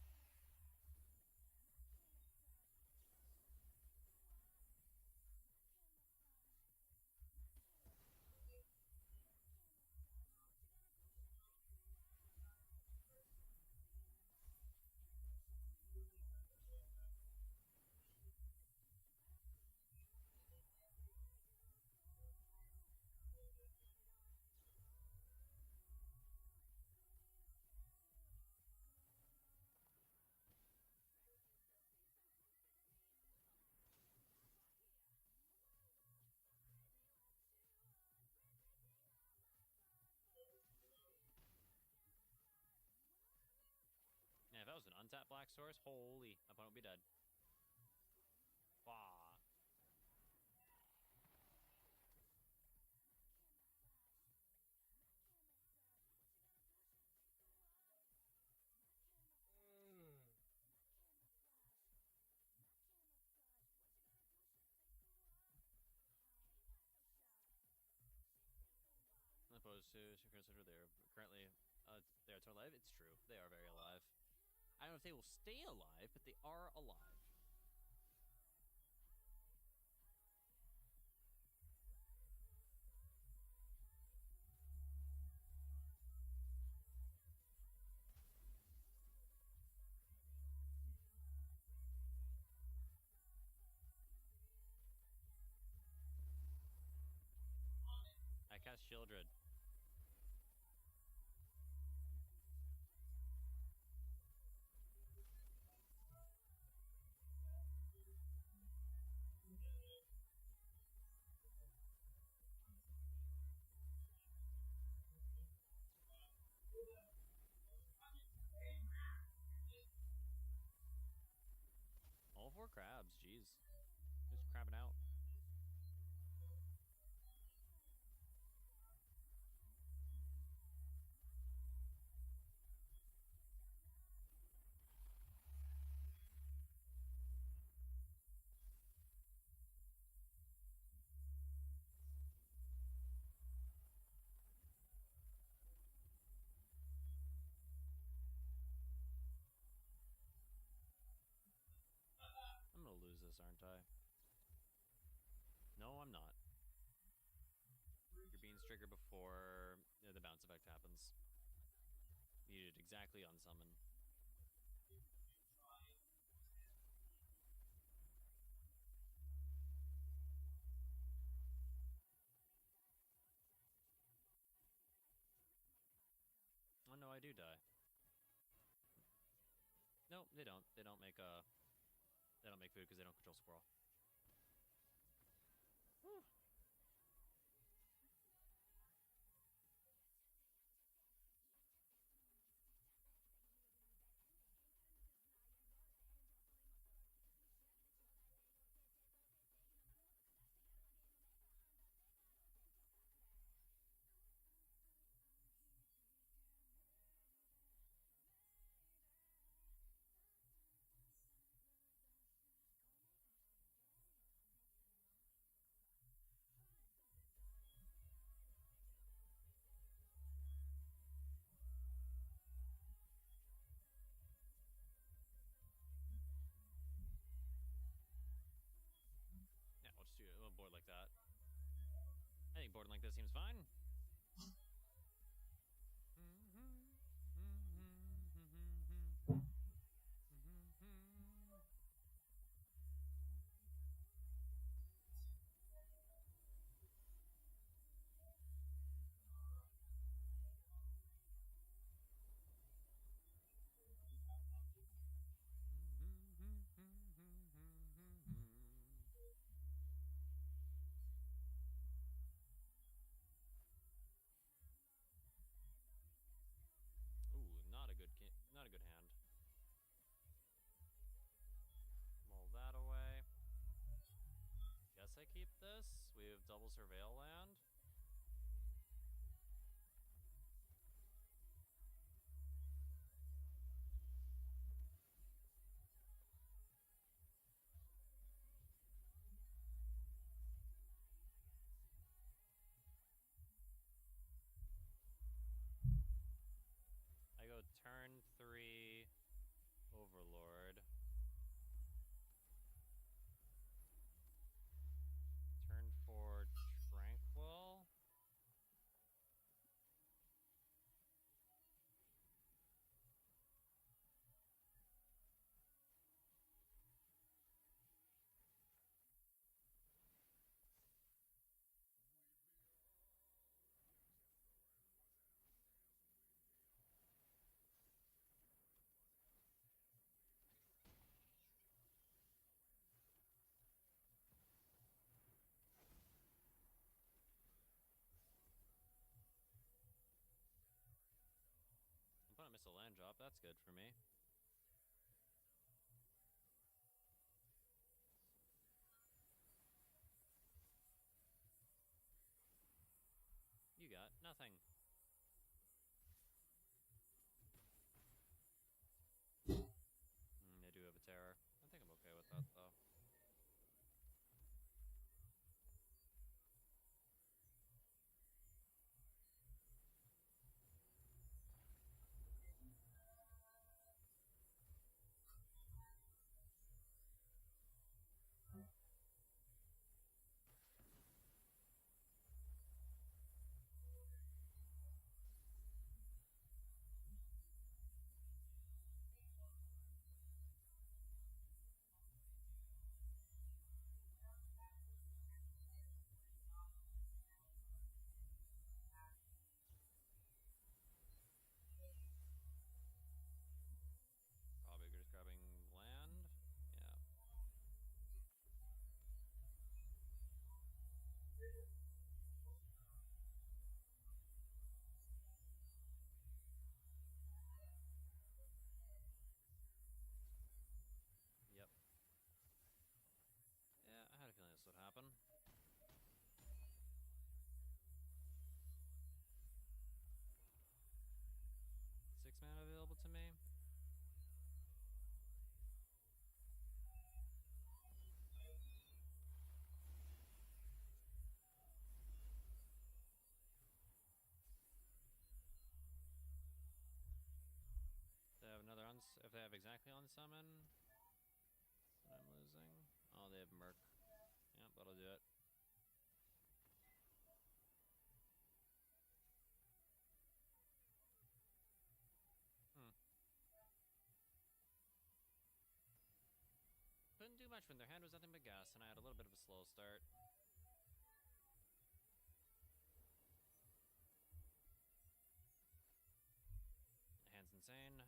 Yeah, if that was an untapped black source, holy, my opponent would be dead. Wow. As opposed to consider they're currently they are alive. It's true, they are very alive. I don't know if they will stay alive, but they are alive. I cast Shieldred. All 4 crabs, jeez. Just crabbing out. I'm gonna lose this, aren't I? No, I'm not. Your beans trigger before the bounce effect happens. Needed exactly on summon. Oh no, I do die. No, they don't. They don't make food because they don't control squirrel. Whew. Yeah, we'll just do a board like that. I think boarding like this seems fine. a land drop. That's good for me. You got nothing. They do have a terror. I think I'm okay with that, though. Probably just grabbing land. Yeah. Yep. Yeah, I had a feeling this would happen. Six mana available to me. They have another if they have exactly on summon, then I'm losing. Oh, they have Merc. Yep, that'll do it. Couldn't do much when their hand was nothing but gas, and I had a little bit of a slow start. Hand's insane.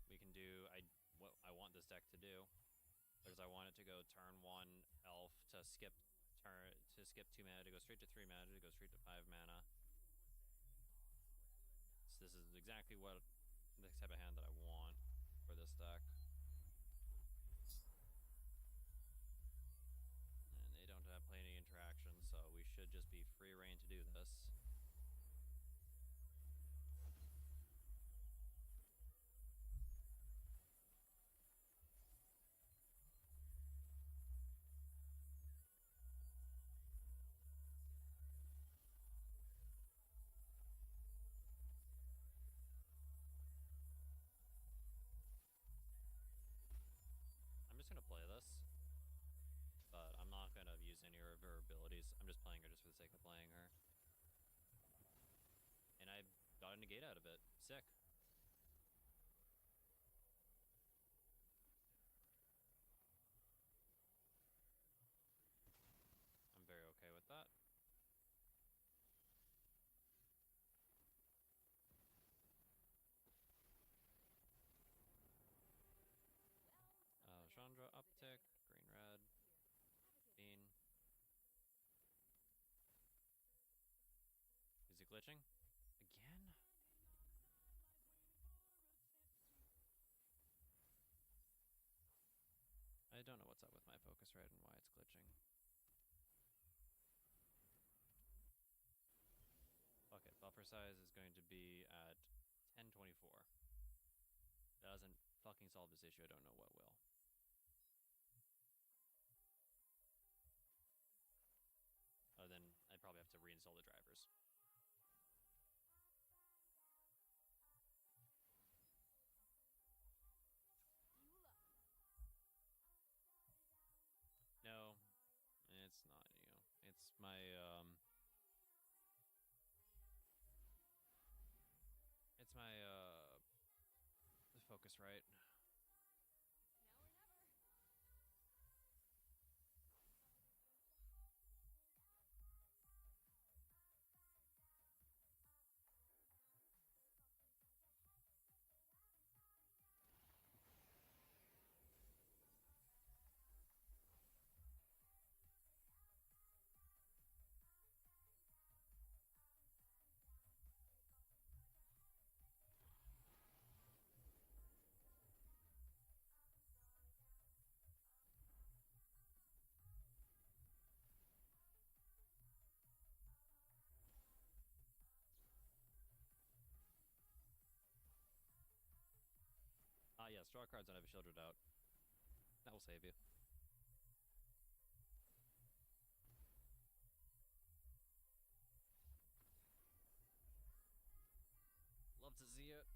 We can do what I want this deck to do, because I want it to go turn 1 elf to skip 2 mana to go straight to 3 mana to go straight to 5 mana. So this is exactly what the type of hand that I want for this deck. And they don't have play any interaction, so we should just be free reign to do this. I'm just gonna play this, but I'm not gonna use any of her abilities. I'm just playing her just for the sake of playing her. And I got a negate out of it. Sick. I'm very okay with that. Chandra uptick, green red, bean. Is it glitching? Again? I don't know what's up with my focus red and why it's glitching. Fuck it, buffer size is going to be at 1024. That doesn't fucking solve this issue, I don't know what will. Other than I'd probably have to reinstall the drivers. No, it's not you. It's my it's my focus right. Now or never. Yes, draw cards and have a Shieldred out. That will save you. Love to see it.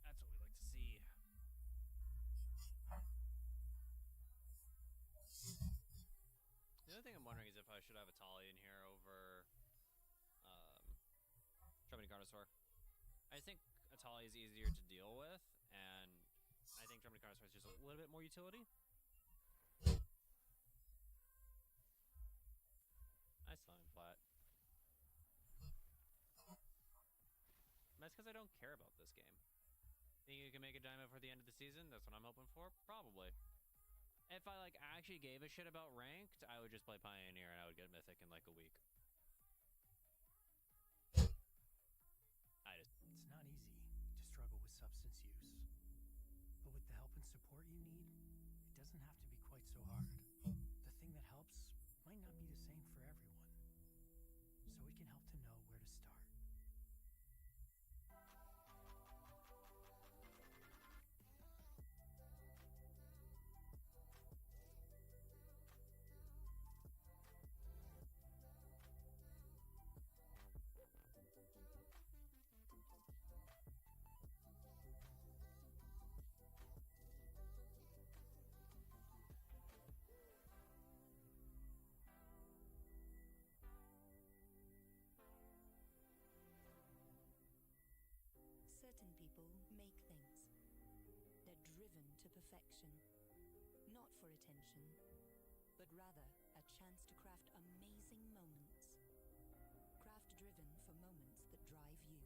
That's what we like to see. The other thing I'm wondering is if I should have a Tali in here over Trumpeting Carnosaur. I just think a Tali is easier to deal with, and I think Trumpeting Carnosaur is just a little bit more utility. I still am flat. That's because I don't care about this game. Think you can make a diamond for the end of the season? That's what I'm hoping for? Probably. If I like actually gave a shit about ranked, I would just play Pioneer and I would get Mythic in like a week. It's not easy to struggle with substance use. But with the help and support you need, it doesn't have to be quite so hard. The thing that helps might not be the same for everyone. So it can help to know where to start. Certain people make things. They're driven to perfection. Not for attention, but rather a chance to craft amazing moments. Craft driven for moments that drive you.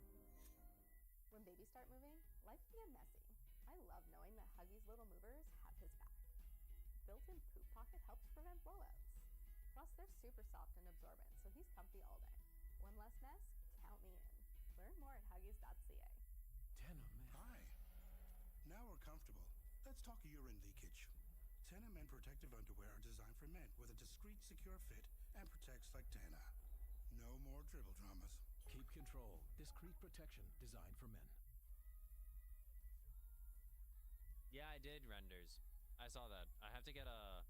When babies start moving, life can get messy. I love knowing that Huggies Little Movers have his back. Built-in poop pocket helps prevent blowouts. Plus, they're super soft and absorbent, so he's comfy all day. One less mess? Count me in. Learn more at huggies.ca. Denim. Hi. Now we're comfortable. Let's talk urine leakage. Tana Men protective underwear are designed for men with a discreet, secure fit and protects like Tana. No more dribble dramas. Keep control. Discreet protection designed for men. Yeah, I did renders. I saw that. I have to get a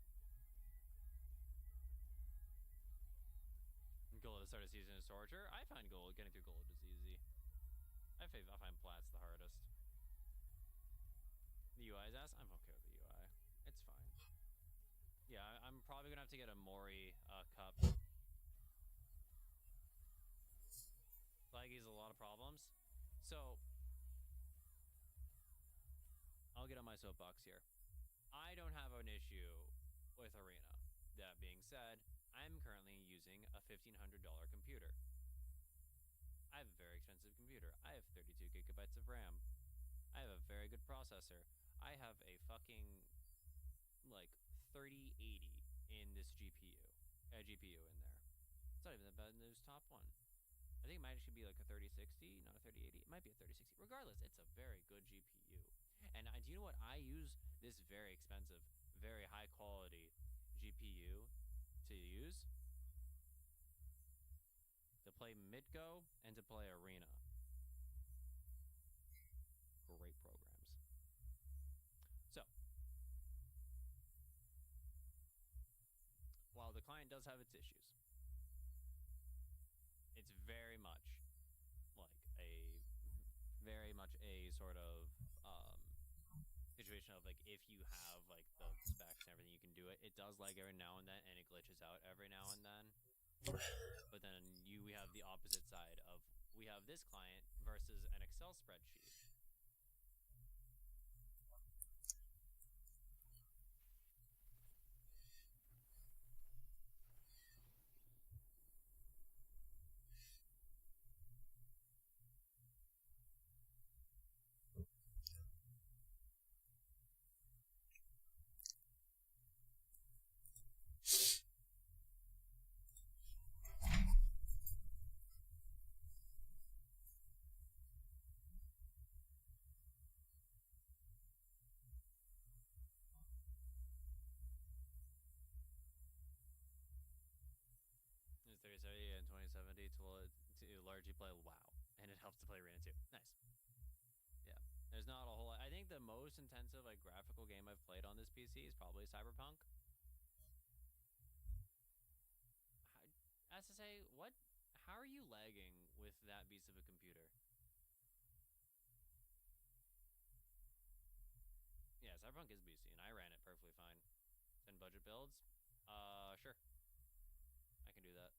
gold at the start of season is torture. I find gold. Getting through gold is easy. I find plats the hardest. The UI is ass. I'm okay with the UI. It's fine. Yeah, I'm probably gonna have to get a Mori cup. Laggy's a lot of problems. So I'll get on my soapbox here. I don't have an issue with Arena. That being said, I'm currently using a $1,500 computer. I have a very expensive computer. I have 32 gigabytes of RAM. I have a very good processor. I have a fucking like 3080 in this GPU in there. It's not even the bad news top one. I think it might actually be like a 3060, not a 3080. It might be a 3060. Regardless, it's a very good GPU. And do you know what? I use this very expensive, very high quality GPU to use to play Midgo and to play Arena. Great programs. So, while the client does have its issues, it's very much a sort of situation of like if you have like the specs and everything, you can do it. It does lag every now and then, and it glitches out every now and then. But then we have the opposite side of we have this client versus an Excel spreadsheet. It's 3070 and 2070 to largely play WoW, and it helps to play Arena 2. Nice. Yeah. There's not a whole lot. I think the most intensive like graphical game I've played on this PC is probably Cyberpunk. As to say, how are you lagging with that beast of a computer? Yeah, Cyberpunk is beasty, and I ran it perfectly fine. 10 budget builds? Sure. I can do that.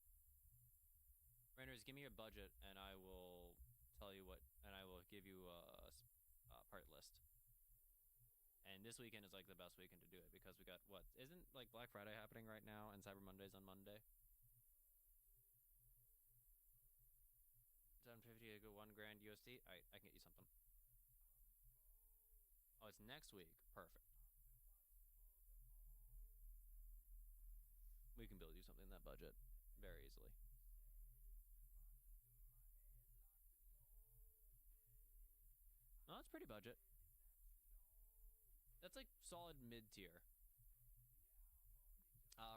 Renders, give me your budget, and I will tell you what, and I will give you a part list. And this weekend is like the best weekend to do it, because we got, what, isn't like Black Friday happening right now, and Cyber Monday's on Monday? 750 to go $1 grand USD. Alright, I can get you something. Oh, it's next week. Perfect. We can build you something in that budget very easily. Oh, that's pretty budget. That's like solid mid-tier.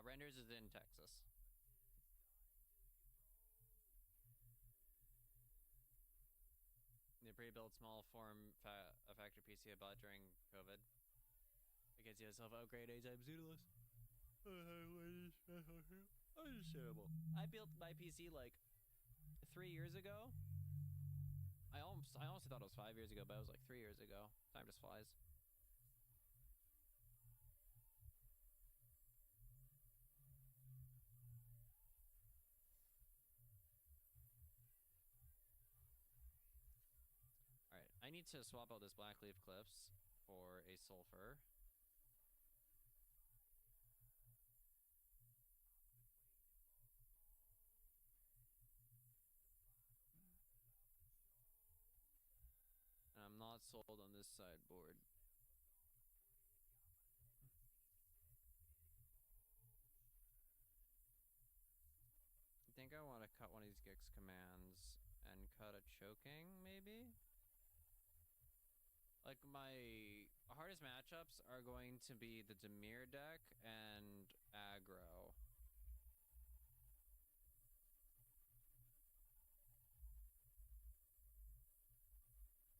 Renders is in Texas. The pre-built small form factor PC I bought during COVID. I can't see myself upgrade anytime soon. Understandable. I built my PC like 3 years ago. I honestly thought it was 5 years ago, but it was like 3 years ago. Time just flies. Alright, I need to swap out this Blackleaf Cliffs for a Sulfur. And I'm not sold on this sideboard. I think I want to cut one of these Gix commands and cut a choking, maybe? Like, my hardest matchups are going to be the Demir deck and aggro.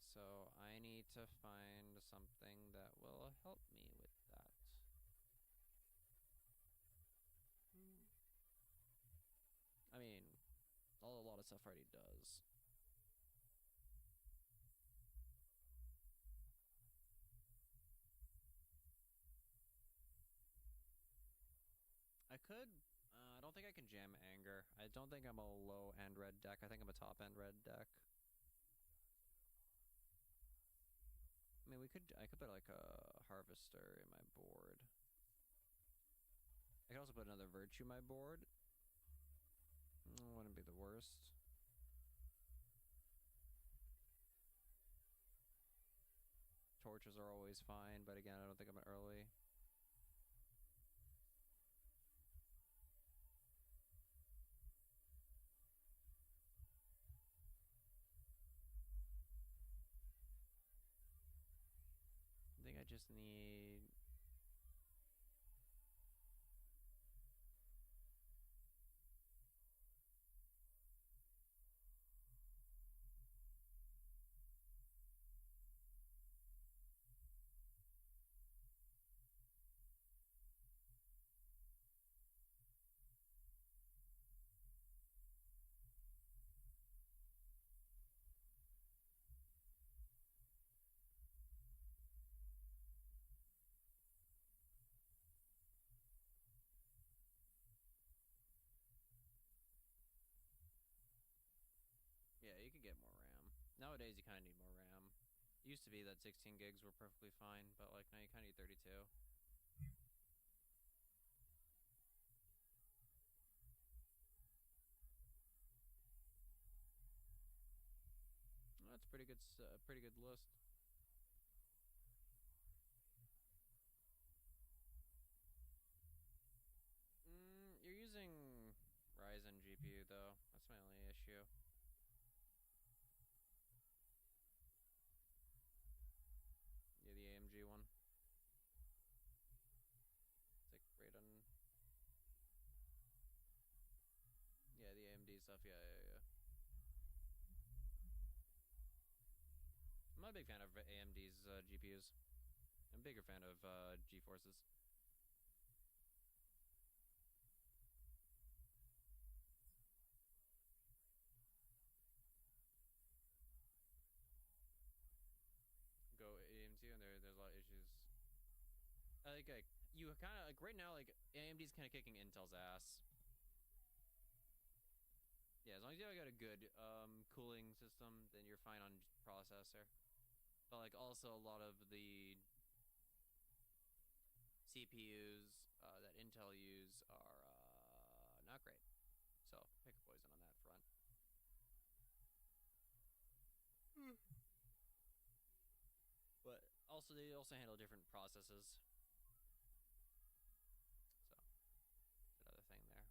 So I need to find something that will help me with that. I mean, a lot of stuff already does. I could, I don't think I can jam Anger. I don't think I'm a low-end red deck. I think I'm a top-end red deck. I mean, I could put like a Harvester in my board. I could also put another Virtue in my board. Wouldn't be the worst. Torches are always fine, but again, I don't think I'm an early. I think I just need... Yeah, you could get more RAM. Nowadays, you kind of need more RAM. It used to be that 16 gigs were perfectly fine, but like now you kind of need 32. Well, that's pretty good list. You're using Ryzen GPU though. That's my only issue. Yeah, the AMG one. It's like right on. Yeah, the AMD stuff. Yeah. not a big fan of AMD's GPUs. I'm a bigger fan of GeForce's. Go AMD, and there's a lot of issues. Like you kind of like right now, like AMD's kind of kicking Intel's ass. Yeah, as long as you got a good cooling system, then you're fine on processor. But like also a lot of the CPUs that Intel use are not great. So pick a poison on that front. But also they also handle different processes. So another thing there.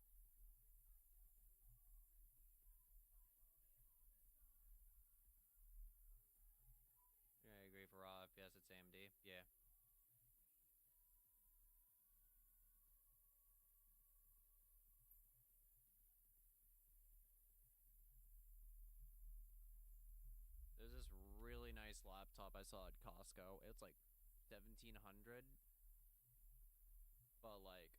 Yeah, I agree for raw FPS it's AMD. Yeah. There's this really nice laptop I saw at Costco. It's like 1,700. But like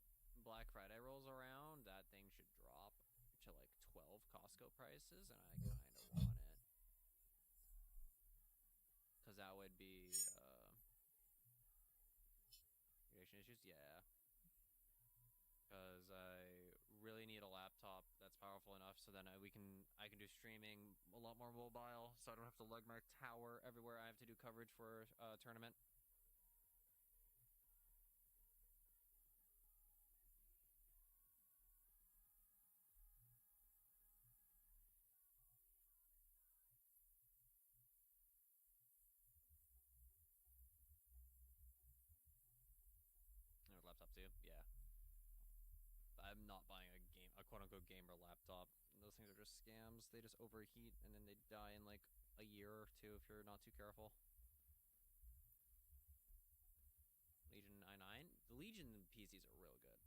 Black Friday rolls around, that thing should drop to like 12 Costco prices, and I kind of want it. Cause that would be creation issues, yeah. Cause I really need a laptop that's powerful enough so then I can do streaming a lot more mobile, so I don't have to lug my tower everywhere I have to do coverage for a tournament. Or laptop too, yeah. I'm not buying a quote-unquote gamer laptop. Those things are just scams. They just overheat and then they die in like a year or two if you're not too careful. Legion i9? The Legion PCs are real good.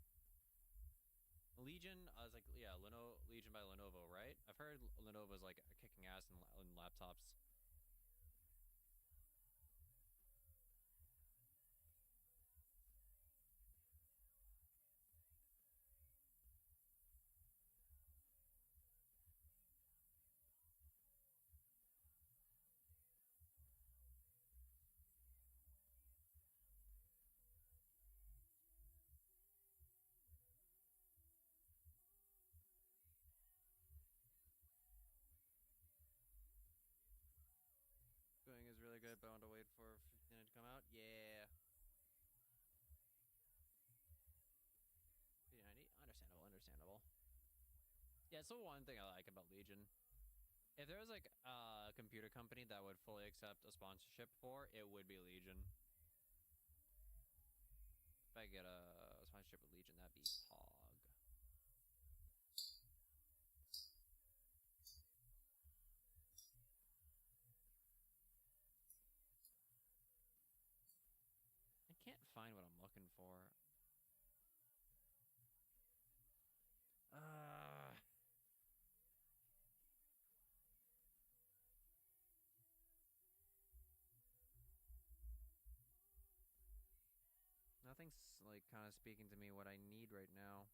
Legion, I was like, yeah, Legion by Lenovo, right? I've heard Lenovo's like kicking ass in laptops. Going is really good, but I want to wait for 15 to come out. Yeah. 390, understandable. Yeah, so one thing I like about Legion. If there was like a computer company that would fully accept a sponsorship for, it would be Legion. If I get a sponsorship with Legion, that'd be Pog. I can't find what I'm looking for. Nothing's like kind of speaking to me what I need right now.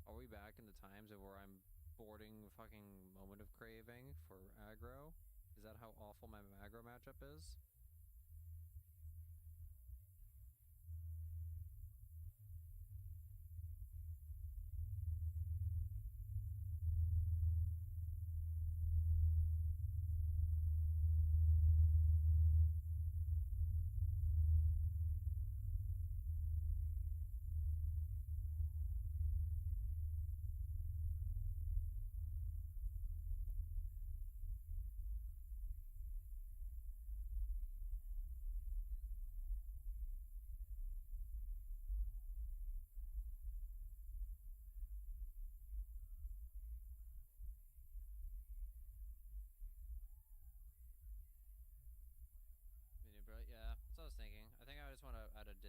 Are we back in the times of where I'm boarding fucking Moment of Craving for aggro? Is that how awful my aggro matchup is?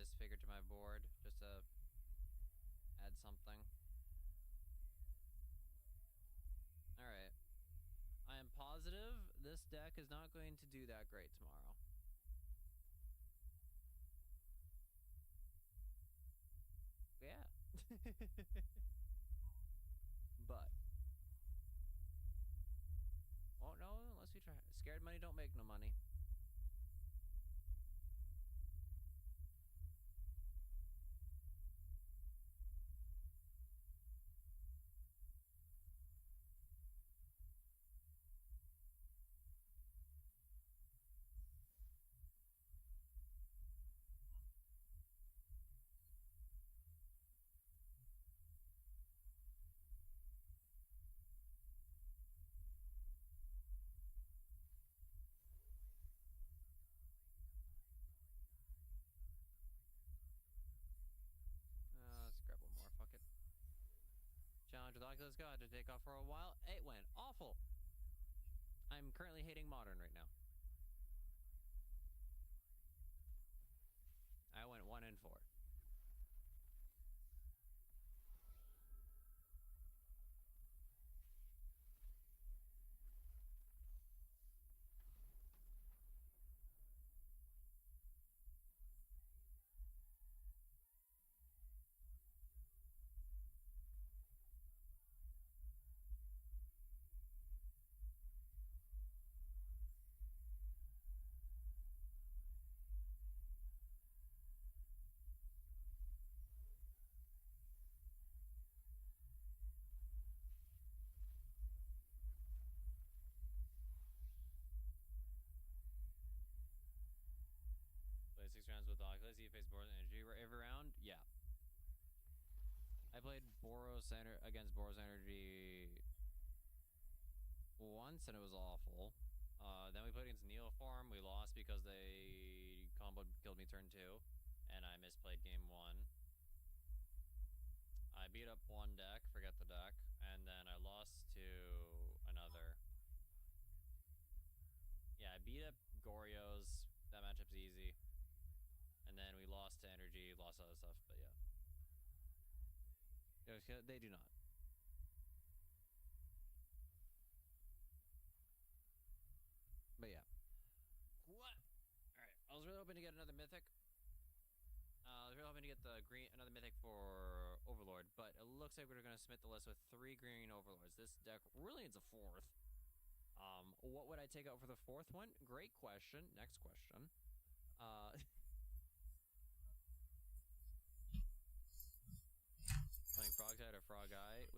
misfigured to my board just to add something. Alright. I am positive this deck is not going to do that great tomorrow. Yeah. But. Oh, no, unless we try. Scared money don't make no money. Let's grab one more. Fuck it. Challenge with Oculus God to take off for a while. It went awful. I'm currently hating Modern right now. I went 1 and 4. Played 6 rounds with Oculus. You faced Boros Energy every round? Yeah. I played against Boros Energy once, and it was awful. Then we played against Neoform. We lost because they combo killed me turn 2, and I misplayed game 1. I beat up one deck, forget the deck, and then I lost to another. Yeah, I beat up Goryo's. That matchup's easy. And then we lost to Energy, lost other stuff, but yeah. They do not. But yeah. What? Alright, I was really hoping to get another mythic. I was really hoping to get another mythic for Overlord, but it looks like we're gonna submit the list with 3 green Overlords. This deck really needs a 4th. What would I take out for the 4th one? Great question. Next question. Playing Frog Tide or Frog Eye.